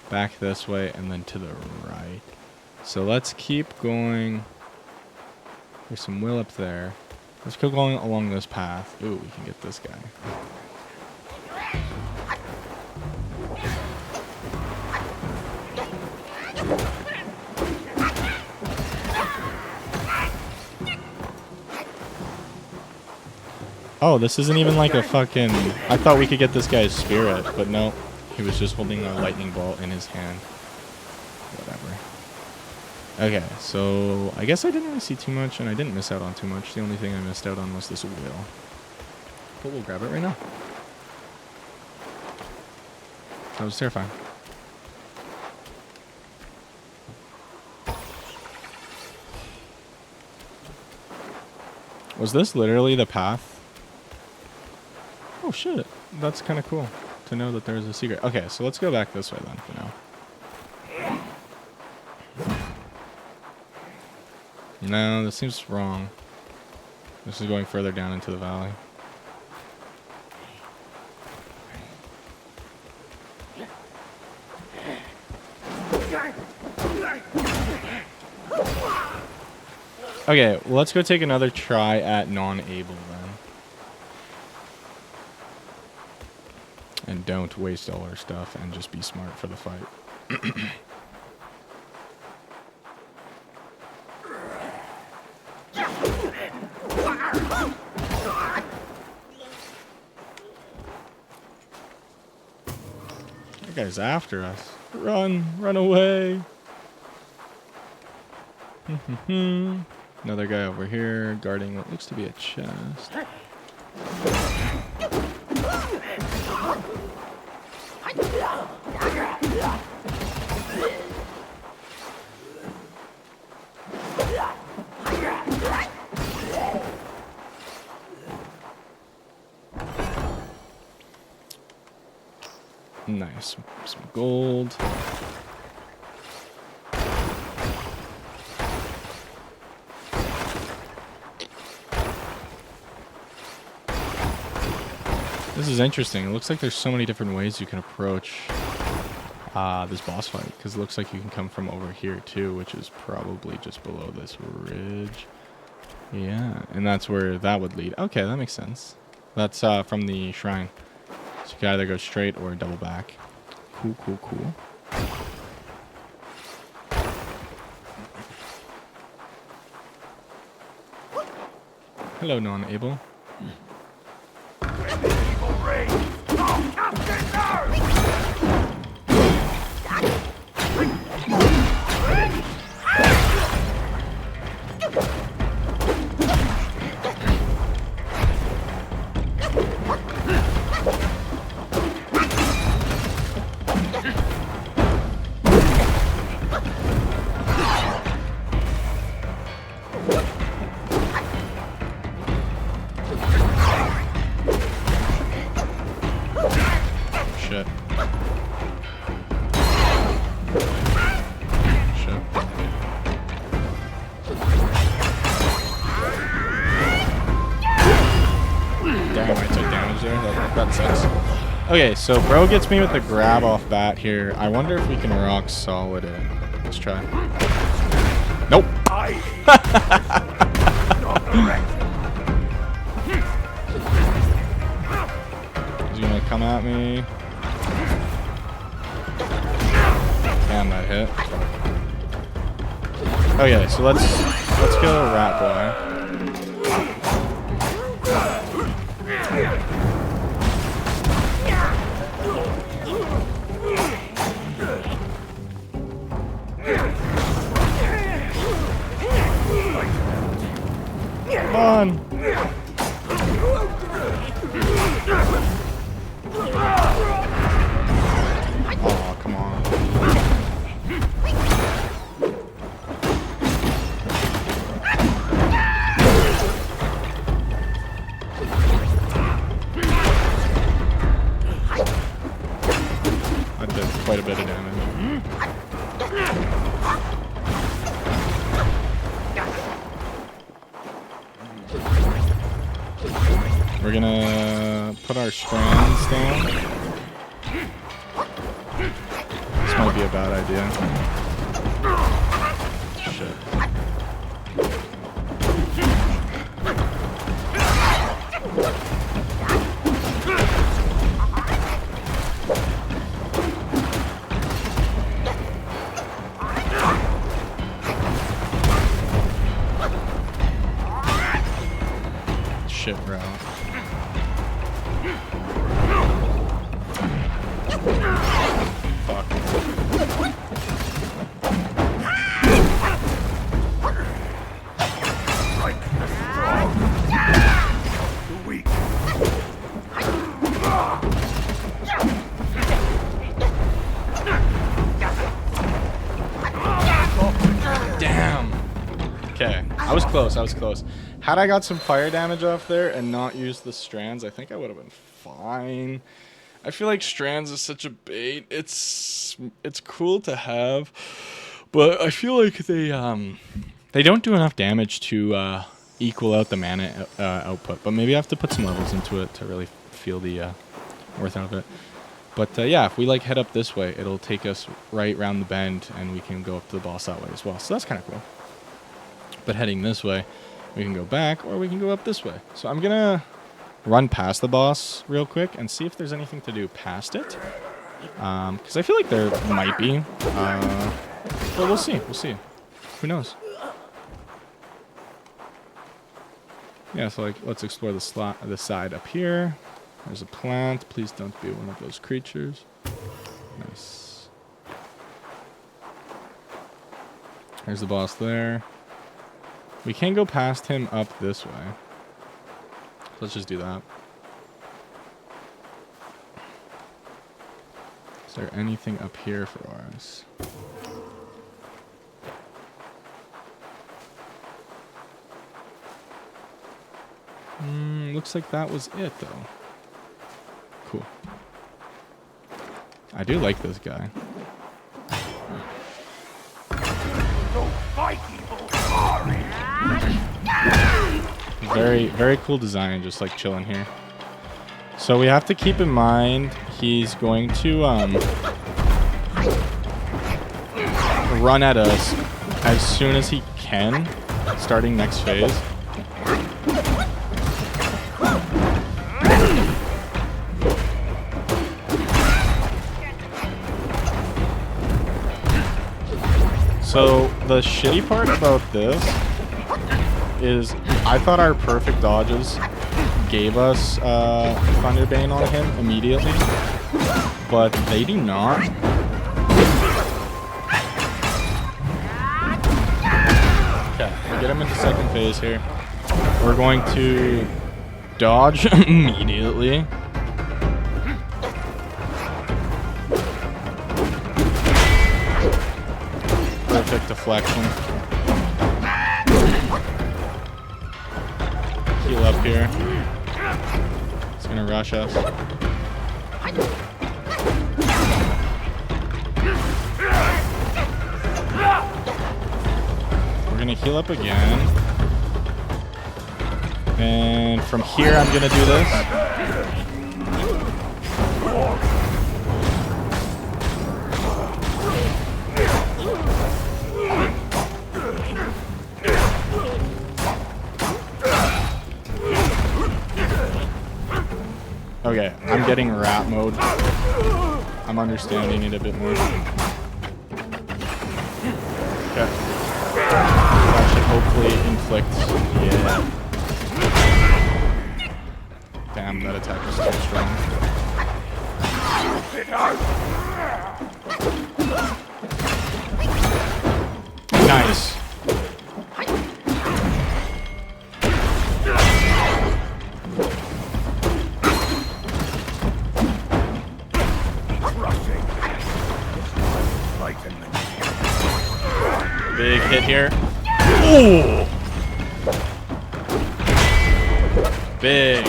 Speaker 1: back this way and then to the right. So let's keep going. There's some will up there. Let's keep going along this path. Ooh, we can get this guy. Oh, this isn't even like a fucking... I thought we could get this guy's spirit, but no. He was just holding a lightning bolt in his hand. Whatever. Okay, so I guess I didn't really see too much, and I didn't miss out on too much. The only thing I missed out on was this wheel. But we'll grab it right now. That was terrifying. Was this literally the path? Oh shit, that's kind of cool to know that there's a secret. Okay, so let's go back this way then for now. No, this seems wrong. This is going further down into the valley. Okay, well, let's go take another try at non-able then. And don't waste all our stuff and just be smart for the fight. That guy's after us. Run! Run away! Another guy over here guarding what looks to be a chest. Nice. Some gold. This is interesting. It looks like there's so many different ways you can approach this boss fight, because it looks like you can come from over here too, which is probably just below this ridge. Yeah, and that's where that would lead. Okay, that makes sense. That's from the shrine. So you can either go straight or double back. Cool, cool, cool. Hello, non-able. Damn, I took damage there. That sucks. Okay, so bro gets me with the grab off bat here. I wonder if we can rock solid it. Let's try. Nope. He's gonna come at me. Damn, that hit. Okay, so let's go rat boy. Come on. Oh, come on. That did quite a bit of damage. We're gonna put our strands down. This might be a bad idea. Shit. Shit, bro. Fuck. Damn. Okay, I was close. I was close. Had I got some fire damage off there and not used the strands, I think I would have been fine. I feel like strands is such a bait. It's cool to have, but I feel like they don't do enough damage to equal out the mana output. But maybe I have to put some levels into it to really feel the worth out of it. But yeah, if we like head up this way, it'll take us right around the bend, and we can go up to the boss that way as well. So that's kind of cool. But heading this way, we can go back, or we can go up this way. So I'm gonna run past the boss real quick and see if there's anything to do past it. Because I feel like there might be. But we'll see. We'll see. Who knows? Yeah, so like, let's explore the side up here. There's a plant. Please don't be one of those creatures. Nice. There's the boss there. We can go past him up this way. Let's just do that. Is there anything up here for us? Looks like that was it, though. Cool. I do like this guy. Very, very cool design, just like chilling here. So we have to keep in mind he's going to run at us as soon as he can, starting next phase. So the shitty part about this is I thought our perfect dodges gave us Thunderbane on him immediately, but they do not. Okay, we get him into second phase here. We're going to dodge immediately. Perfect deflection. Heal up here. It's gonna rush us. We're gonna heal up again. And from here I'm gonna do this. Okay, I'm getting rat mode. I'm understanding it a bit more. Okay. That should hopefully inflict. Yeah. Damn, that attack was so strong. Nice. Big hit here. Ooh! Big.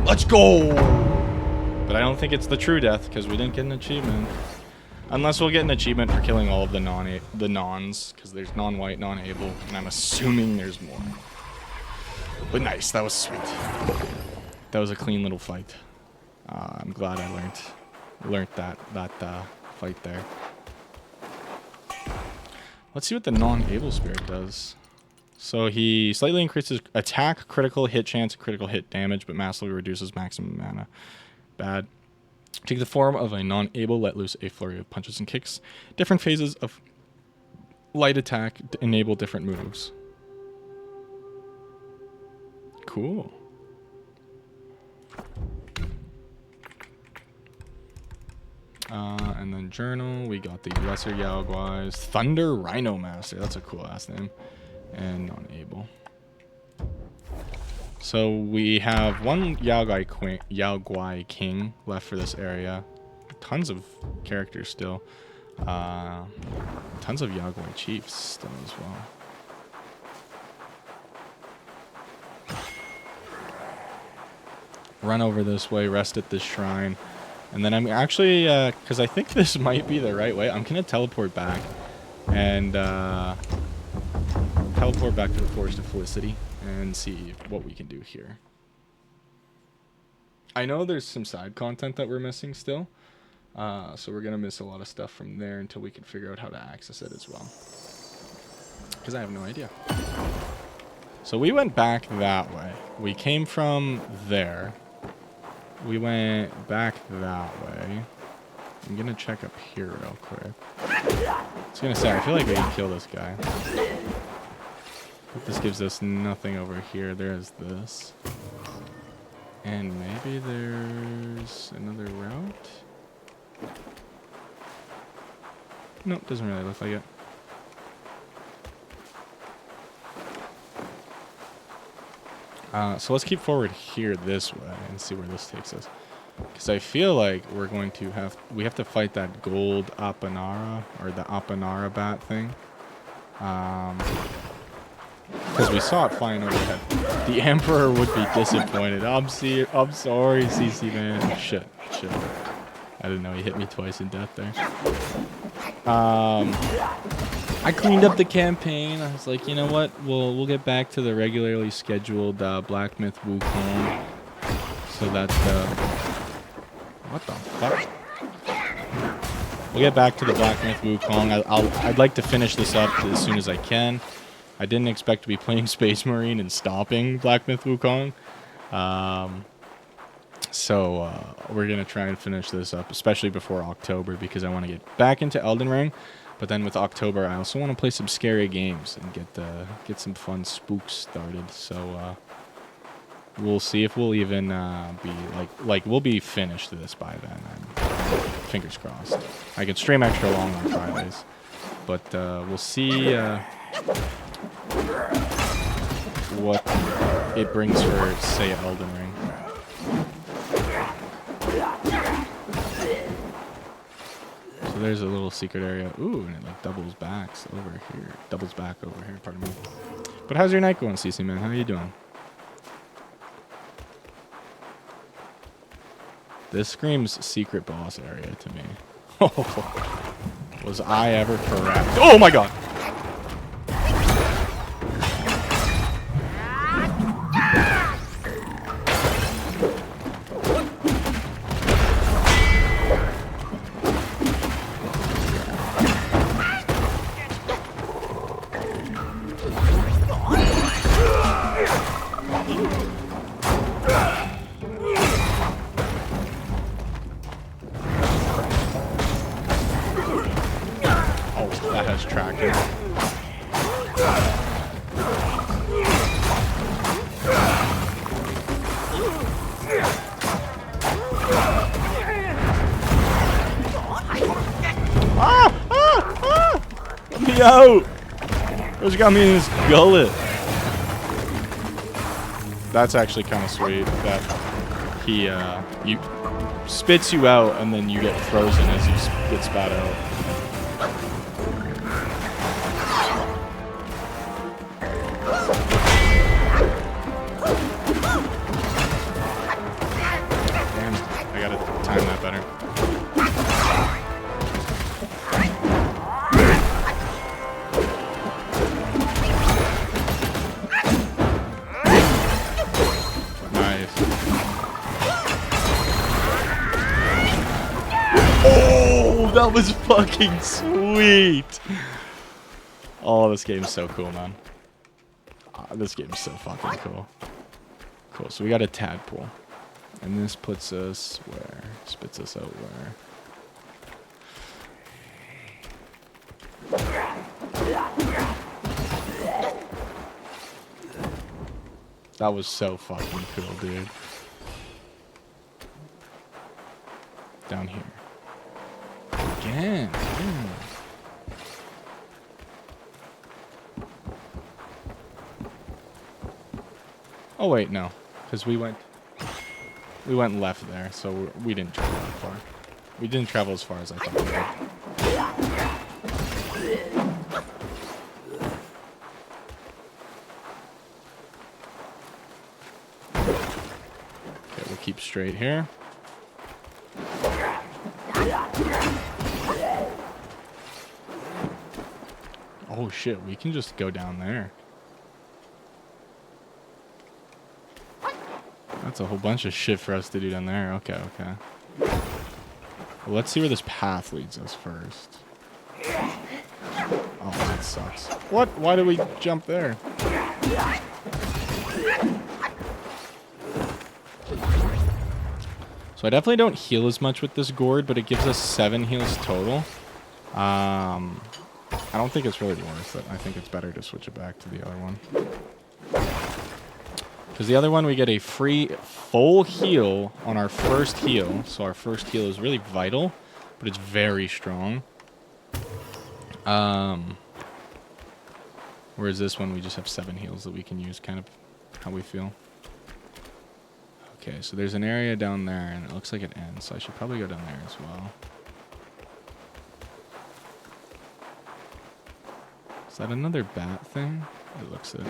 Speaker 1: Let's go! But I don't think it's the true death because we didn't get an achievement. Unless we'll get an achievement for killing all of the nons, because there's non-white, non-able, and I'm assuming there's more. But nice, that was sweet. That was a clean little fight. I'm glad I learned that fight there. Let's see what the non-able spirit does. So he slightly increases attack, critical hit chance, and critical hit damage, but massively reduces maximum mana. Bad. Take the form of a non-able, let loose a flurry of punches and kicks. Different phases of light attack enable different moves. Cool. And then journal, we got the lesser Yaoguais. Thunder Rhino Master, that's a cool ass name. And non-able. So we have one Yaoguai King left for this area. Tons of characters still. Tons of Yaoguai Chiefs still as well. Run over this way, rest at this shrine. And then I'm actually, because I think this might be the right way, I'm going to teleport back. And teleport back to the Forest of Felicity and see what we can do here. I know there's some side content that we're missing still. So we're going to miss a lot of stuff from there until we can figure out how to access it as well. Because I have no idea. So we went back that way. We came from there. We went back that way. I'm going to check up here real quick. I was going to say, I feel like we can kill this guy. But this gives us nothing over here. There's this. And maybe there's another route? Nope, doesn't really look like it. So let's keep forward here this way and see where this takes us. Because I feel like we're going to we have to fight that gold Apanara, or the Apanara bat thing. Because we saw it flying overhead. The Emperor would be disappointed. I'm sorry, CC man. Shit. I didn't know he hit me twice in death there. I cleaned up the campaign. I was like, you know what? We'll get back to the regularly scheduled Black Myth Wukong. So that's what the fuck? We'll get back to the Black Myth Wukong. I'd like to finish this up as soon as I can. I didn't expect to be playing Space Marine and stopping Black Myth Wukong. So we're going to try and finish this up, especially before October, because I want to get back into Elden Ring. But then with October, I also want to play some scary games and get some fun spooks started. So we'll see if we'll even be we'll be finished this by then. Fingers crossed. I can stream extra long on Fridays, but we'll see what it brings for, say, Elden Ring. So there's a little secret area. Ooh, and it like doubles back over here. Pardon me. But how's your night going, CC man? How are you doing? This screams secret boss area to me. Was I ever correct? Oh my god! out! Those got me in his gullet. That's actually kind of sweet that he spits you out and then you get frozen as you get spat out. Damn, I gotta time that better. That was fucking sweet. Oh, this game is so cool, man. This game is so fucking cool. Cool, so we got a tadpole. And this puts us where? Spits us out where? That was so fucking cool, dude. Down here. Again. Oh wait, no, because we went left there, so we didn't travel that far. We didn't travel as far as I thought we would. Okay, we'll keep straight here. Oh shit, we can just go down there. That's a whole bunch of shit for us to do down there. Okay, okay. Well, let's see where this path leads us first. Oh, that sucks. What? Why did we jump there? So I definitely don't heal as much with this gourd, but it gives us 7 heals total. I don't think it's really worth it. I think it's better to switch it back to the other one. Because the other one, we get a free full heal on our first heal. So our first heal is really vital, but it's very strong. Whereas this one, we just have 7 heals that we can use, kind of how we feel. Okay, so there's an area down there, and it looks like it ends. So I should probably go down there as well. Is that another bat thing? It looks it.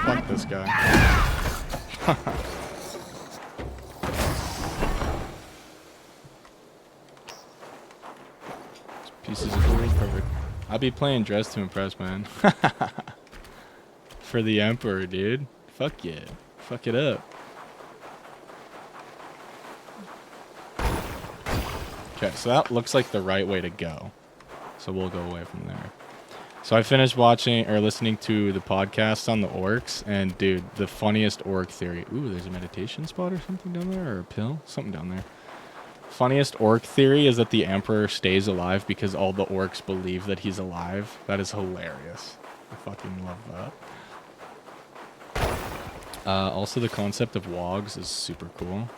Speaker 1: Fuck this guy. Pieces of gold, perfect. I'll be playing Dress to Impress, man. For the Emperor, dude. Fuck yeah. Fuck it up. Okay, so that looks like the right way to go. So we'll go away from there. So I finished watching or listening to the podcast on the orcs, and dude, the funniest orc theory. Ooh, there's a meditation spot or something down there, or a pill? Something down there. Funniest orc theory is that the Emperor stays alive because all the orcs believe that he's alive. That is hilarious. I fucking love that. Also, the concept of wogs is super cool.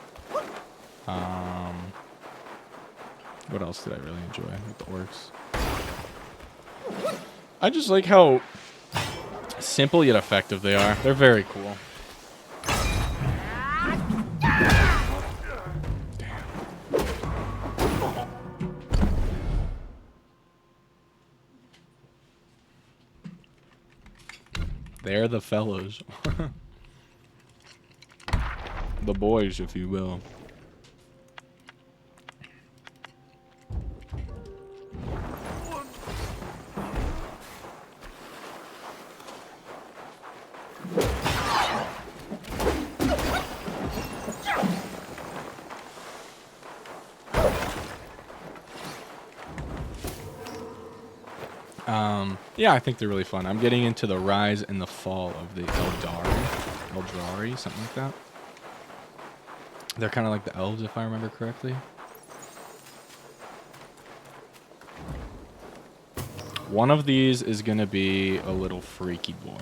Speaker 1: What else did I really enjoy with the orcs? I just like how simple yet effective they are. They're very cool. They're the fellows. The boys, if you will. Yeah, I think they're really fun. I'm getting into the rise and the fall of the Eldrari, something like that. They're kind of like the elves, if I remember correctly. One of these is going to be a little freaky boy.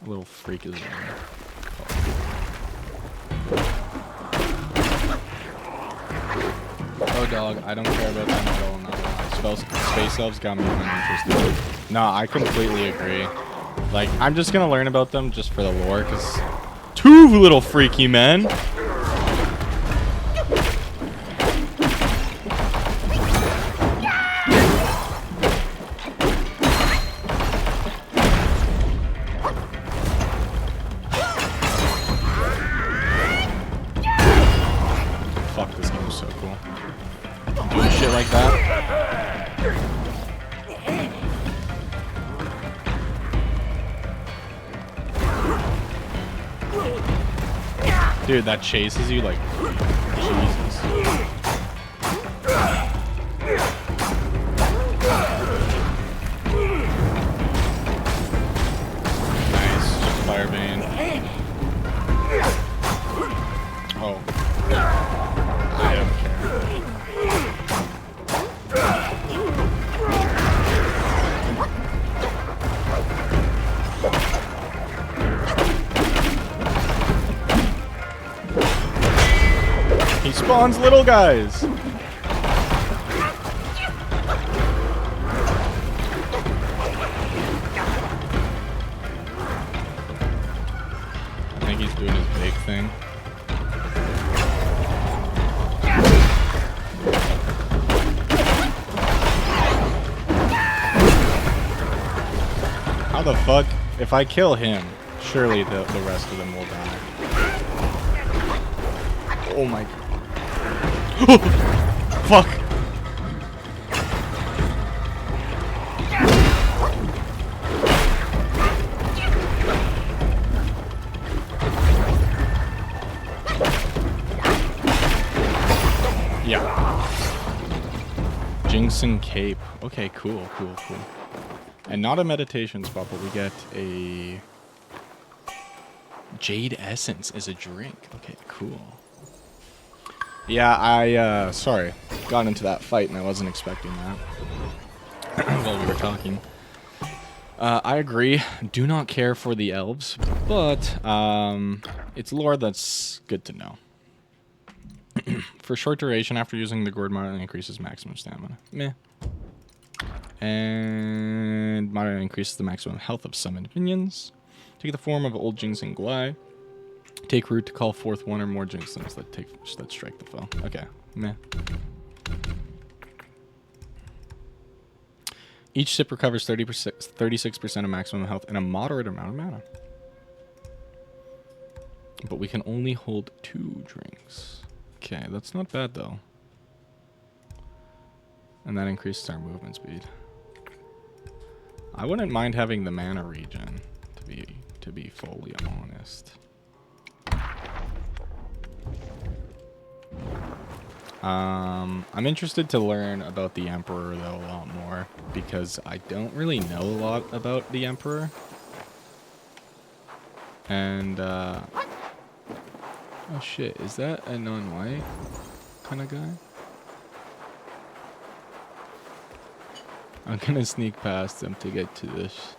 Speaker 1: A little freaky boy. Oh, dog, I don't care about them at all. Not gonna lie. Space elves got me uninterested. No, I completely agree. Like, I'm just going to learn about them just for the lore, because 2 little freaky men. Fuck, this game is so cool. Doing shit like that. Dude, that chases you like Jesus. Nice. Firebane. Oh. I don't care. He spawns little guys. I think he's doing his big thing. How the fuck? If I kill him, surely the rest of them will die. Oh my god. Fuck. Yeah. Jinxing Cape. Okay, cool. And not a meditation spot, but we get a Jade Essence as a drink. Okay, cool. Yeah, sorry. Got into that fight and I wasn't expecting that while we were talking. I agree. Do not care for the elves, but it's lore that's good to know. For short duration, after using the gourd model, increases maximum stamina. Meh. And model increases the maximum health of summoned minions. Take the form of old Jinxing Guai. Take root to call forth one or more Jinxlings that strike the foe. Okay. Meh. Each sip recovers 36% of maximum health and a moderate amount of mana. But we can only hold 2 drinks. Okay, that's not bad though. And that increases our movement speed. I wouldn't mind having the mana regen, to be fully honest. I'm interested to learn about the Emperor though a lot more, because I don't really know a lot about the Emperor. And oh shit, is that a non-white kind of guy? I'm gonna sneak past him to get to this.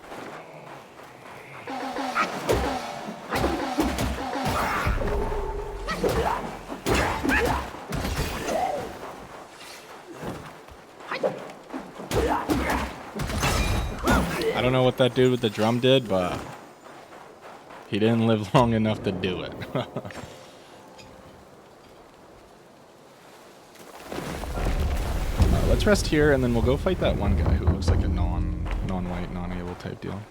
Speaker 1: I don't know what that dude with the drum did, but he didn't live long enough to do it. Let's rest here, and then we'll go fight that one guy who looks like a non-white, non-able type deal.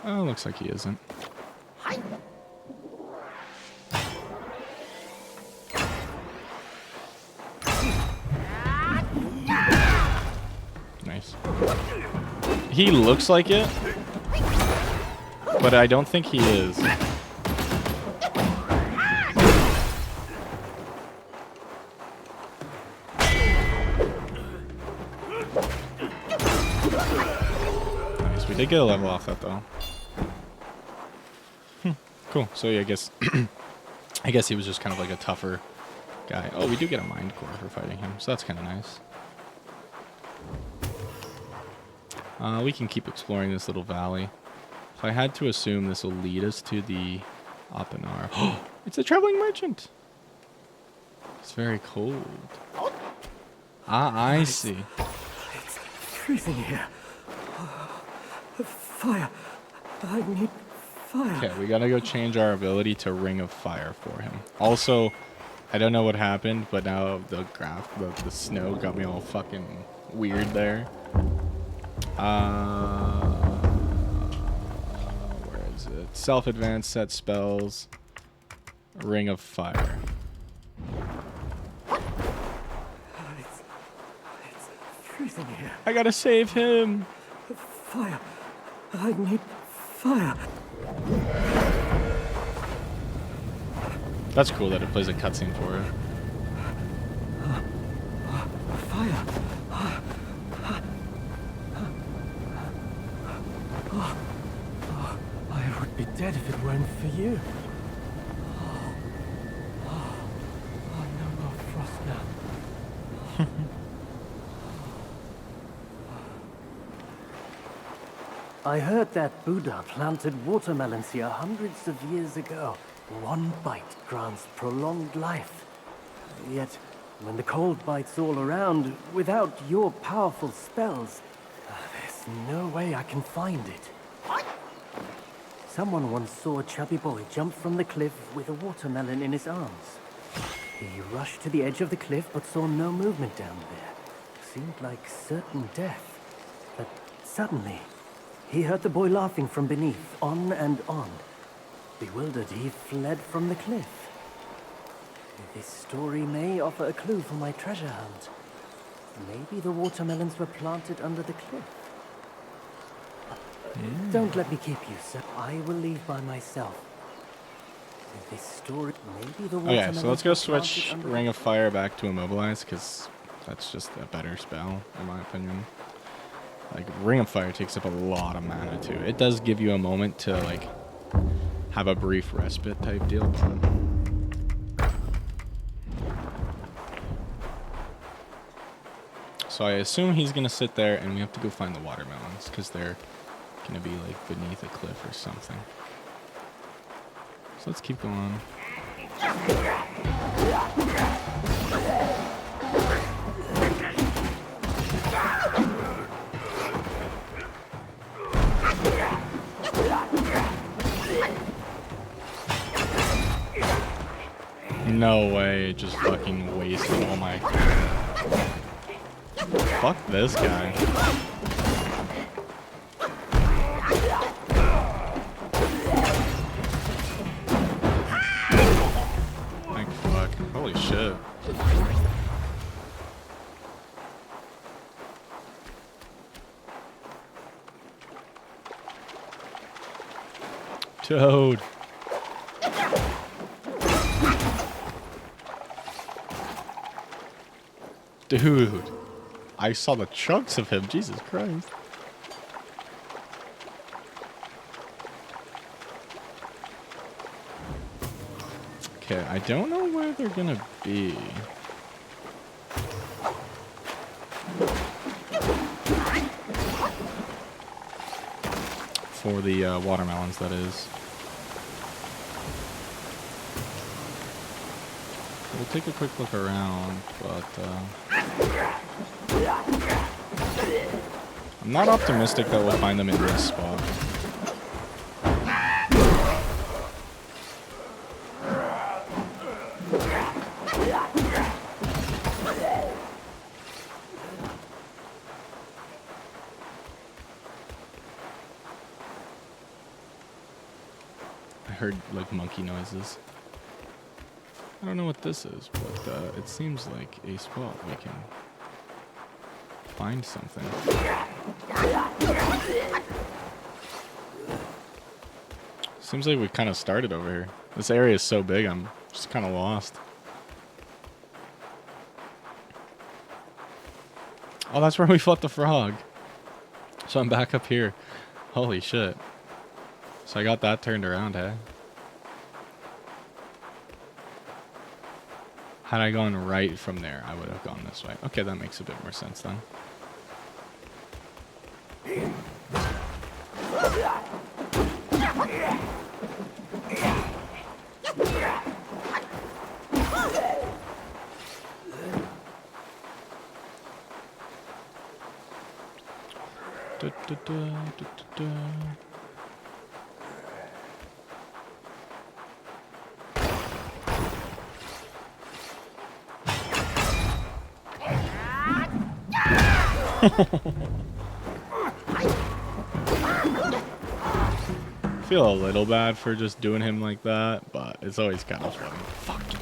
Speaker 1: Oh, looks like he isn't. Nice. He looks like it, but I don't think he is. They get a level off that though. Cool. So yeah, I guess he was just kind of like a tougher guy. Oh, we do get a mind core for fighting him, so that's kind of nice. We can keep exploring this little valley. If I had to assume, this will lead us to the Apinar. Oh, it's a traveling merchant. It's very cold. Ah, I see.
Speaker 5: It's freezing here. Fire. I need fire.
Speaker 1: Okay, we gotta go change our ability to Ring of Fire for him. Also, I don't know what happened, but now the snow got me all fucking weird there. Where is it? Self-advance set spells. Ring of Fire.
Speaker 5: It's freezing here.
Speaker 1: I gotta save him.
Speaker 5: Fire. I need fire.
Speaker 1: That's cool that it plays a cutscene for it.
Speaker 5: Fire. I would be dead if it weren't for you. No more frost now. I heard that Buddha planted watermelons here hundreds of years ago. One bite grants prolonged life. Yet, when the cold bites all around, without your powerful spells, there's no way I can find it. Someone once saw a chubby boy jump from the cliff with a watermelon in his arms. He rushed to the edge of the cliff but saw no movement down there. Seemed like certain death. But suddenly, he heard the boy laughing from beneath, on and on. Bewildered, he fled from the cliff. This story may offer a clue for my treasure hunt. Maybe the watermelons were planted under the cliff. Don't let me keep you, sir. I will leave by myself. This story, maybe the
Speaker 1: Okay, so let's go
Speaker 5: were
Speaker 1: switch
Speaker 5: planted under
Speaker 1: Ring of Fire back to Immobilize, because that's just a better spell, in my opinion. Like, Ring of Fire takes up a lot of mana, too. It does give you a moment to, like, have a brief respite type deal, but... So I assume he's going to sit there, and we have to go find the watermelons, because they're going to be, like, beneath a cliff or something. So let's keep going. No way, just fucking wasted all my... Fuck this guy. Thank fuck. Holy shit. Toad. Dude, I saw the chunks of him. Jesus Christ. Okay, I don't know where they're gonna be. For the watermelons, that is. We'll take a quick look around, but I'm not optimistic that we'll find them in this spot. I heard like monkey noises. I don't know what this is, but it seems like a spot we can find something. Seems like we kind of started over here. This area is so big, I'm just kind of lost. Oh, that's where we fought the frog. So I'm back up here. Holy shit. So I got that turned around, hey? Had I gone right from there, I would have gone this way. Okay, that makes a bit more sense then. Feel a little bad for just doing him like that, but it's always kind of funny. Fucking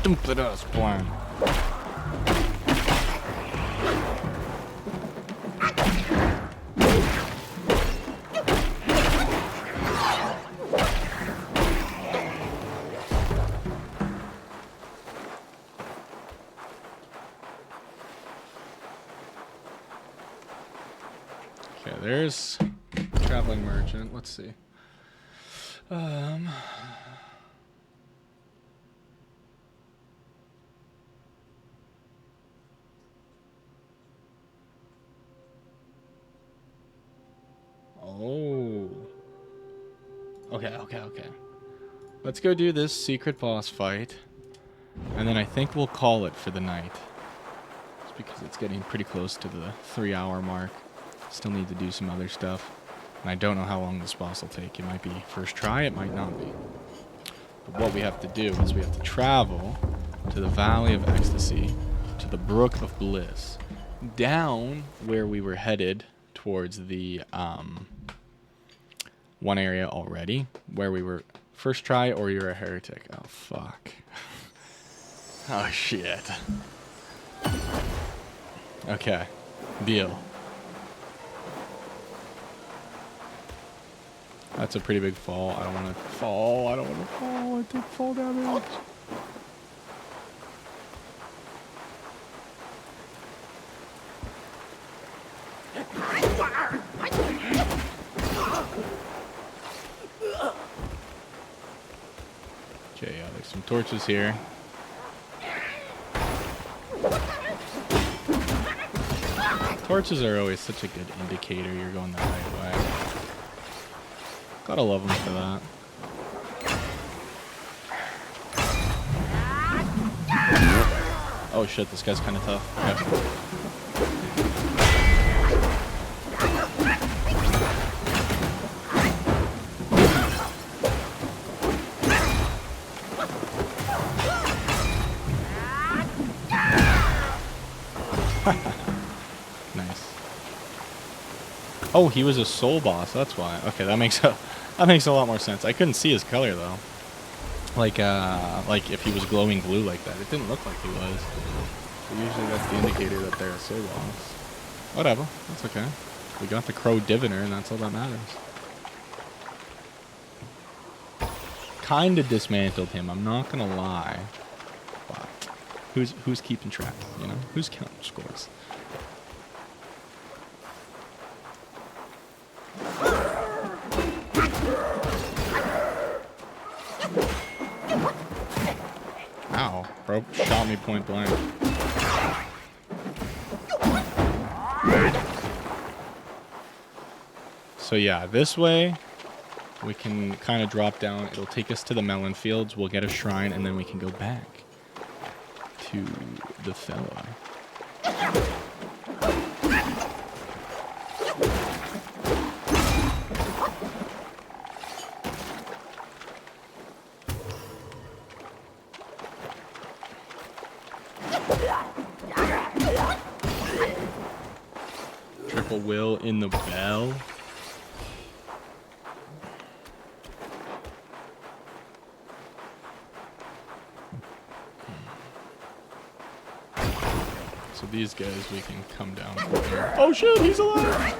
Speaker 1: stupid ass plan. Okay, there's traveling merchant. Let's see. Oh. Okay. Let's go do this secret boss fight. And then I think we'll call it for the night. Just because it's getting pretty close to the 3-hour mark. Still need to do some other stuff. And I don't know how long this boss will take. It might be first try, it might not be. But what we have to do is we have to travel to the Valley of Ecstasy, to the Brook of Bliss, down where we were headed towards the one area already, where we were first try or you're a heretic. Oh, fuck. Oh, shit. Okay. Deal. That's a pretty big fall. I don't want to fall. I take fall damage. Okay, yeah, there's some torches here. Torches are always such a good indicator you're going the right way. Gotta love them for that. Oh shit, this guy's kind of tough. Okay. Nice. Oh, he was a soul boss. That's why. Okay, that makes a lot more sense. I couldn't see his color though. Like if he was glowing blue like that. It didn't look like he was. So usually that's the indicator that they're a soul boss. Whatever. That's okay. We got the Crow Diviner, and that's all that matters. Kinda dismantled him. I'm not gonna lie. But who's keeping track? You know, who's counting scores? Ow, bro shot me point blank. So yeah, this way we can kind of drop down. It'll take us to the melon fields. We'll get a shrine, and then we can go back to the fella. Triple will in the bell. So these guys we can come down for here. Oh shit, he's alive!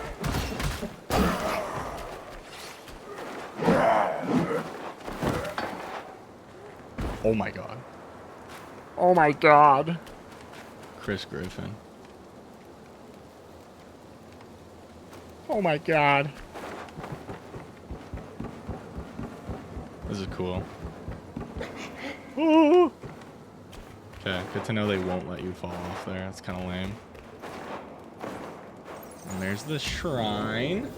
Speaker 1: Oh my god. Oh my god. Chris Griffin. Oh my god. This is cool. Ooh. Okay, good to know they won't let you fall off there. That's kind of lame. And there's the shrine.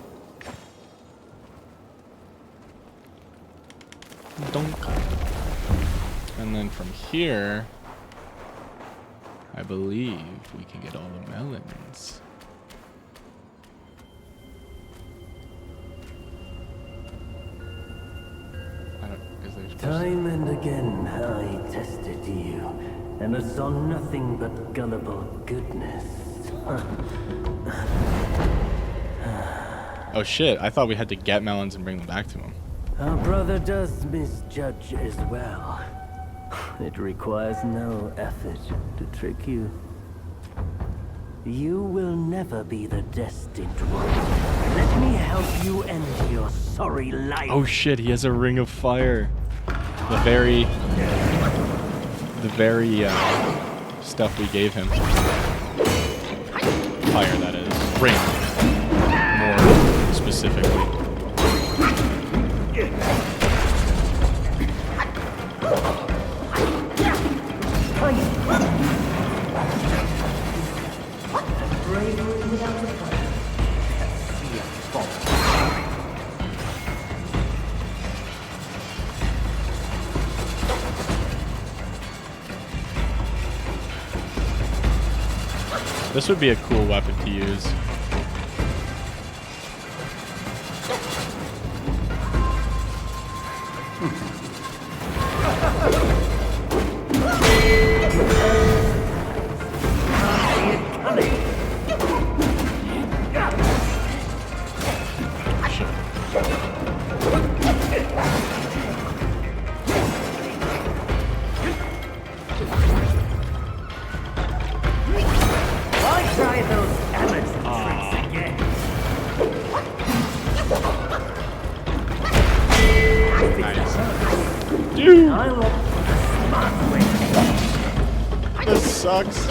Speaker 1: Dunk. And then from here, I believe we can get all the melons.
Speaker 3: Time and again I tested you, and I saw nothing but gullible goodness.
Speaker 1: Oh shit, I thought we had to get melons and bring them back to him.
Speaker 3: Our brother does misjudge as well. It requires no effort to trick you. You will never be the destined one. Let me help you end your sorry life.
Speaker 1: Oh shit, he has a ring of fire. The very stuff we gave him. Fire, that is. Ring. More specifically.
Speaker 3: Bravery without a fight.
Speaker 1: This would be a cool weapon to use. This sucks.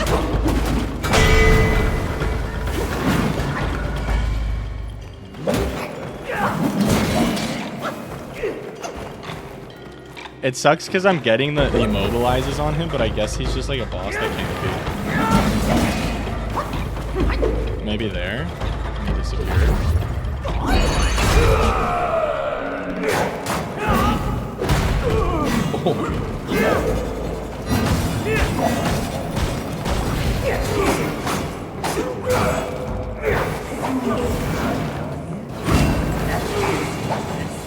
Speaker 1: It sucks because I'm getting the immobilizes on him, but I guess he's just like a boss that can't be. Maybe there? And he disappeared. Oh.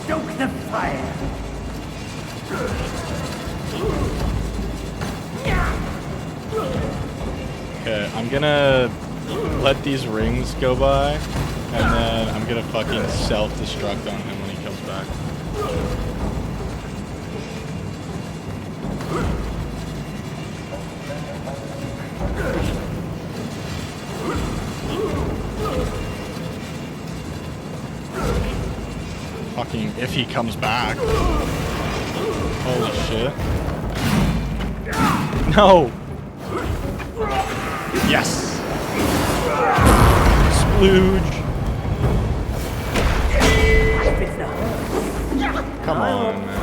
Speaker 3: Stoke the fire.
Speaker 1: Okay, I'm gonna let these rings go by, and then I'm gonna fucking self-destruct on him when he comes back. Fucking if he comes back. Holy shit. No! Yes! Splooge! Come on, man.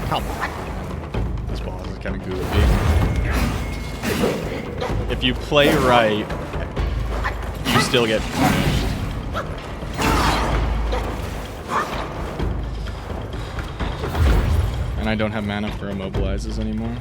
Speaker 1: Come on. This boss is kind of goofy. If you play right, you still get punished. And I don't have mana for immobilizes anymore.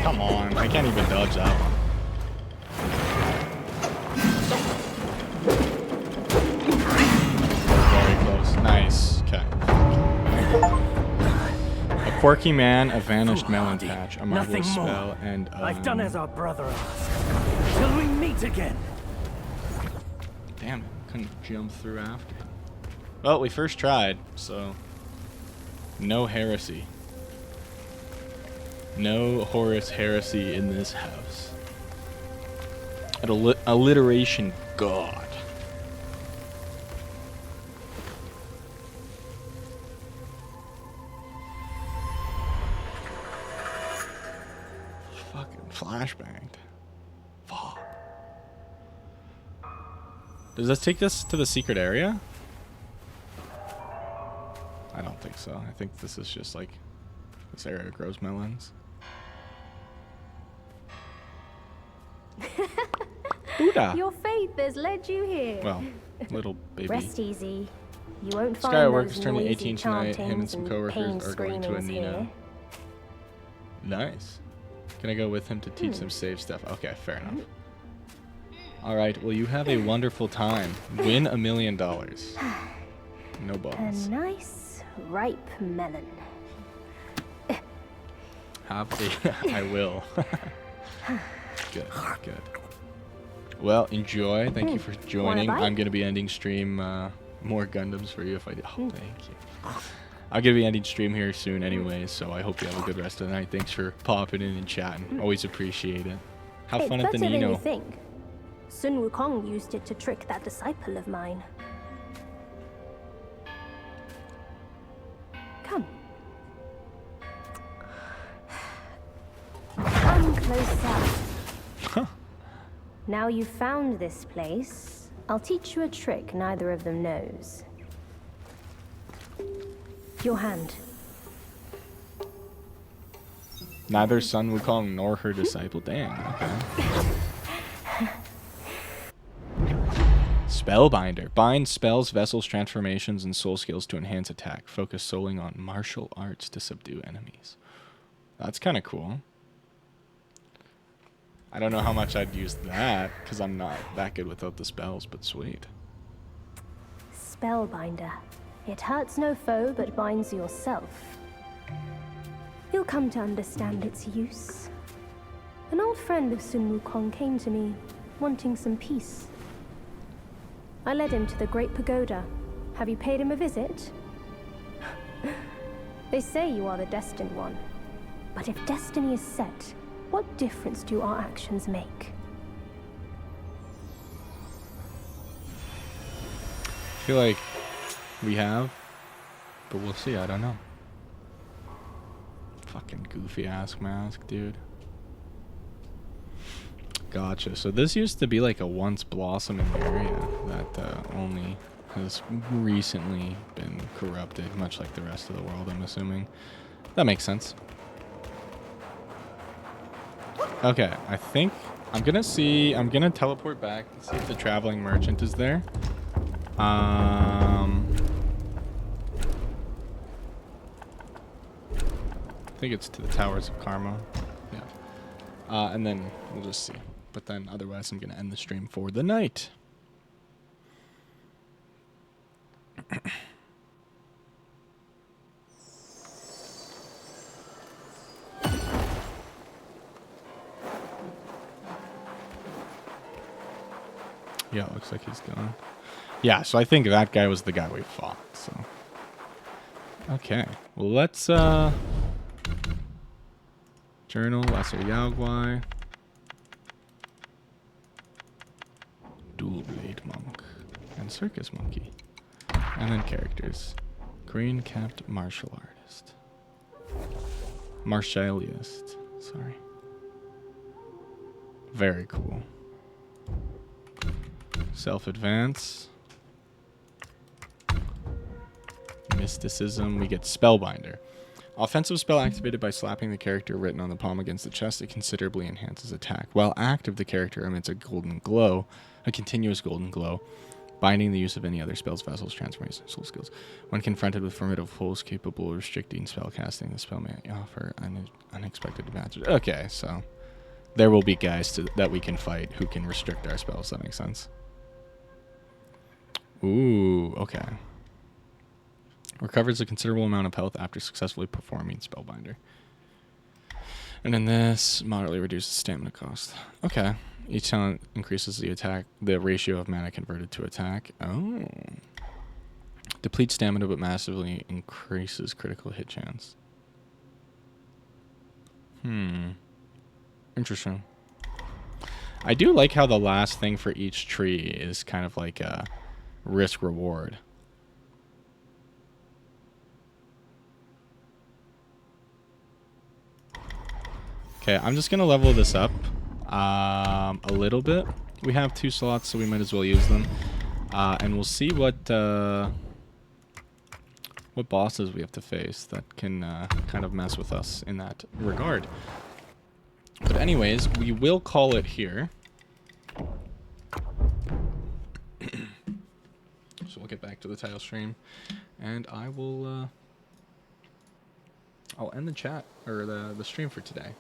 Speaker 1: Come on, I can't even dodge that one. Very close. Nice. Okay. quirky man, a vanished melon
Speaker 5: Foolhardy.
Speaker 1: patch, a
Speaker 5: Nothing
Speaker 1: marvelous
Speaker 5: more.
Speaker 1: spell, and
Speaker 5: I've done as our brother asked. Till we meet again.
Speaker 1: damn it, couldn't jump through after. Well, we first tried, so no heresy. No Horus heresy in this house. Alliteration god. Fucking flashbanged. Fuck. Does this take us to the secret area? I don't think so. I think this is just like this area grows melons. Buddha.
Speaker 6: Your faith has led you here.
Speaker 1: Well, little baby.
Speaker 6: Rest easy. You won't find
Speaker 1: Skywalker's
Speaker 6: those
Speaker 1: turning
Speaker 6: noisy
Speaker 1: 18 tonight. Him and
Speaker 6: chantings
Speaker 1: some
Speaker 6: and
Speaker 1: coworkers
Speaker 6: pain
Speaker 1: are going to a
Speaker 6: screamings
Speaker 1: Nino.
Speaker 6: here.
Speaker 1: Nice. Can I go with him to teach him safe stuff? Okay, fair enough. All right. Well, you have a wonderful time. Win $1 million. No
Speaker 6: A
Speaker 1: balls.
Speaker 6: nice, ripe melon.
Speaker 1: Have a. I will. Good. Good. Well, enjoy. Thank you for joining.
Speaker 6: bite?
Speaker 1: I'm going to be ending stream. More Gundams for you if I do. Oh, thank you. I'm going to be ending stream here soon anyways, so I hope you have a good rest of the night. Thanks for popping in and chatting. Always appreciate it. Have
Speaker 6: It's
Speaker 1: fun at the
Speaker 6: better than you
Speaker 1: Nino.
Speaker 6: think. Sun Wukong used it to trick that disciple of mine. Come. Come closer. Now you've found this place, I'll teach you a trick neither of them knows. Your hand.
Speaker 1: Neither Sun Wukong nor her disciple. Damn, okay. Spellbinder. Bind spells, vessels, transformations, and soul skills to enhance attack. Focus solely on martial arts to subdue enemies. That's kind of cool. I don't know how much I'd use that, because I'm not that good without the spells, but sweet.
Speaker 6: Spellbinder. It hurts no foe, but binds yourself. You'll come to understand its use. An old friend of Sun Wukong came to me, wanting some peace. I led him to the Great Pagoda. Have you paid him a visit? They say you are the destined one. But if destiny is set, what difference do our actions make?
Speaker 1: I feel like we have, but we'll see. I don't know. Fucking goofy ass mask, dude. Gotcha. So this used to be like a once blossoming area that only has recently been corrupted, much like the rest of the world, I'm assuming. That makes sense. Okay, I think I'm gonna teleport back and see if the traveling merchant is there. I think it's to the Towers of Karma. Yeah. And then we'll just see. But then otherwise I'm gonna end the stream for the night. Yeah, it looks like he's gone. Yeah, so I think that guy was the guy we fought, so. Okay. Well, let's, Journal, Lesser Yaogwai. Dual Blade Monk. And Circus Monkey. And then characters. Green-capped martial artist. Martialist. Sorry. Very cool. Self-advance. Mysticism. We get Spellbinder. Offensive spell activated by slapping the character written on the palm against the chest. It considerably enhances attack. While active, the character emits a golden glow. A continuous golden glow. Binding the use of any other spells, vessels, transformations, soul skills. When confronted with formidable foes capable of restricting spell casting, the spell may offer unexpected advantages. Okay, so there will be guys that we can fight who can restrict our spells. That makes sense. Ooh, okay. Recovers a considerable amount of health after successfully performing Spellbinder. And then this moderately reduces stamina cost. Okay. Each talent increases the ratio of mana converted to attack. Oh. Depletes stamina but massively increases critical hit chance. Interesting. I do like how the last thing for each tree is kind of like a risk reward. Okay, I'm just gonna level this up a little bit. We have 2 slots, so we might as well use them. And we'll see what bosses we have to face that can kind of mess with us in that regard. But anyways, we will call it here. So we'll get back to the title stream, and I will I'll end the chat or the stream for today.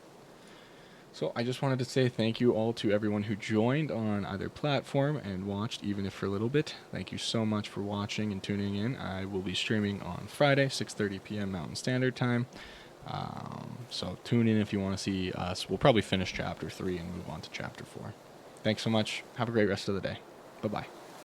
Speaker 1: So I just wanted to say thank you all to everyone who joined on either platform and watched, even if for a little bit. Thank you so much for watching and tuning in. I will be streaming on Friday, 6:30 p.m. Mountain Standard Time. So tune in if you want to see us. We'll probably finish Chapter 3 and move on to Chapter 4. Thanks so much. Have a great rest of the day. Bye-bye.